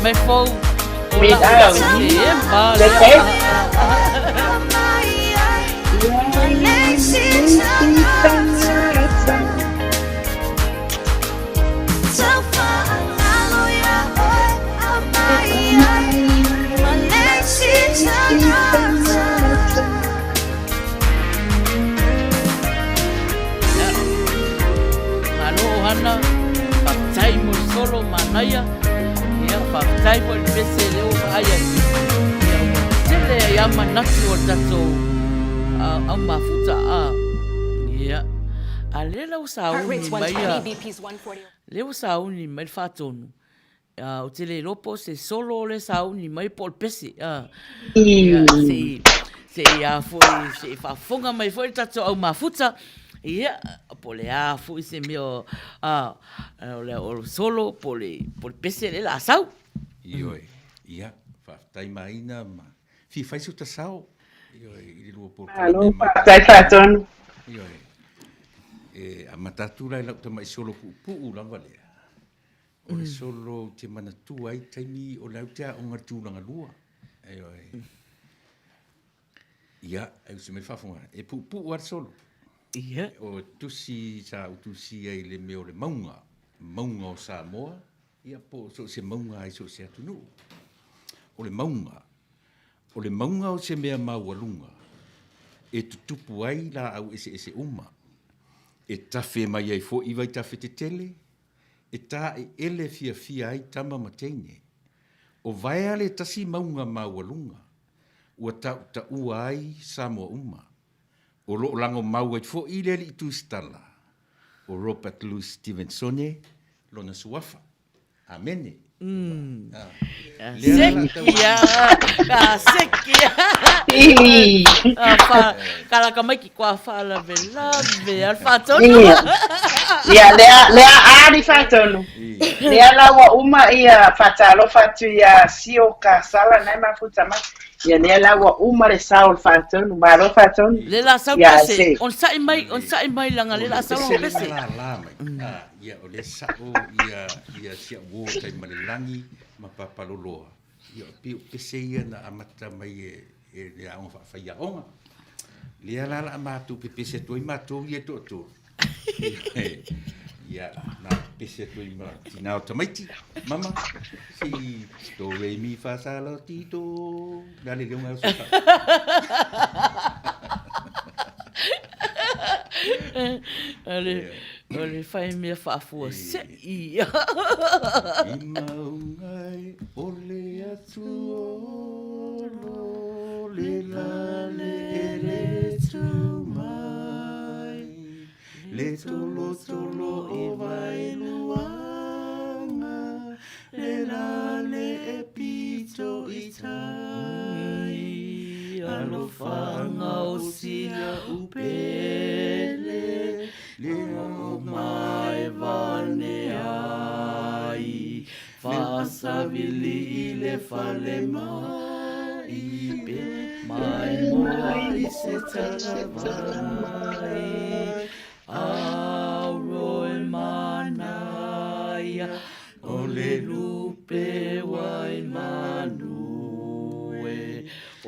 Me fou. Me dá Hana patai mo solo manaya ia patai mo pese leo aya ia tele ia manatu o tato au mafuta ia alela usauni mai leo sauni mai fatonu o tele lopo se solo le sauni mai pol pese se ia foi se fa fonga mai foi tato au mafuta. Ia, pole fu se mio o solo pole pese le la sau. Io ia fa tai maina ma fi fai su ta sau. Io I lu po. Allo tai faton. Io a matatura la ta mai solo pu la vale. O solo te mana tu ai taimi o la ta o ngatu la lua. Io ia ai se me fa fonga e pu war solo. Ia. O tusi sa utusi ai le meo le maunga o Samoa ia po so se maunga ai so se atunu o le maunga o se mea maualunga e tutupu ai la au ese uma e tafe mai ai fo iwa I tafe te tele e ta ele fia ai tama matene o vai ale tasi maunga maualunga ua ta ua ai Samoa uma o lo lango mau ai fo I le tu stala o Robert Louis Stevensone lona suafa amene sekia kala kamai ki kwa fala velave al fatonu ia lea ari fatonu lea lawa uma ia fatalo fatu ia sio ka sala na mafuta ma ia lea lawa uma le saul fatonu baro fatonu le la sau pese on sai mai langa le la sau pese ia o le sao ia sia wo tai malelangi ma papaloloa ia pese ia na amata mai e le ang fa ia onga le la ma tu pese tu ma tu ia to ia na pese tu ma tina automatic mama si do re mi fa sa la ti do dale de un so ale Ole fai mea whaafua se i. I maungai ole atu olo le lale e le tu mai. Le tolo tolo o vai luanga le lale e pito i tai. Alo whanga o sia upele le o mai vane ai. Whasawili i le whale mai pe mai moi se tarawai. Auroi manaia o le lupe wai manue. O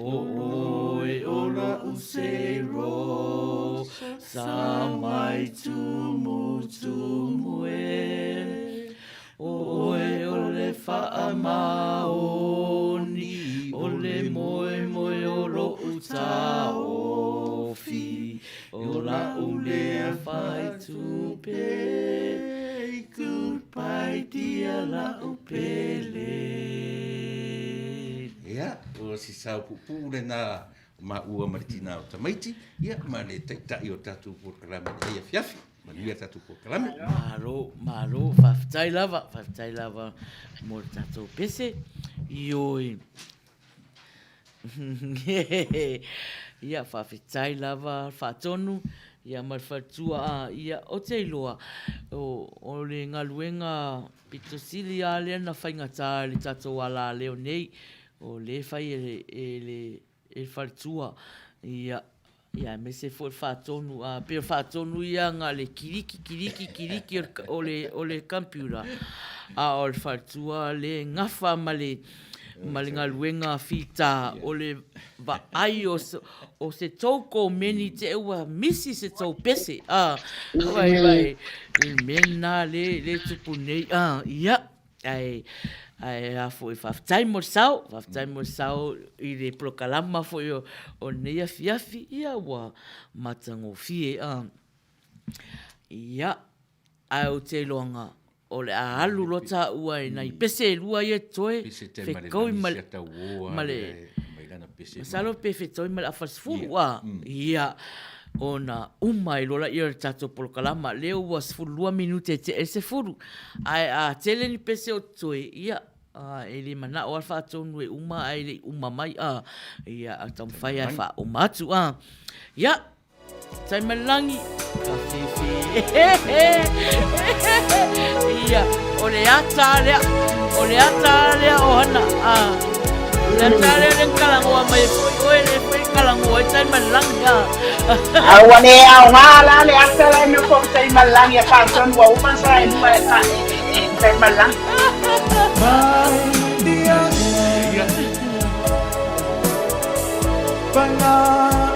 oi ola usero sa mai tumu tumue. O oi ole wha maoni o le moe moe o lo uta ofi. O la ulea whai tupe goodbye dia la upele. Ia, o si sau pupule na ma ua maritina o tamaiti, ia ma le taitai o tatu porkalame e ia fiafi, ma nuia tatu porkalame. Malo, whaftai lava, mo tatu pese, ioi. Ia whawhitai lava, whatonu, ia marwhatua, ia o te iloa, o le ngaluenga pitosili a lea na whaingata le tatou ala leo nei, o le whai e whatua, ia me se fo whatonu, pero whatonu ia ngā le kiriki o le computer, o le whatua le ngafa ma le ngā luenga whita o le vaai o se tauko meni te ua misi se tau pese. Vai, mena le tupu nei. Ia, ai fo i whaftai mo sau i le prokalama fo i o nei afiafi, ia ua matango fie. Ia, ai o te loanga. O le ahalu lota ua e nai pese lua ia toe whekau i male masalo pe whetoi male awhasfuru ia ona umai lola ia tato polokalama leo ua sfuru 2 minute te e se furu ai a tele ni pese o toe ia e le mana o alfa atonu e uma ai le uma mai ia a tamwhai ai wha o matu ia tai malangi ka fifi ia o le ata lea o hana le ata lea le kalangoa mai oe le fai kalangoa tai malangi aua le au ngala le ata lea me ko tai malangi a whaatonu wa umasa e nua e tai malangi Panga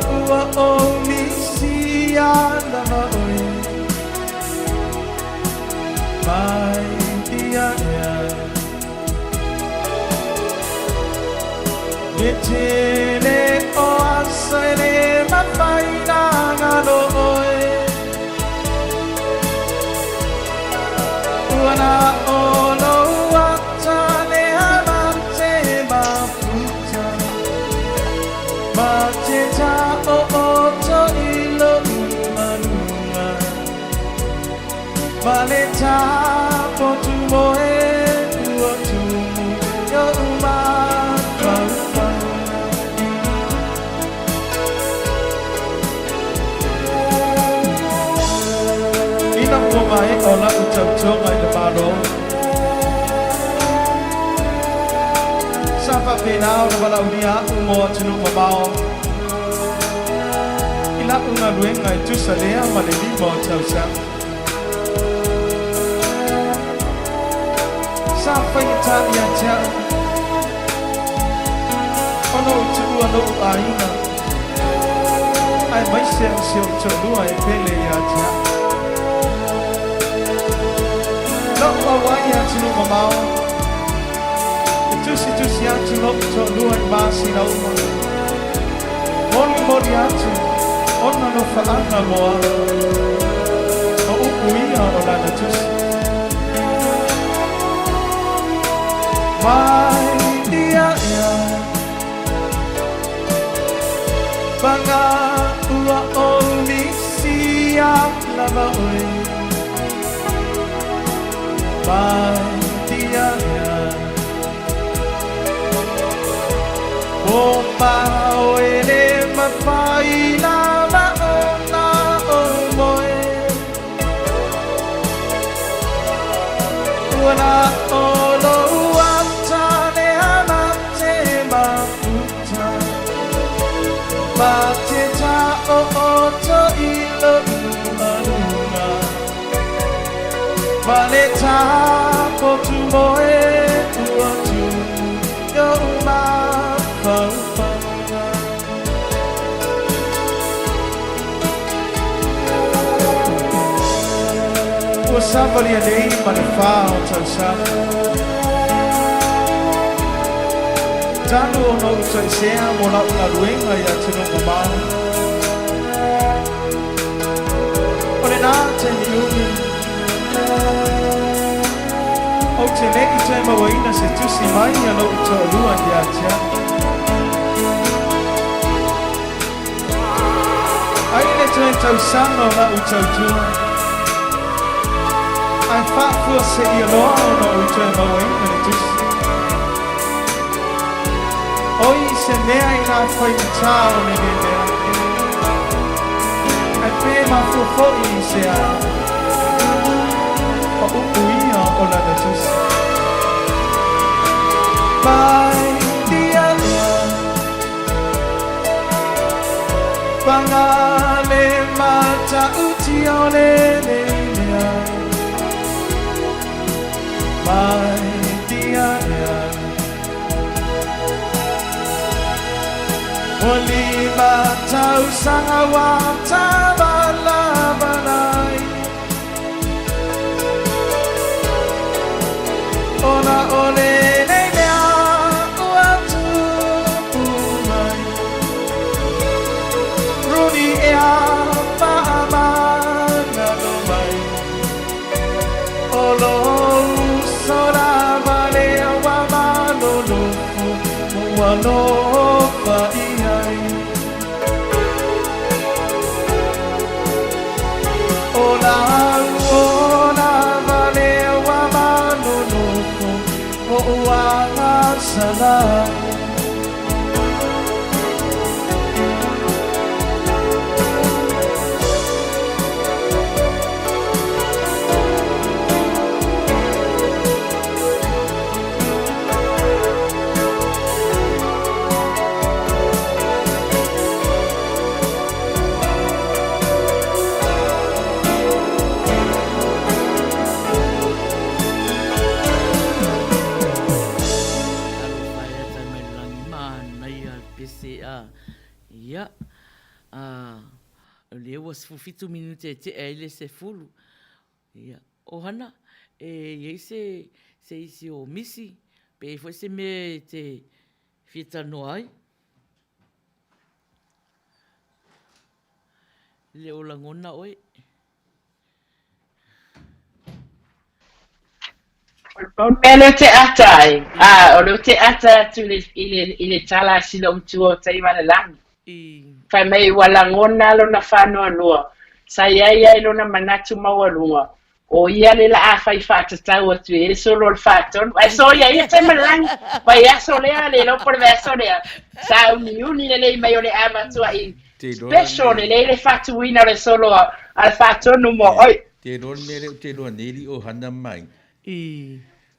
ua o misiana oi mai dia ya Metele o asere mafaina ngano oi Uana o lo watane hamante mafuta Mateta o oto ilo umanua Maleta potu moe uotu yo uma Ina poma e ola utautonga i le paro Sapa penao na wala unia umo tunu mamao Ila unga luenga i tusa lea ma le limo tausa Sapa i tani a tia Ono utuku ano aina Ai mai seo seo tonua e pele i a tia Loa wai a tunu mamao Tusi atu lopto lua i masi na uma Mori atu Ona no whaanga moa O uku ia o lana tusi. Mai dia ia Banga ua o misia lava oi Mai dia ia O pao ele mapai lava o na o moe Ua o lo Mateta o oto ilo aluna Maleta po tu moe tua tu Yo ma faufanga Ua sawali a nei mana whao tau sama Tanu o no utai sea mo na una luenga ia tino mamau. Ore nā te niuni. O te neki tai mawaina se tusi mai a no uta lua ia tia. Aile tai tau sano na uta tua. Ai whapua se ia loa o no utai mawaina ne tusi. Oi se mea I nā whai tāo ne me mea. Ai pē ma fofoi se a. O upu ia o lana tusi. Mai dia lua. Panga le mata uti o le mea. Mai dia lua. O lima tau sanga wa tabala balai Ona ole nei mea ua tu umai Runi ea paamana no mai Olo sora vale wa mano lofu Mua no pa Ona vale wa mano loko o uanga sana Fitu minute te ele se fulu. Ia. Ohana, e se isi o misi, pe foi se me te fita no ai. Le o langona oi. O mele te atai. O lo te ata tu ile tala sila umtuo taimana lang. Fai mai walangona lo na whanua lua. Sa ia lo na manatu mawalunga. O ia le la awhai whātatau atu e solo le whāton. Ai so ia te malang. Vai aso lea le lo por veso lea. Sa uni le mai o le amatua I. Special le whātuina le solo al whātonu mo. Oi. Te roa neri o hana mai.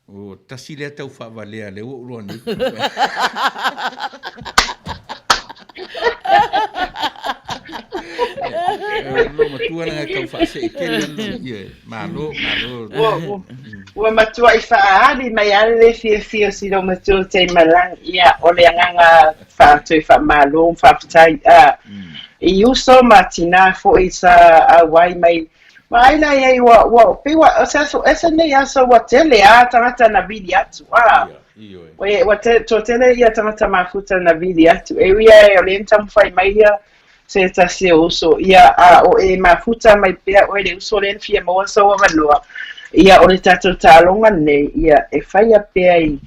O tasi lea tau whawalea le o roa ni. Lo matua na kau fase ke le malo Ua matua I whaari mai ale fia si lo matua te malang ia o le anganga whaatui whamalo whaapatai I uso matina fo I sa awai mai mai na ia wa piwa esa nei aso wa tele a tangata na vidi atu wa tele ia tangata mafuta na vidi atu e wia o le ntamu whai mai ia se tasi o uso ia o e mafuta mai pea o le uso le fia mo so wa loa ia o le tatou talonga nei ia e faia pea I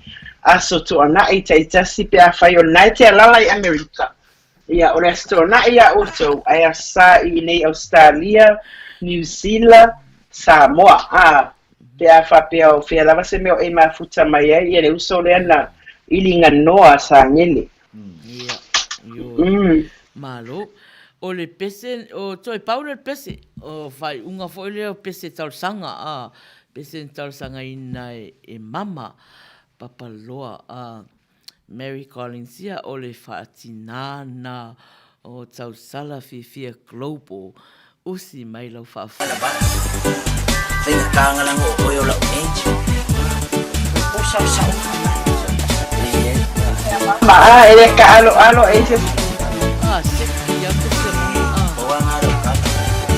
aso to ana I tasi pea fai o nai te alala I America ia o le asto na ia uso ai asa I nei Australia New Zealand Samoa pea fa pea o fia lava se meo e mafuta mai ia le uso le ana ilinga noa sa ngele malo o le pese o toi Paulo le pese o fai unga foi le pese talsanga pese talsanga ina e mama papaloa Mary Collins ia o le fatinana o tausala fia global usi mai lau fafu Venga kanga lang o yo la age o sa ma ele ka alo ese ya pese o angaro ka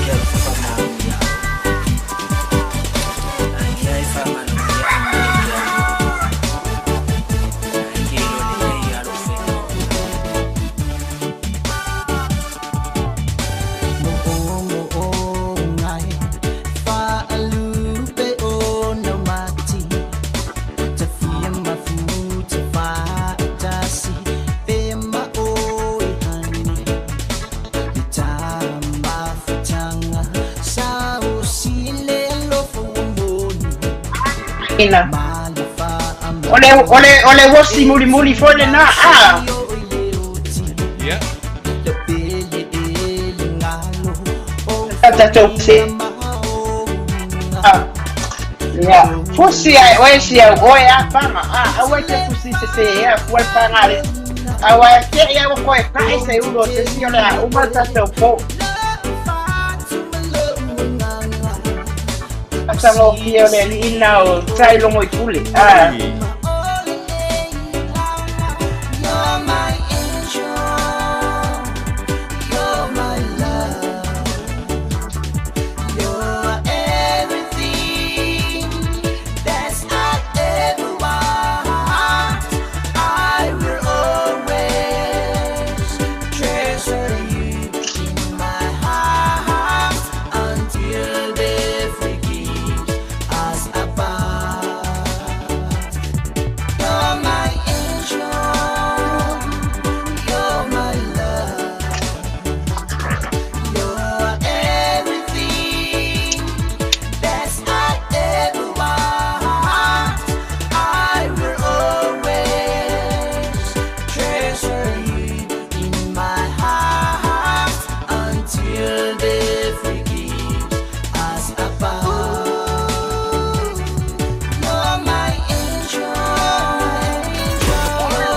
ke fa na ya ai fa ma ina ole wosi muli fole na yeah tatou se ya fusi ai oesi ai oia panga awe te fusi se ya fual panga le awe te ya ko e kai se ulo se sio le uma tatou po Pasalo fio le ina o trai longo I kule.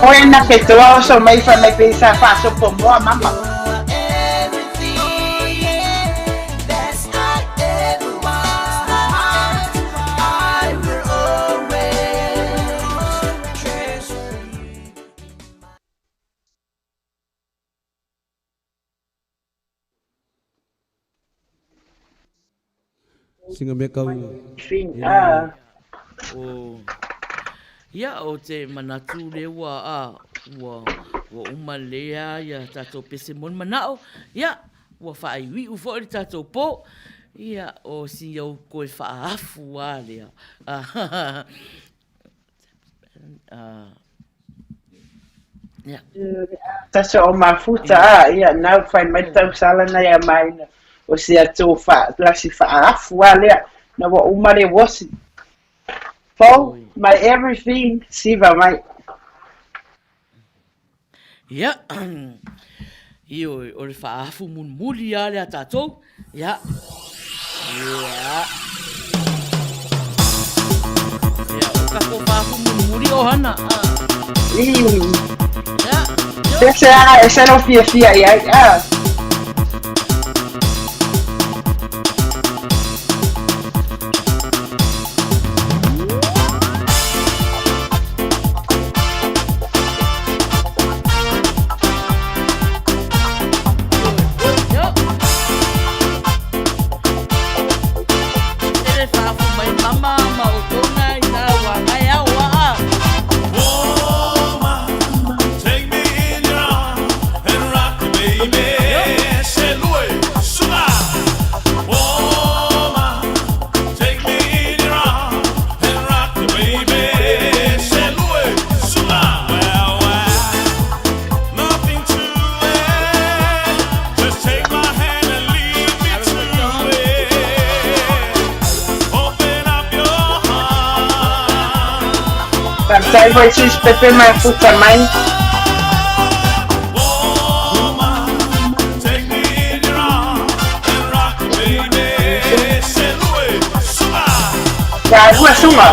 Oe na ke toa o so mai fa mai pesa fa so po moa mama. Singa me kau. Ia o te manatu le wa umalea ia tatou pese mon manao ia wa fai wi u fo tatou po ia o si o koe faafu ale ia Tasa o mafuta ia nau fai mai tau sala na ia mai o si atu fa lasi faafu ale na wa umare wasi Fo, my everything, siva mai. Ia, I o le whaafu mun muli a le a tātou. Ia. Ia. Ia, o kako whaafu mun muli o hana. Ia. Ese no fia ia. Take me in your arms and rock me, baby. Whakatau hoi sis pepe mai puta mai. Ya, rua sunga.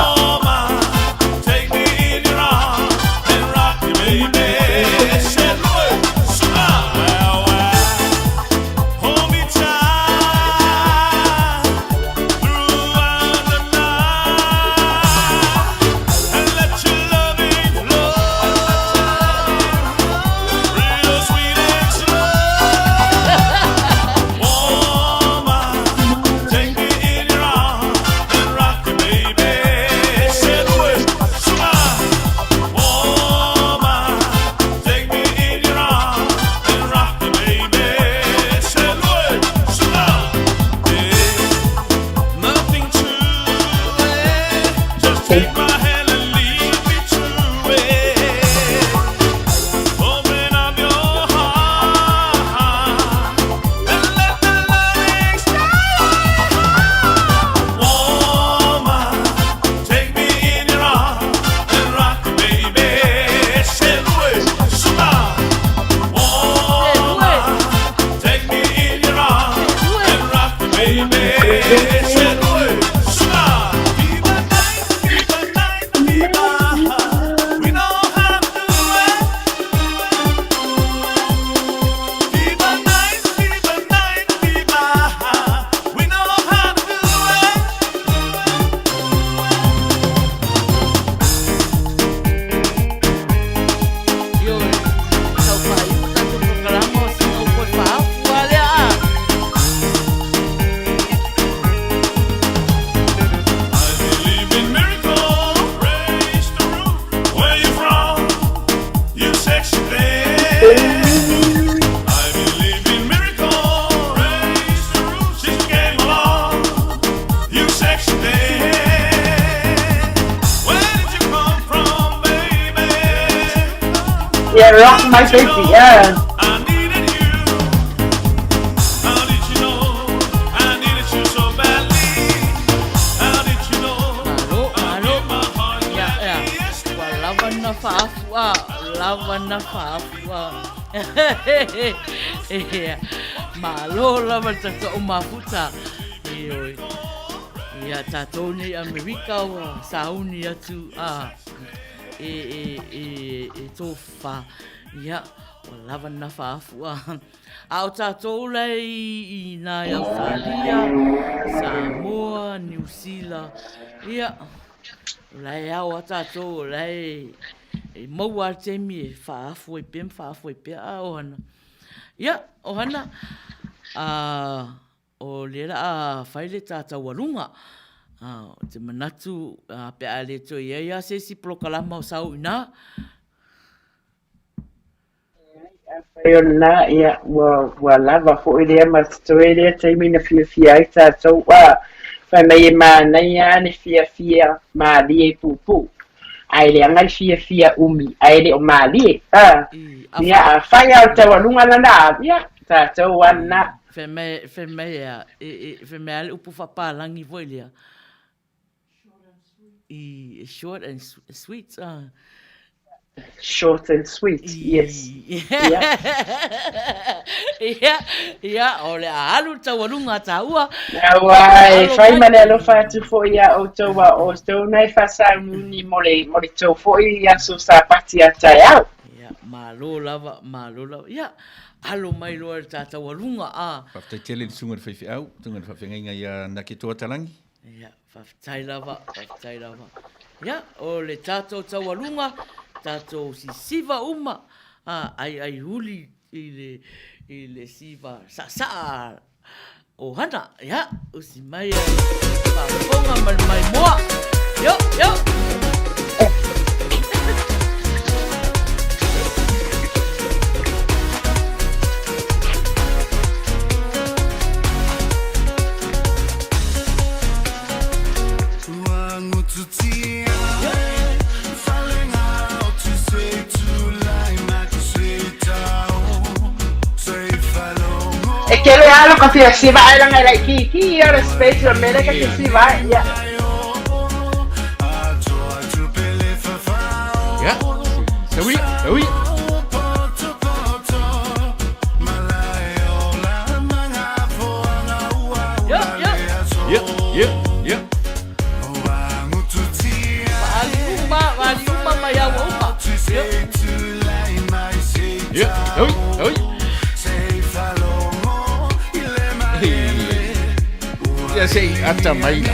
Yeah, rock my baby, yeah. Lawan fa'afua. Malo lawan tata umafuta. Ioi. Ia tātou nei Amerika wa sauni atu e tofa. Ia lawan fa'afua. Au tātou lei I nā Australia, Samoa, New Zealand. Ia. Lai au tātou lai maua te mi whaafu e pia, whaafu e pia o hana. Ia, o hana, o lera a whaile tātou warunga. Te manatu pe a le to ia se si prokalama o sau ina. Whaiona ia, wa lava fo i lea mastoelia te mina fia I tātou. Whai mai e mānei ane fia mālie pupu. Ai le angai fia umi, ai le o mali. Ia a whai au tau anunga lana, ia, tātou ana. Whemea le upu whapalangi voilia. Short and sweet. Short and sweet, yes. Ia, o le alu tau anunga taua. Wai, whai mane alo whātu fo ia o taua o tau nei whasau nuni mole tau fo ia so sa pati a tai au. Ia, malo lava. Ia, alo mai loa tātou alunga a. Whaftai tele ni sunga whaifi au, tunga whawhenga ia na ke toa talangi. Ia, whaftai lava. Ia, o le tātou tau alunga, tātou si siva uma, ai huli I le siva sa o hana, ia, usi mai whaponga mai moa. Yo. E che le alo che si va lang ai ki ora specie America che si va ia. Ya. Sawi, sawi. Ya. Aliumba mayawa uma. Ya, sawi. Ya sei ata mai.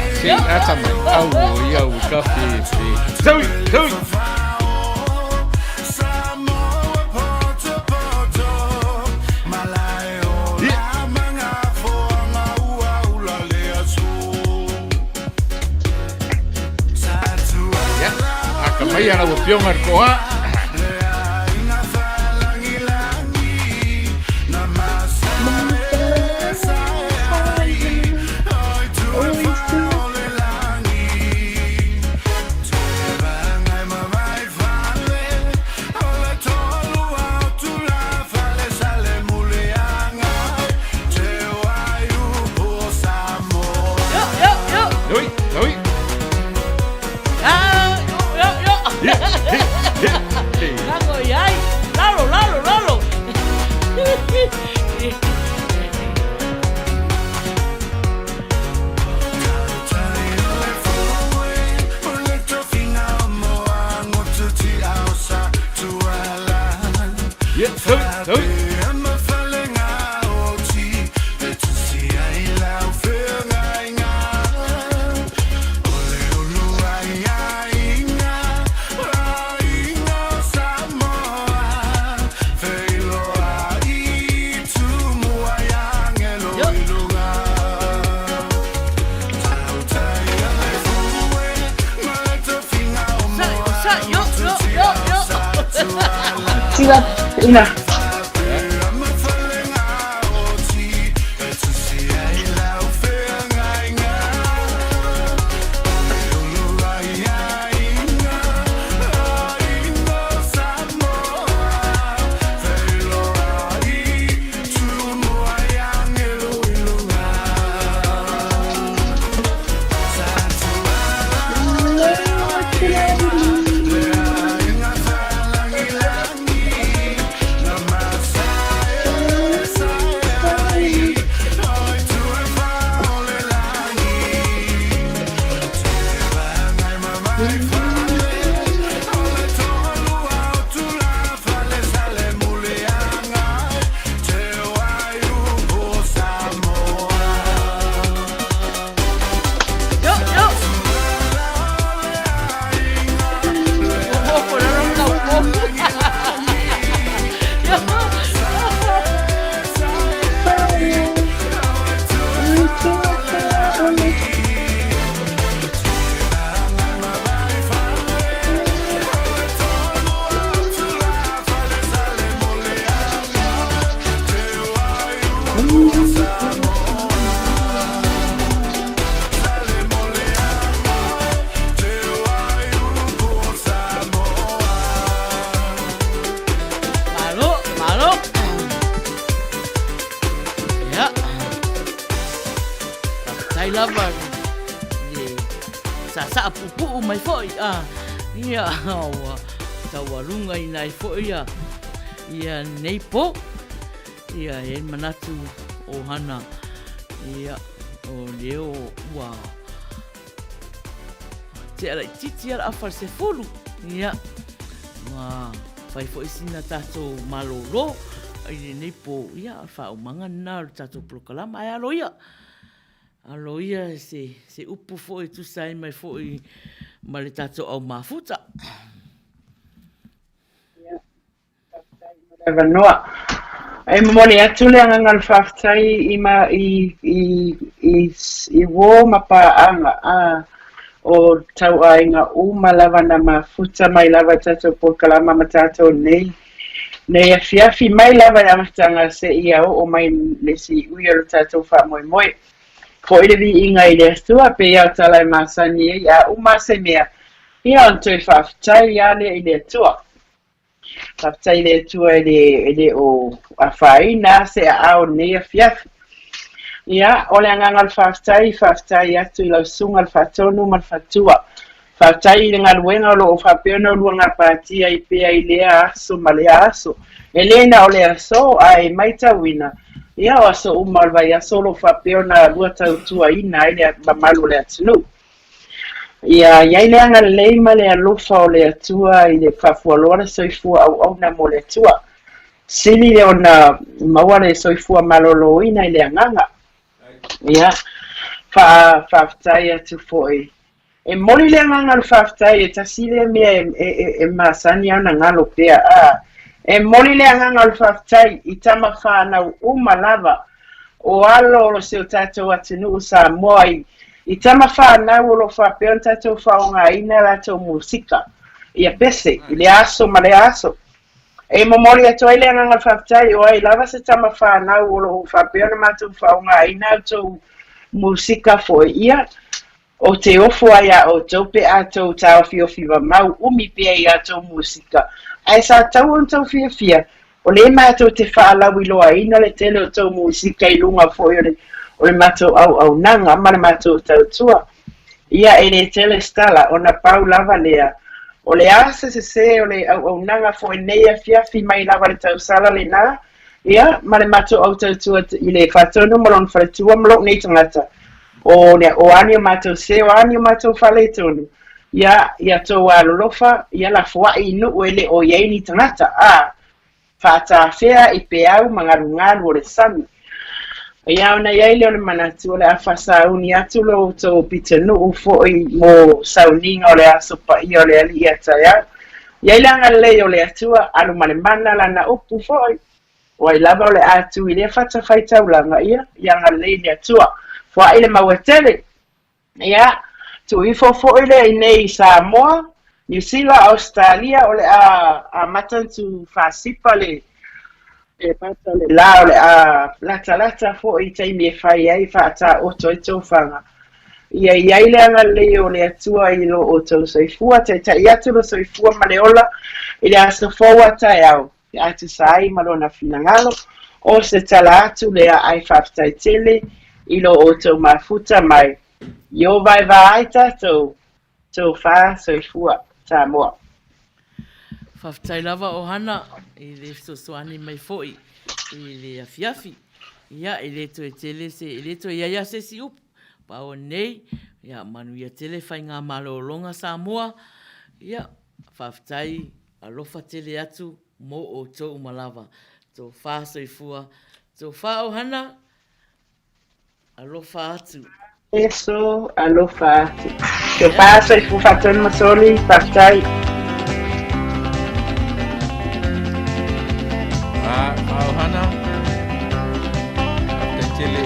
Au, iau kafe. Sawi. Kamai ana wapionga koa. Lalo. Ina. lava ni sa pupu mai foi ia wa tawalunga inai foi ia neipo ia e manatu o hana ia o leo wa te ala titi ala afar se fulu ia wa fai foi sina tato malolo ai neipo ia fa o manga na tato proklama ai alo ia se upu foi tu sai mai foi male tato au mafuta Noa. Ai moni atu le anga ngal faftai i wo mapa anga o tau ainga malava na mafuta mai lava tato po kalama matato nei afiafi mai lava na matanga se ia o mai lesi uia tato fa moi ko ile vi inga ile stua pe ia tala masani ia se mea ia onto faftai ia le ile tua Faftai le tua ele o afaina se ao nei afiaf. Ia, ole angangal faftai atu i lau sunga al fatonu mal fatua. Whātai i ngā ruenga o lo o whapeona o luanga pātia I pēa I lea aso ma lea aso. E lena o lea so ai maita wina. Ia o aso umalwai aso lo whapeona lua tautua ina I lea mamalu lea tunu. Ia iai lea ngā leima lea lofa o lea tua I le whafualoara soifua au na mo lea tua. Sili le ona maua le soifua malolo ina I lea nganga. Ia whaatai atu foi. E moli le nganga le whaatai e tasile mea e masani ana ngalo pea. E moli le nganga le whaatai I tama whanau umalava o alo lo seo tatou atinu sa moai. I tama whanau o lo whapeon tatou whaonga ina latou musika. Ia pese, I le aso ma le aso. E momori atu ai le nganga le whaatai o ai lava se tama whanau o lo whapeon matou whaonga ina latou musika foi ia. O te ofo ai a o taupe a tau tau fio mau umi pia I a tau musika. Ai sa tau on tau fia. O le mātou te whaalau I loa ina le tele o tau musika I lunga foi o le mātou au nanga ama le mātou tau tua. Ia e le tele stala o na pau lava lea. O le asa se o le au nanga foi neia fiafi mai lava le tau sala le nā. Ia ma le mātou au tau tua I le whatonu malon whaletua malok nei tangata. O anio matou se o anio matou fale tonu ia tō alolofa ia la fua'i nu ele o iei tangata whaatawhea I pe au mangarungaru o le sami ia ona iei leo le manatu o le awhasauni atu lo tō pita nuu fo'i mo sauninga o le asopa I o le ali ia tai au iei langa lei o le atua alu male mana lana upu fo'i o ai lava o le atu I le whaitawhaitaulanga ia nga lei le atua Wa ile mawetele ya tu ifo fo ile nei Samoa New Zealand Australia ole a matantu fasipa le e pata le la ole a lata fo I taimi e fai ai fata oto ito fanga ia ile anga le ole atua I lo oto soifua te ia tu lo soifua maleola ile aso fowa tai au atu sai malona finangalo o se tala atu le ai faftai tele ilo o tau mafuta mai. Yo vai tatou wha soifua Samoa. Whaftai lava o hana I le soani mai foi I le afiafi. Ia I le to e tele se I le to ia se si up. Pa o nei ia manu ia tele whai ngā malolonga Samoa. Ia whaftai alofa tele atu mo o tau malava. Tō wha soifua. Tō wha o hana alofa atu. Eso, alofa atu. Te pasa I fufatoni masoli, pastai. Ahana. Te tele